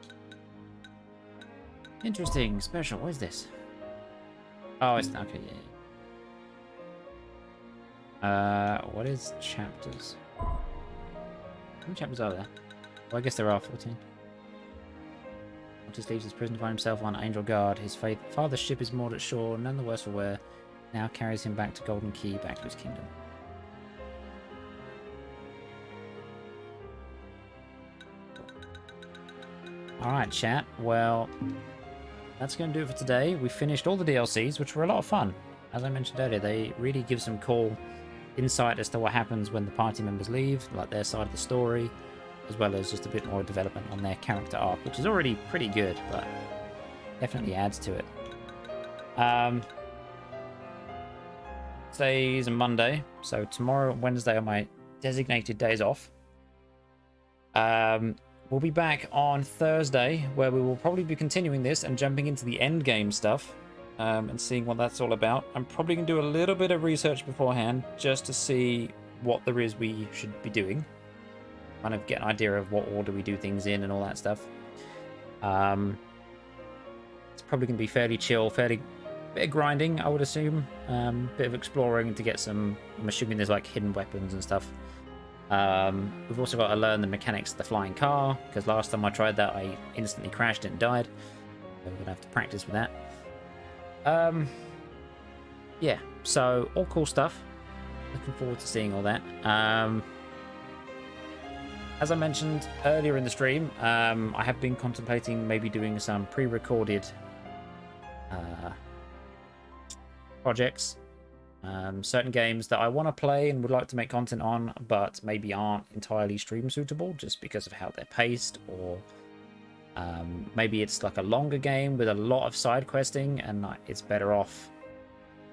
S1: Interesting. Special. What is this? Oh, it's... Okay, yeah. What is chapters? How many chapters are there? Well, I guess there are 14. Otis leaves his prison to find himself on Angel Guard. His father's ship is moored at shore, none the worse for wear. Now carries him back to Golden Key, back to his kingdom. Alright, chat. Well, that's going to do it for today. We finished all the DLCs, which were a lot of fun. As I mentioned earlier, they really give some cool insight as to what happens when the party members leave, like their side of the story, as well as just a bit more development on their character arc, which is already pretty good, but definitely adds to it. Today's a Monday, so tomorrow and Wednesday are my designated days off. We'll be back on Thursday, where we will probably be continuing this and jumping into the end game stuff and seeing what that's all about. I'm probably going to do a little bit of research beforehand just to see what there is we should be doing. Kind of get an idea of what order we do things in and all that stuff. It's probably going to be fairly chill, fairly bit of grinding, I would assume. Bit of exploring to get some... I'm assuming there's like hidden weapons and stuff. We've also got to learn the mechanics of the flying car, because last time I tried that I instantly crashed and died. So we're going to have to practice with that. Yeah, so all cool stuff. Looking forward to seeing all that. As I mentioned earlier in the stream, I have been contemplating maybe doing some pre-recorded projects. Certain games that I want to play and would like to make content on, but maybe aren't entirely stream suitable just because of how they're paced, or maybe it's like a longer game with a lot of side questing and it's better off,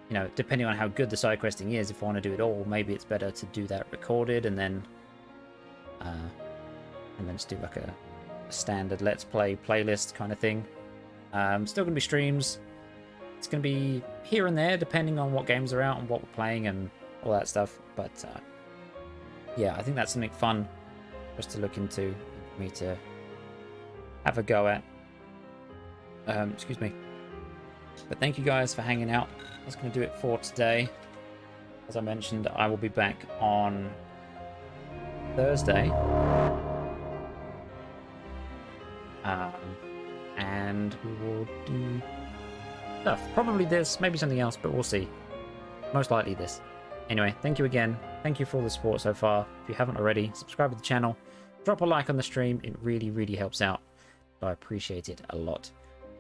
S1: you know, depending on how good the side questing is. If I want to do it all, maybe it's better to do that recorded and then just do like a standard let's play playlist kind of thing. Still gonna be streams. It's going to be here and there, depending on what games are out and what we're playing and all that stuff. But yeah, I think that's something fun for us to look into, for me to have a go at. Excuse me. But thank you guys for hanging out. That's going to do it for today. As I mentioned, I will be back on Thursday. And we will do stuff. Probably this, maybe something else, but we'll see. Most likely this. Anyway, thank you again. Thank you for all the support so far. If you haven't already, subscribe to the channel. Drop a like on the stream. It really, really helps out. So I appreciate it a lot.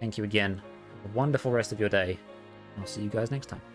S1: Thank you again. Have a wonderful rest of your day. I'll see you guys next time.